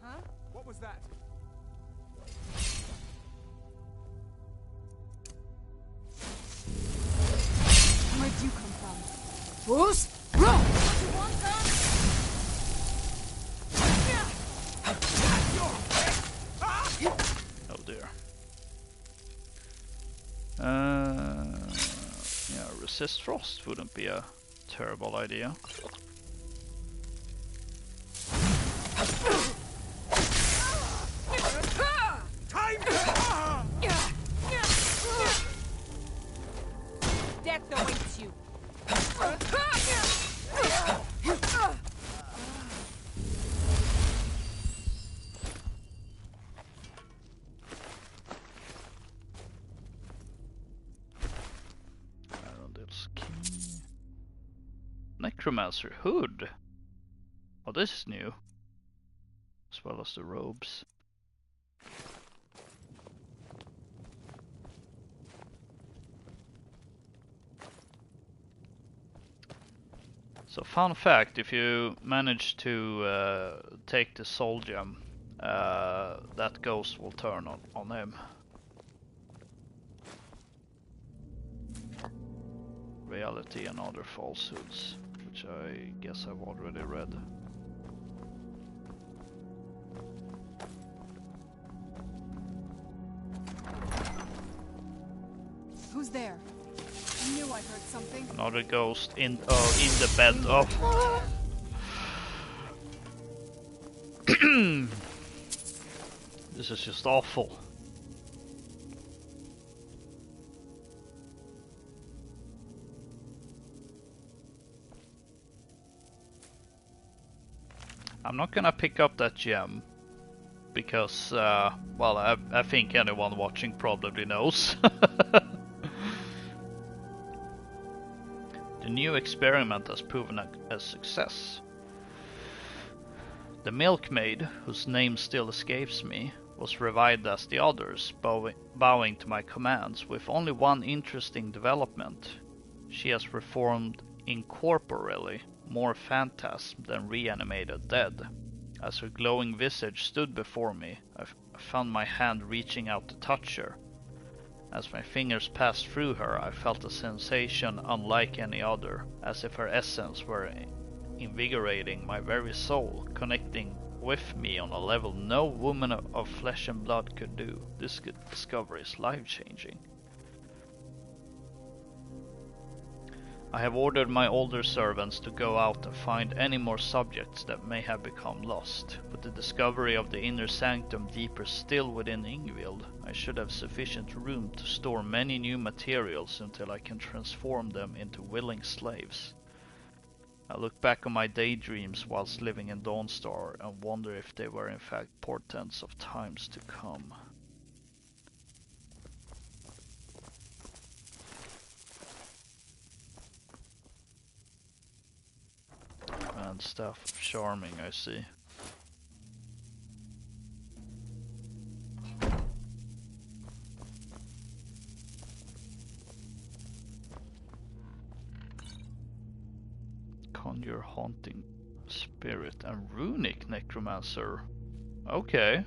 Huh? What was that? Where'd you come from? Bruce? Run! Oh dear. Yeah, resist frost wouldn't be a terrible idea. Death awaits you. Arundel's key. Necromancer hood. Oh, this is new. As well as the robes. So fun fact, if you manage to take the soul gem, that ghost will turn on him. Reality and other falsehoods, which I guess I've already read. Who's there? I knew I heard something. Another ghost in the bed. Oh. This is just awful. I'm not gonna pick up that gem because, well, I think anyone watching probably knows. The new experiment has proven a success. The milkmaid, whose name still escapes me, was revived as the others, bowing to my commands, with only one interesting development. She has reformed incorporeally, more phantasm than reanimated dead. As her glowing visage stood before me, I found my hand reaching out to touch her. As my fingers passed through her, I felt a sensation unlike any other, as if her essence were invigorating my very soul, connecting with me on a level no woman of flesh and blood could do. This discovery is life-changing. I have ordered my older servants to go out and find any more subjects that may have become lost. With the discovery of the inner sanctum deeper still within Ingvild, I should have sufficient room to store many new materials until I can transform them into willing slaves. I look back on my daydreams whilst living in Dawnstar and wonder if they were in fact portents of times to come. And Staff of Charming, I see. Conjure Haunting Spirit and Runic Necromancer. Okay.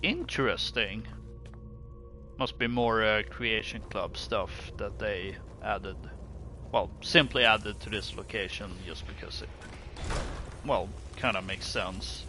Interesting. Must be more Creation Club stuff that they added. Well, simply added to this location just because it, well, kind of makes sense.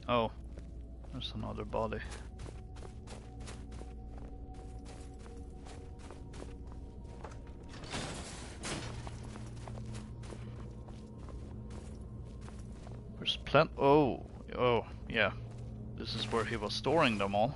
Oh, there's another body. There's oh, yeah. This is where he was storing them all.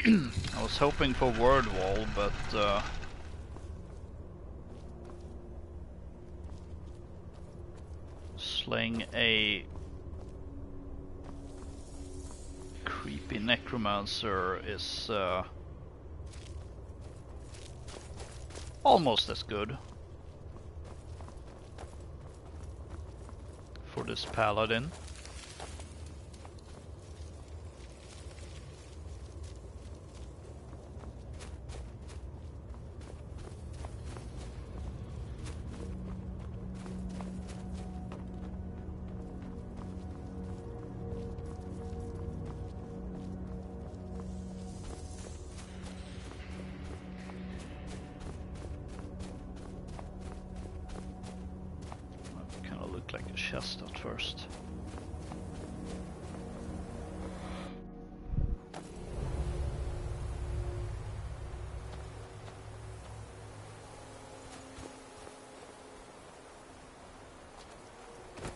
I was hoping for word wall, but slaying a creepy necromancer is almost as good for this paladin. Like a chest at first.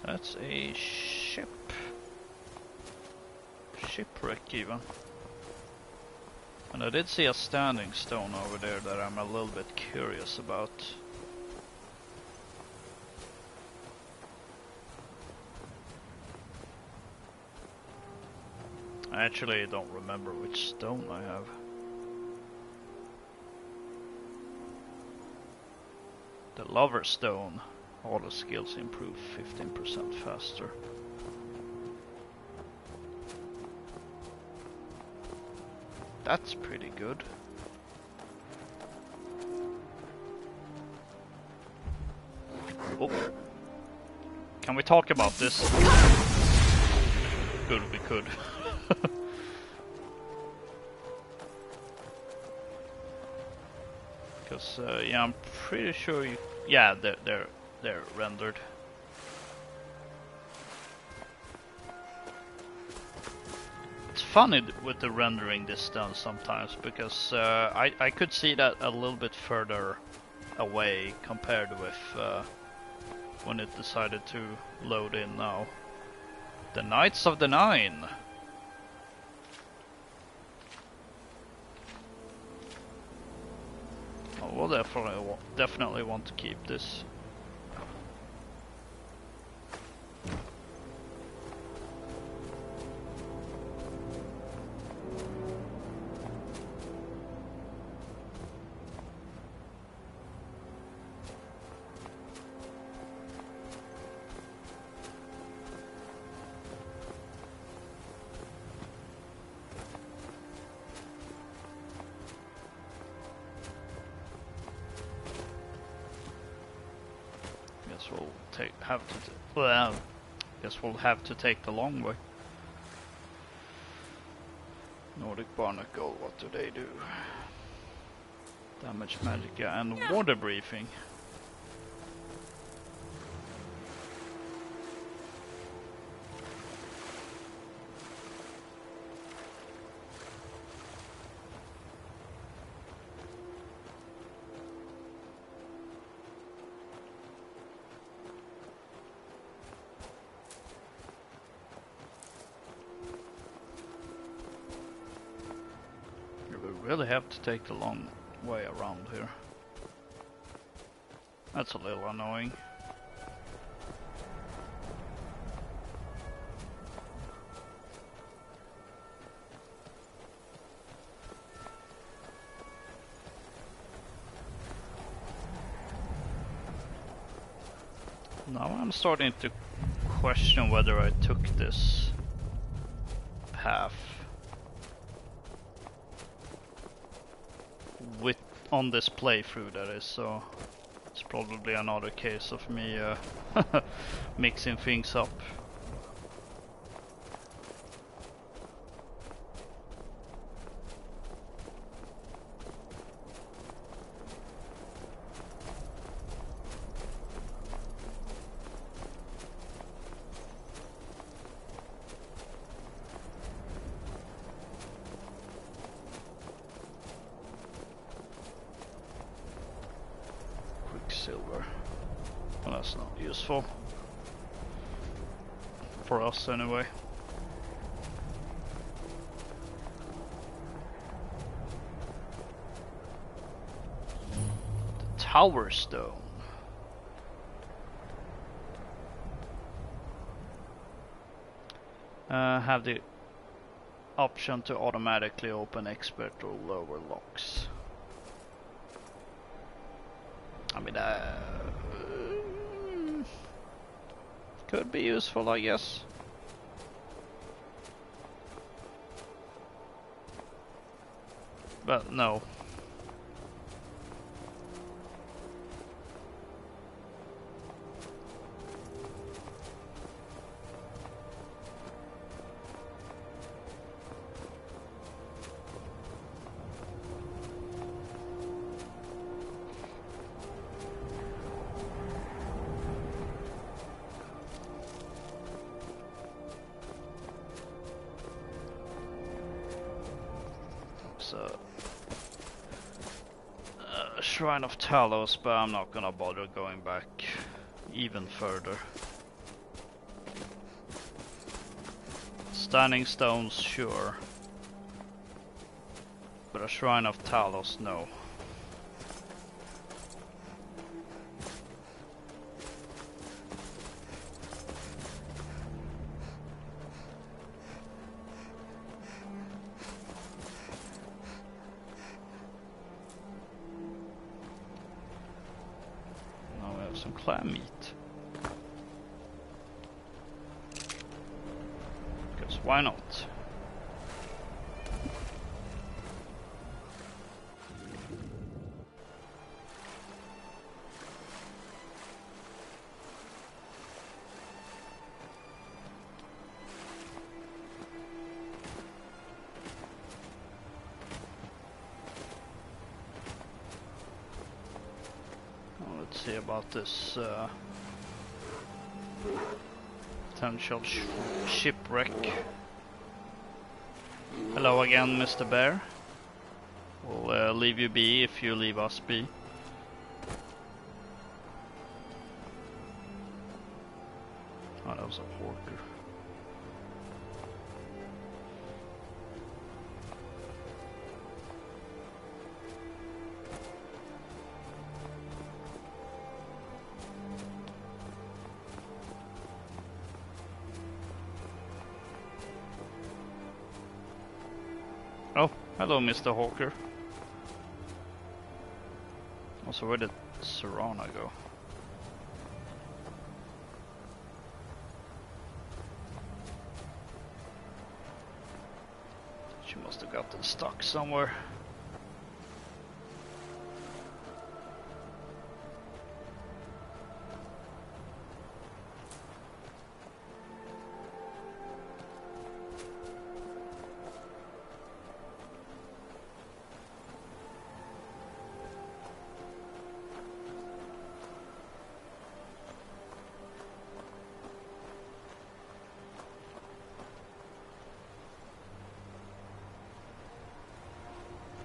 That's a ship. Shipwreck even. And I did see a standing stone over there that I'm a little bit curious about. I actually don't remember which stone I have. The Lover Stone. All the skills improve 15% faster. That's pretty good. Oh. Can we talk about this? Good, we could. Because yeah, I'm pretty sure you. Yeah, they're rendered. It's funny with the rendering distance sometimes because I could see that a little bit further away compared with when it decided to load in now. The Knights of the Nine. Oh, we'll definitely want to keep this. Guess we'll have to take the long way. Nordic Barnacle, what do they do? Damage, Magicka, and water breathing. Really have to take the long way around here. That's a little annoying. Now I'm starting to question whether I took this path on this playthrough, that is, so it's probably another case of me mixing things up. Silver. Well, that's not useful. For us, anyway. The Tower Stone. Have the option to automatically open expert or lower locks. I mean, could be useful, I guess. But no. Shrine of Talos, but I'm not gonna bother going back even further. Standing stones, sure, but a Shrine of Talos, no. Some clam meat. Because why not? Let's see about this potential shipwreck. Hello again, Mr. Bear. We'll leave you be if you leave us be. Oh, that was a porker. Oh, hello, Mr. Hawker. Also, where did Serana go? She must have gotten stuck somewhere.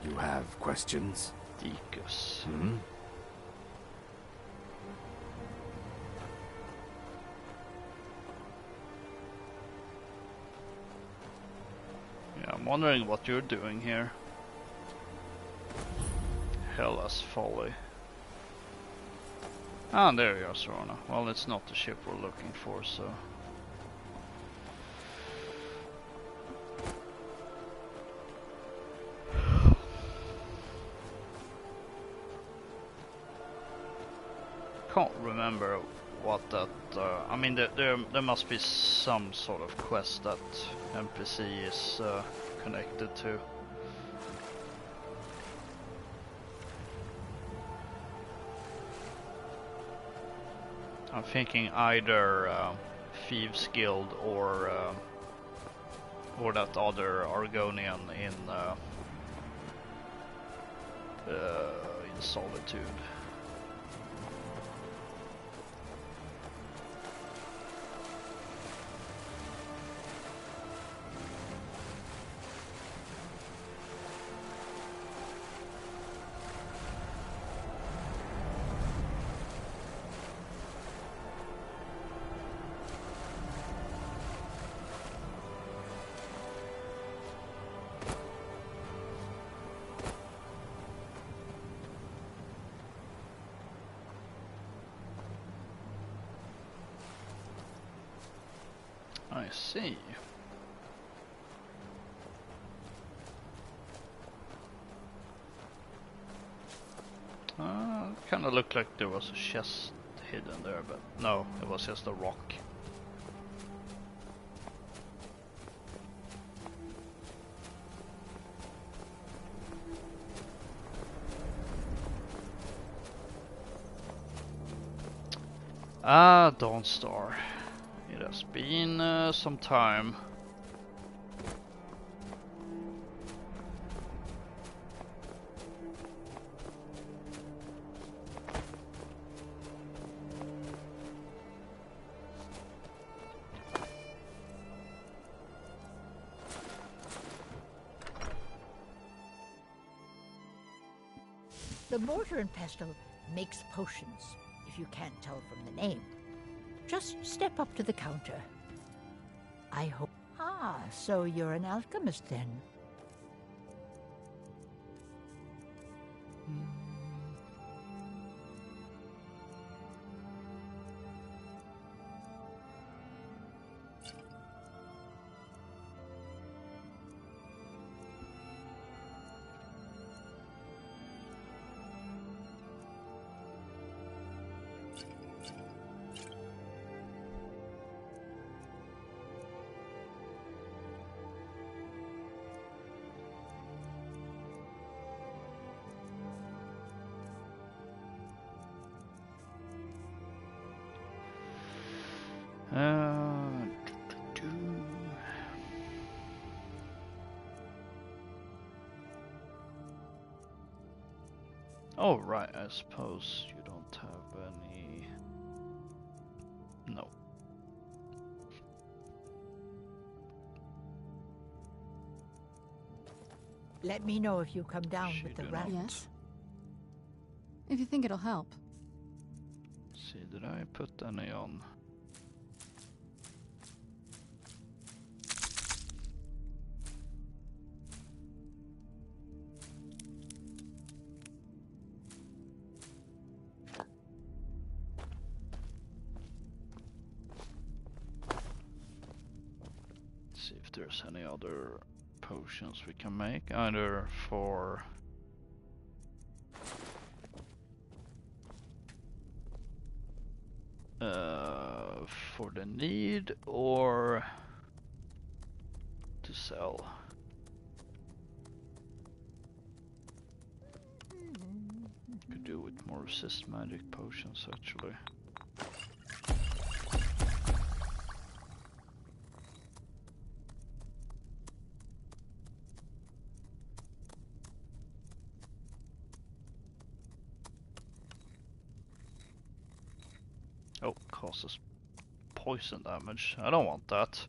You have questions? Deacus. Hmm? Yeah, I'm wondering what you're doing here. Hellas Folly. Ah, there you are, Serana. Well, it's not the ship we're looking for, so... Can't remember what that... I mean, there must be some sort of quest that NPC is connected to. I'm thinking either Thieves Guild or that other Argonian in Solitude. I see. Kind of looked like there was a chest hidden there, but no, it was just a rock. Ah, Dawnstar. It has been some time. The mortar and pestle makes potions, if you can't tell from the name. Just step up to the counter. I hope... Ah, so you're an alchemist then. Oh, right, I suppose you don't have any... No. Let me know if you come down with the rat. Yes. If you think it'll help. See, did I put any on? if there's any other potions we can make, either for the need or to sell. Could do with more resist magic potions actually. Oh, causes poison damage. I don't want that.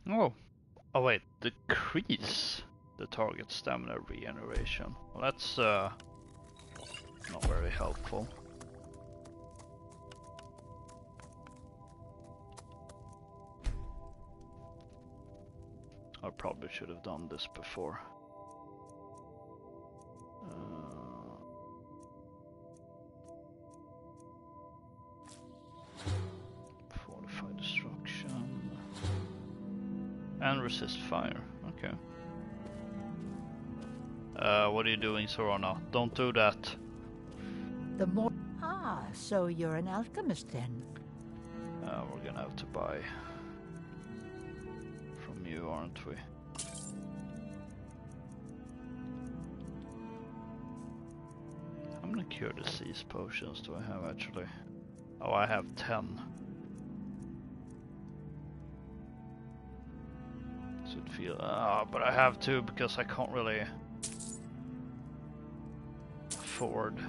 Oh. Oh wait, decrease the target stamina regeneration. Well, that's not very helpful. I probably should have done this before. 45 destruction. And resist fire. Okay. What are you doing, Sorana? Don't do that. The more... Ah, so you're an alchemist then? We're gonna have to buy from you, aren't we? How many cure disease potions do I have actually? Oh, I have 10. Should feel but I have to because I can't really afford.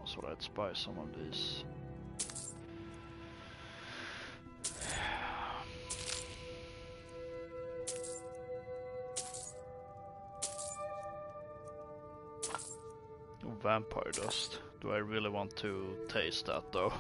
So let's buy some of these. Vampire dust. Do I really want to taste that though?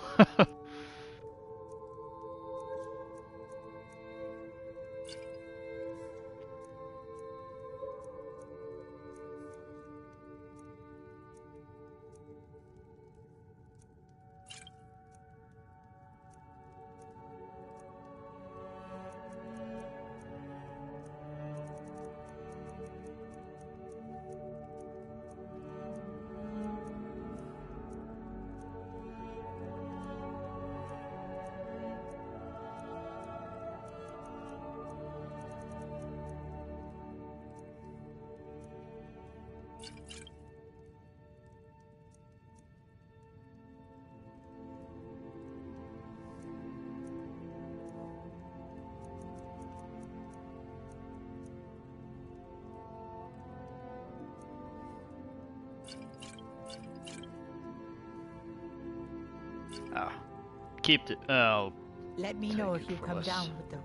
Keep the. Let me know if you come down with the.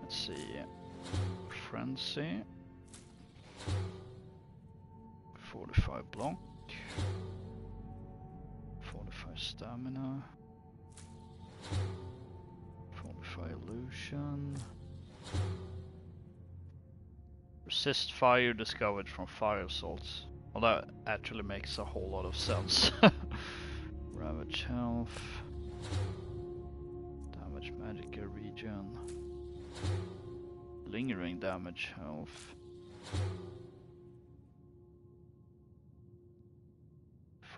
Let's see. Frenzy. 45 block. 45 stamina. 45 illusion. Resist fire discovered from fire salts. Well, that actually makes a whole lot of sense. Ravage health. Damage magic regen. Lingering damage health.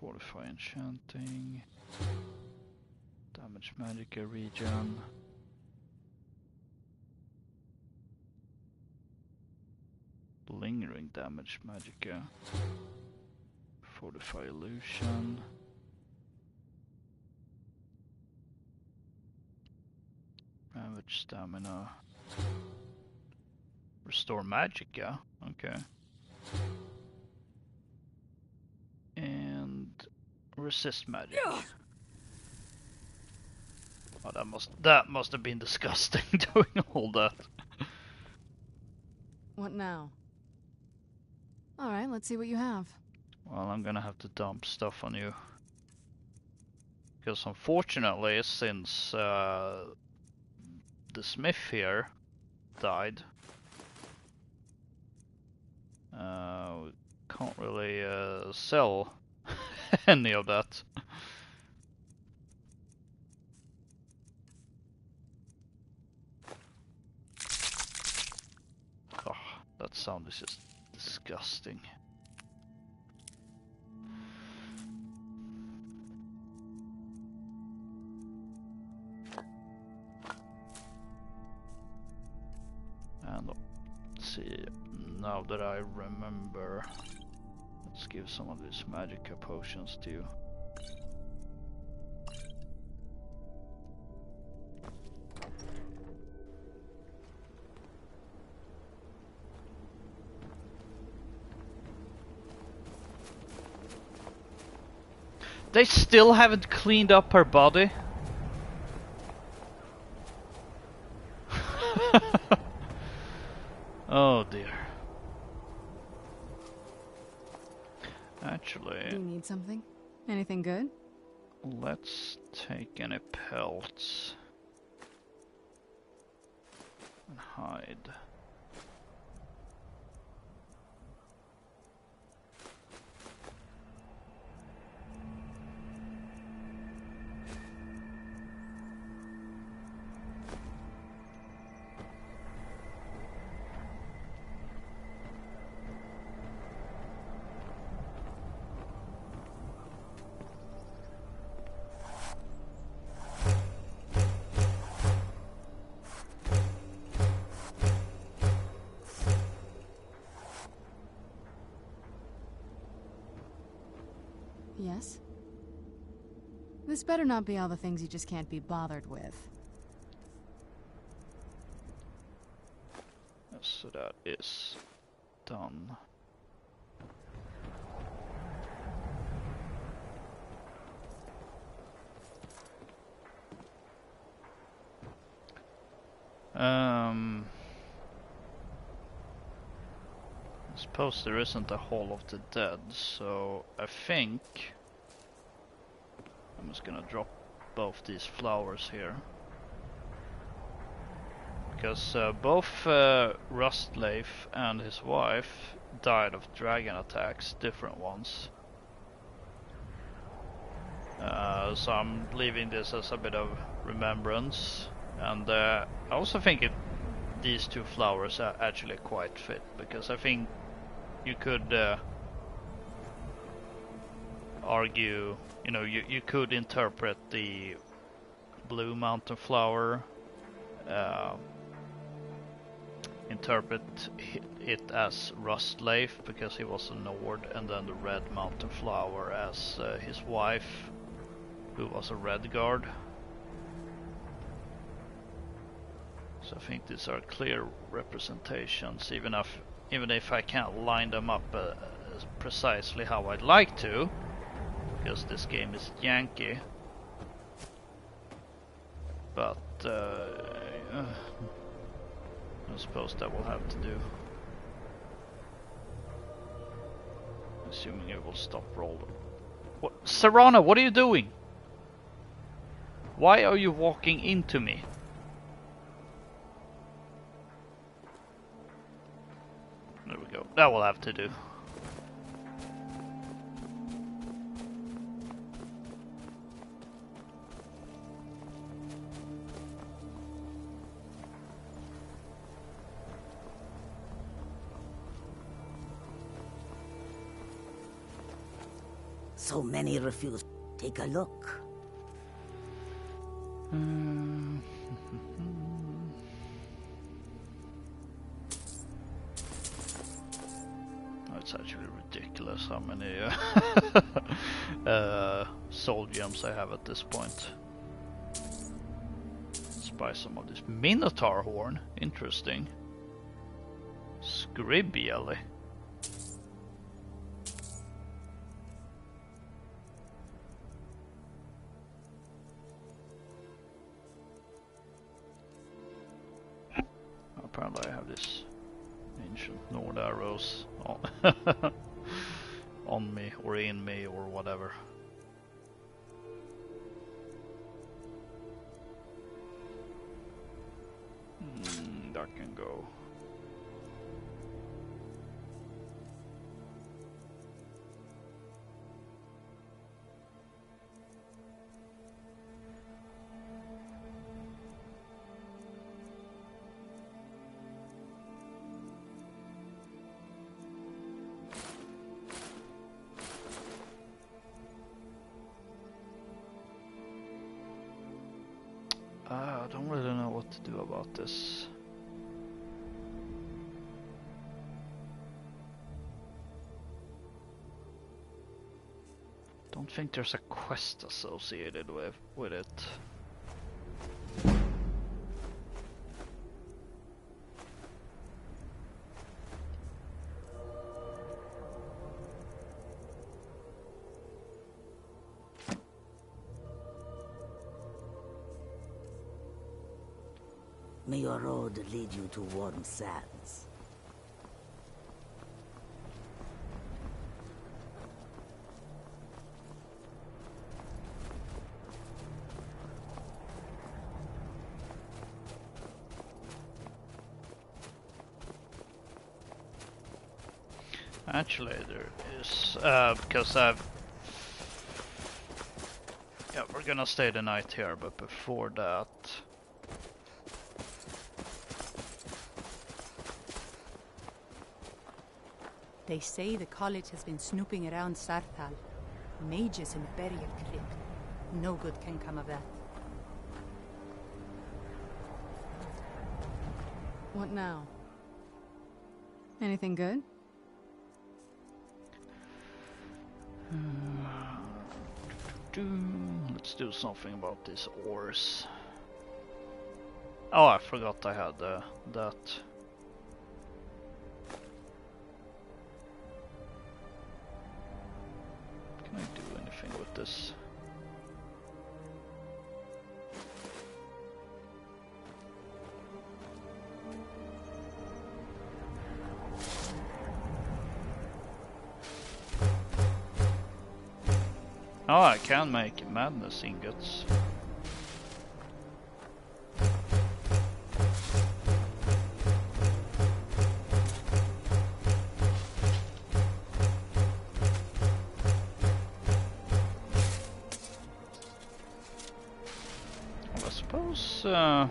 Fortify enchanting. Damage magicka regen. Lingering damage magicka. Fortify illusion. Ravage stamina. Restore magicka. Okay. And resist magic. Oh, that must have been disgusting doing all that. What now? Alright, let's see what you have. Well, I'm gonna have to dump stuff on you. Because unfortunately, since the smith here died, we can't really sell any of that. Oh, that sound is just disgusting. And let's see, now that I remember, let's give some of these magicka potions to you. They still haven't cleaned up her body. Oh dear. Actually, Do you need something? Anything good? let's take any pelts and hide. Yes? This better not be all the things you just can't be bothered with. So that is done. I suppose there isn't a Hall of the Dead, so I think I'm just gonna drop both these flowers here. Because both Rustleif and his wife died of dragon attacks, different ones. So I'm leaving this as a bit of remembrance. And I also think these two flowers are actually quite fit, because I think you could argue, you know, you could interpret the blue mountain flower, interpret it as Rustleif because he was a Nord, and then the red mountain flower as his wife, who was a Redguard. So I think these are clear representations, even if I can't line them up precisely how I'd like to, because this game is janky. But I suppose that will have to do. Assuming it will stop rolling. What, Serrano? What are you doing? Why are you walking into me? There we go. That will have to do. So many refuse. Take a look. It's actually ridiculous how many soul gems I have at this point. Let's buy some of this Minotaur horn. Interesting. Scrib jelly. Apparently I have this ancient Nord arrows on me or in me or whatever. That can go. I don't really know what to do about this. Don't think there's a quest associated with it. May your road lead you to warm sands. Actually, there is because we're gonna stay the night here, but before that. They say the college has been snooping around Sarthal. Mages in a burial crypt. No good can come of that. What now? Anything good? Let's do something about these ores. Oh, I forgot I had that. Can I do anything with this? Oh, I can make madness ingots. Well, I suppose I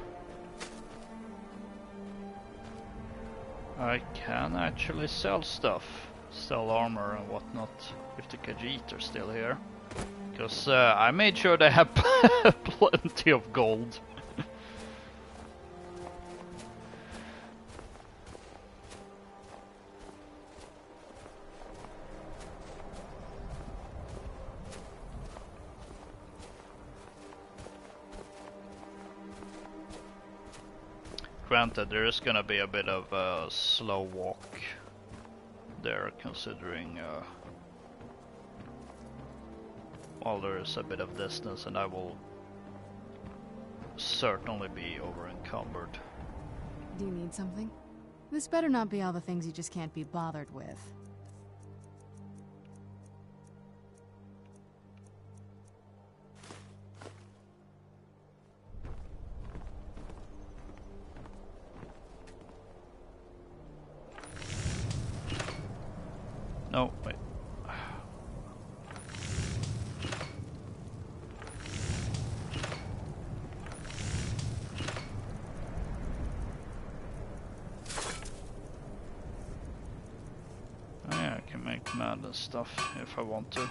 can actually sell stuff, sell armor and whatnot, if the Khajiit are still here. Because I made sure they have plenty of gold. Granted, there is gonna be a bit of a slow walk there, considering well, there is a bit of distance and I will certainly be over encumbered. Do you need something? This better not be all the things you just can't be bothered with. No, wait. Yeah, I can make madness stuff if I want to.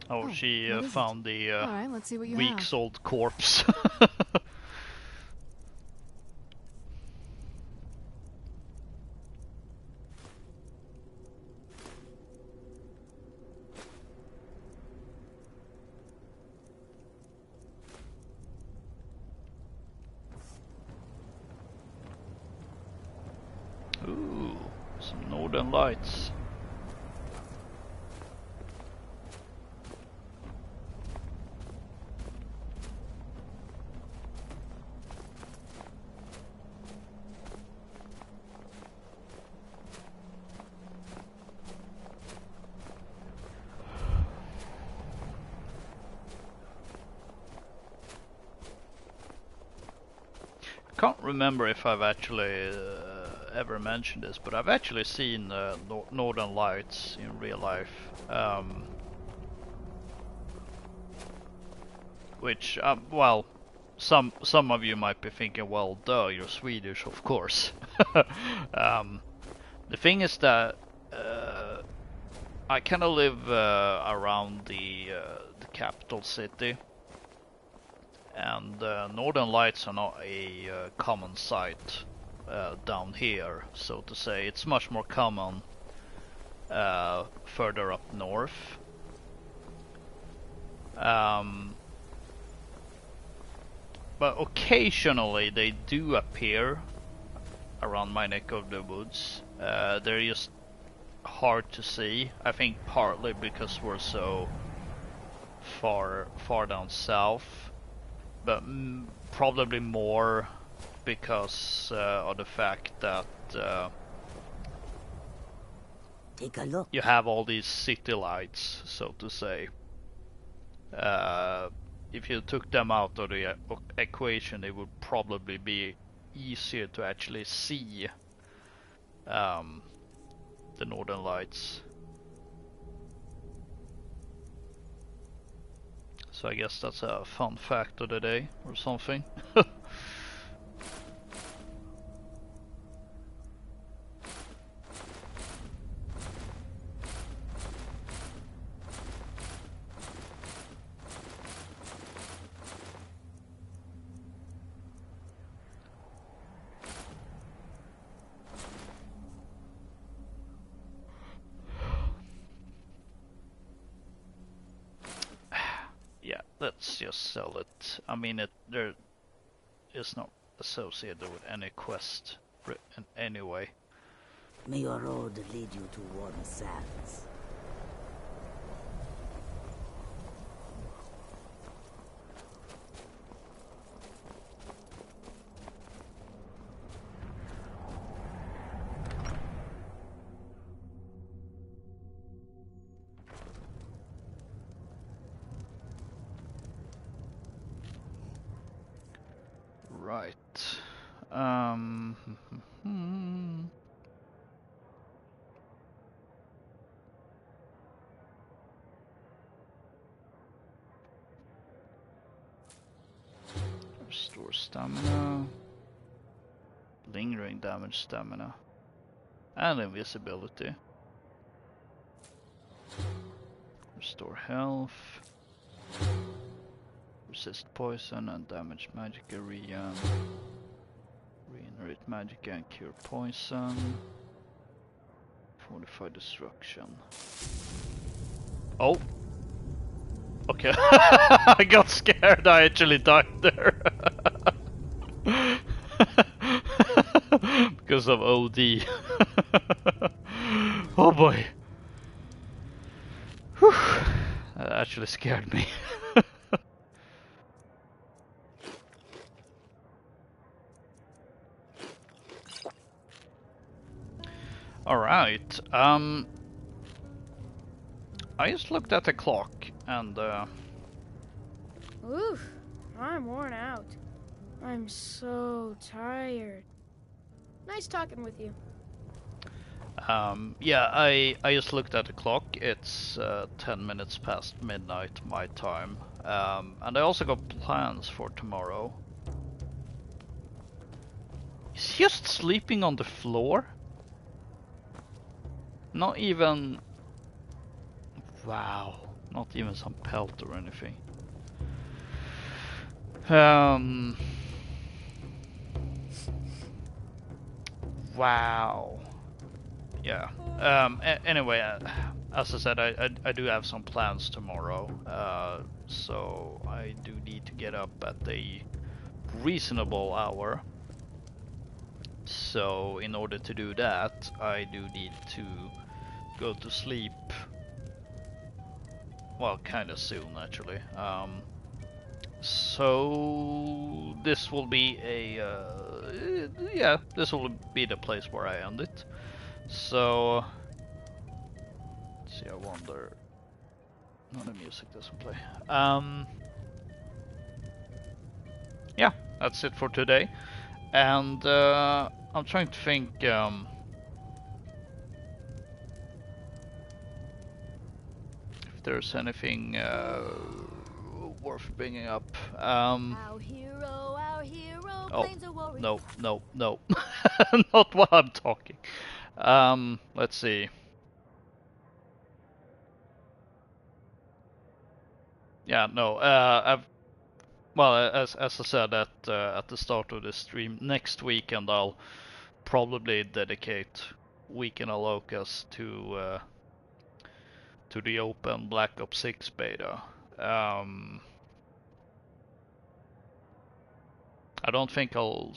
Oh, she what is it? found the Alright, let's see what you week's have. old corpse. Ooh, some northern lights. Can't remember if I've actually ever mentioned this, but I've actually seen Northern Lights in real life. Which, well, some of you might be thinking, well, duh, you're Swedish, of course. The thing is that I kind of live around the capital city. And Northern Lights are not a common sight down here, so to say. It's much more common further up north. But occasionally they do appear around my neck of the woods. They're just hard to see. I think partly because we're so far down south. But probably more because of the fact that take a look. You have all these city lights, so to say. If you took them out of the equation, it would probably be easier to actually see the northern lights. So I guess that's a fun fact of the day or something. Yeah, let's just sell it. I mean, there is not associated with any quest in any way. May your road lead you to warm sands. Right. Restore stamina. Lingering damage stamina. And invisibility. Restore health. Resist poison and damage magic area. Regenerate magic and cure poison. Fortify destruction. Oh! Okay. I got scared, I actually died there. Because of OD. Oh boy. Whew. That actually scared me. Alright, I just looked at the clock and Oof, I'm worn out. I'm so tired. Nice talking with you. yeah, I just looked at the clock. It's 10 minutes past midnight my time. And I also got plans for tomorrow. Is he just sleeping on the floor? Not even... Wow. Not even some pelt or anything. Wow. Yeah. Anyway, as I said, I do have some plans tomorrow. So I do need to get up at a reasonable hour. So in order to do that, I do need to go to sleep. Well, kind of soon, actually. So this will be a yeah, this will be the place where I end it. So let's see, I wonder. No, the music doesn't play. Yeah, that's it for today. And I'm trying to think. If there's anything worth bringing up. Our hero Oh, claims a warrior. no. Not while I'm talking. Let's see. Yeah, no. Well, as I said at the start of the stream, next weekend I'll probably dedicate Weekend of Lokas to the open Black Ops 6 beta. I don't think I'll.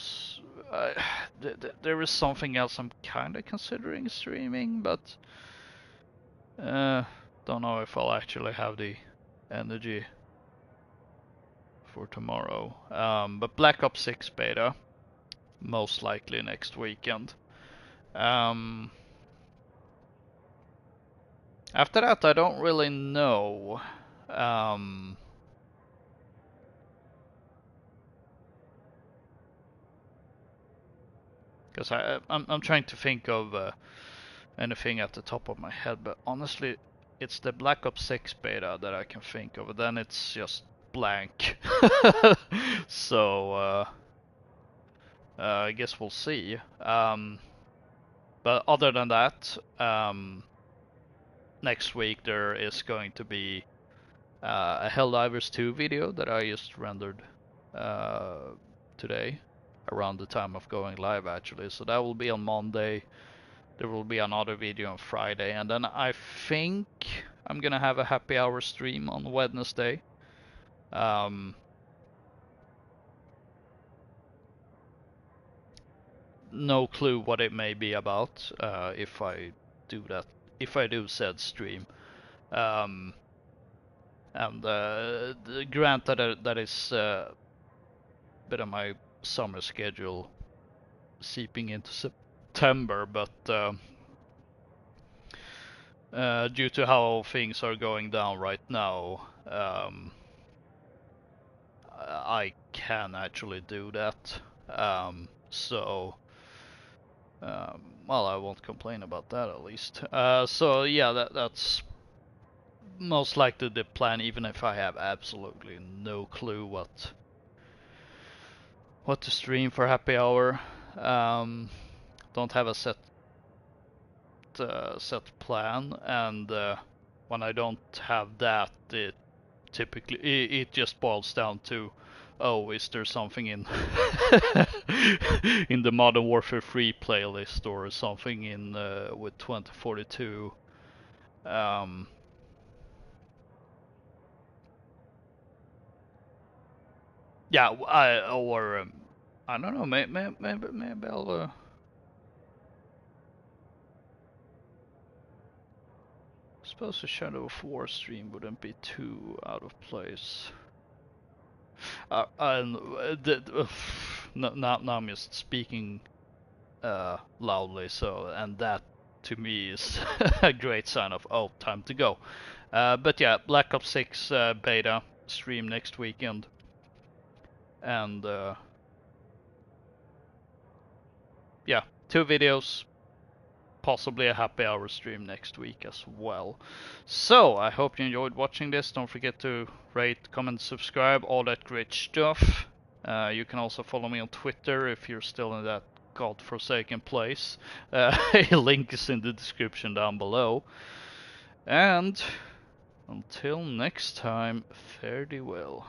There is something else I'm kind of considering streaming, but don't know if I'll actually have the energy for tomorrow. But Black Ops 6 beta, most likely next weekend. After that, I don't really know. Because I'm trying to think of anything at the top of my head, but honestly, it's the Black Ops 6 beta that I can think of. Then it's just blank. So I guess we'll see. But other than that, next week there is going to be a Helldivers 2 video that I just rendered today, around the time of going live actually. So that will be on Monday. There will be another video on Friday, and then I think I'm gonna have a happy hour stream on Wednesday. No clue what it may be about if I do that. If I do said stream. And granted that is a bit of my summer schedule seeping into September, but due to how things are going down right now, I can actually do that. So well, I won't complain about that at least. So yeah, that's most likely the plan, even if I have absolutely no clue what to stream for happy hour. Don't have a set plan, and when I don't have that, it typically it just boils down to, oh, is there something in in the Modern Warfare 3 playlist or something in with 2042. Yeah, I don't know. Maybe I'll. Suppose a Shadow of War stream wouldn't be too out of place. Now I'm just speaking loudly, so, and that to me is a great sign of, oh, time to go. But yeah, Black Ops 6 beta stream next weekend, and yeah, 2 videos, possibly a happy hour stream next week as well. So I hope you enjoyed watching this. Don't forget to rate, comment, subscribe, all that great stuff. You can also follow me on Twitter if you're still in that godforsaken place. A link is in the description down below. And Until next time, fare thee well.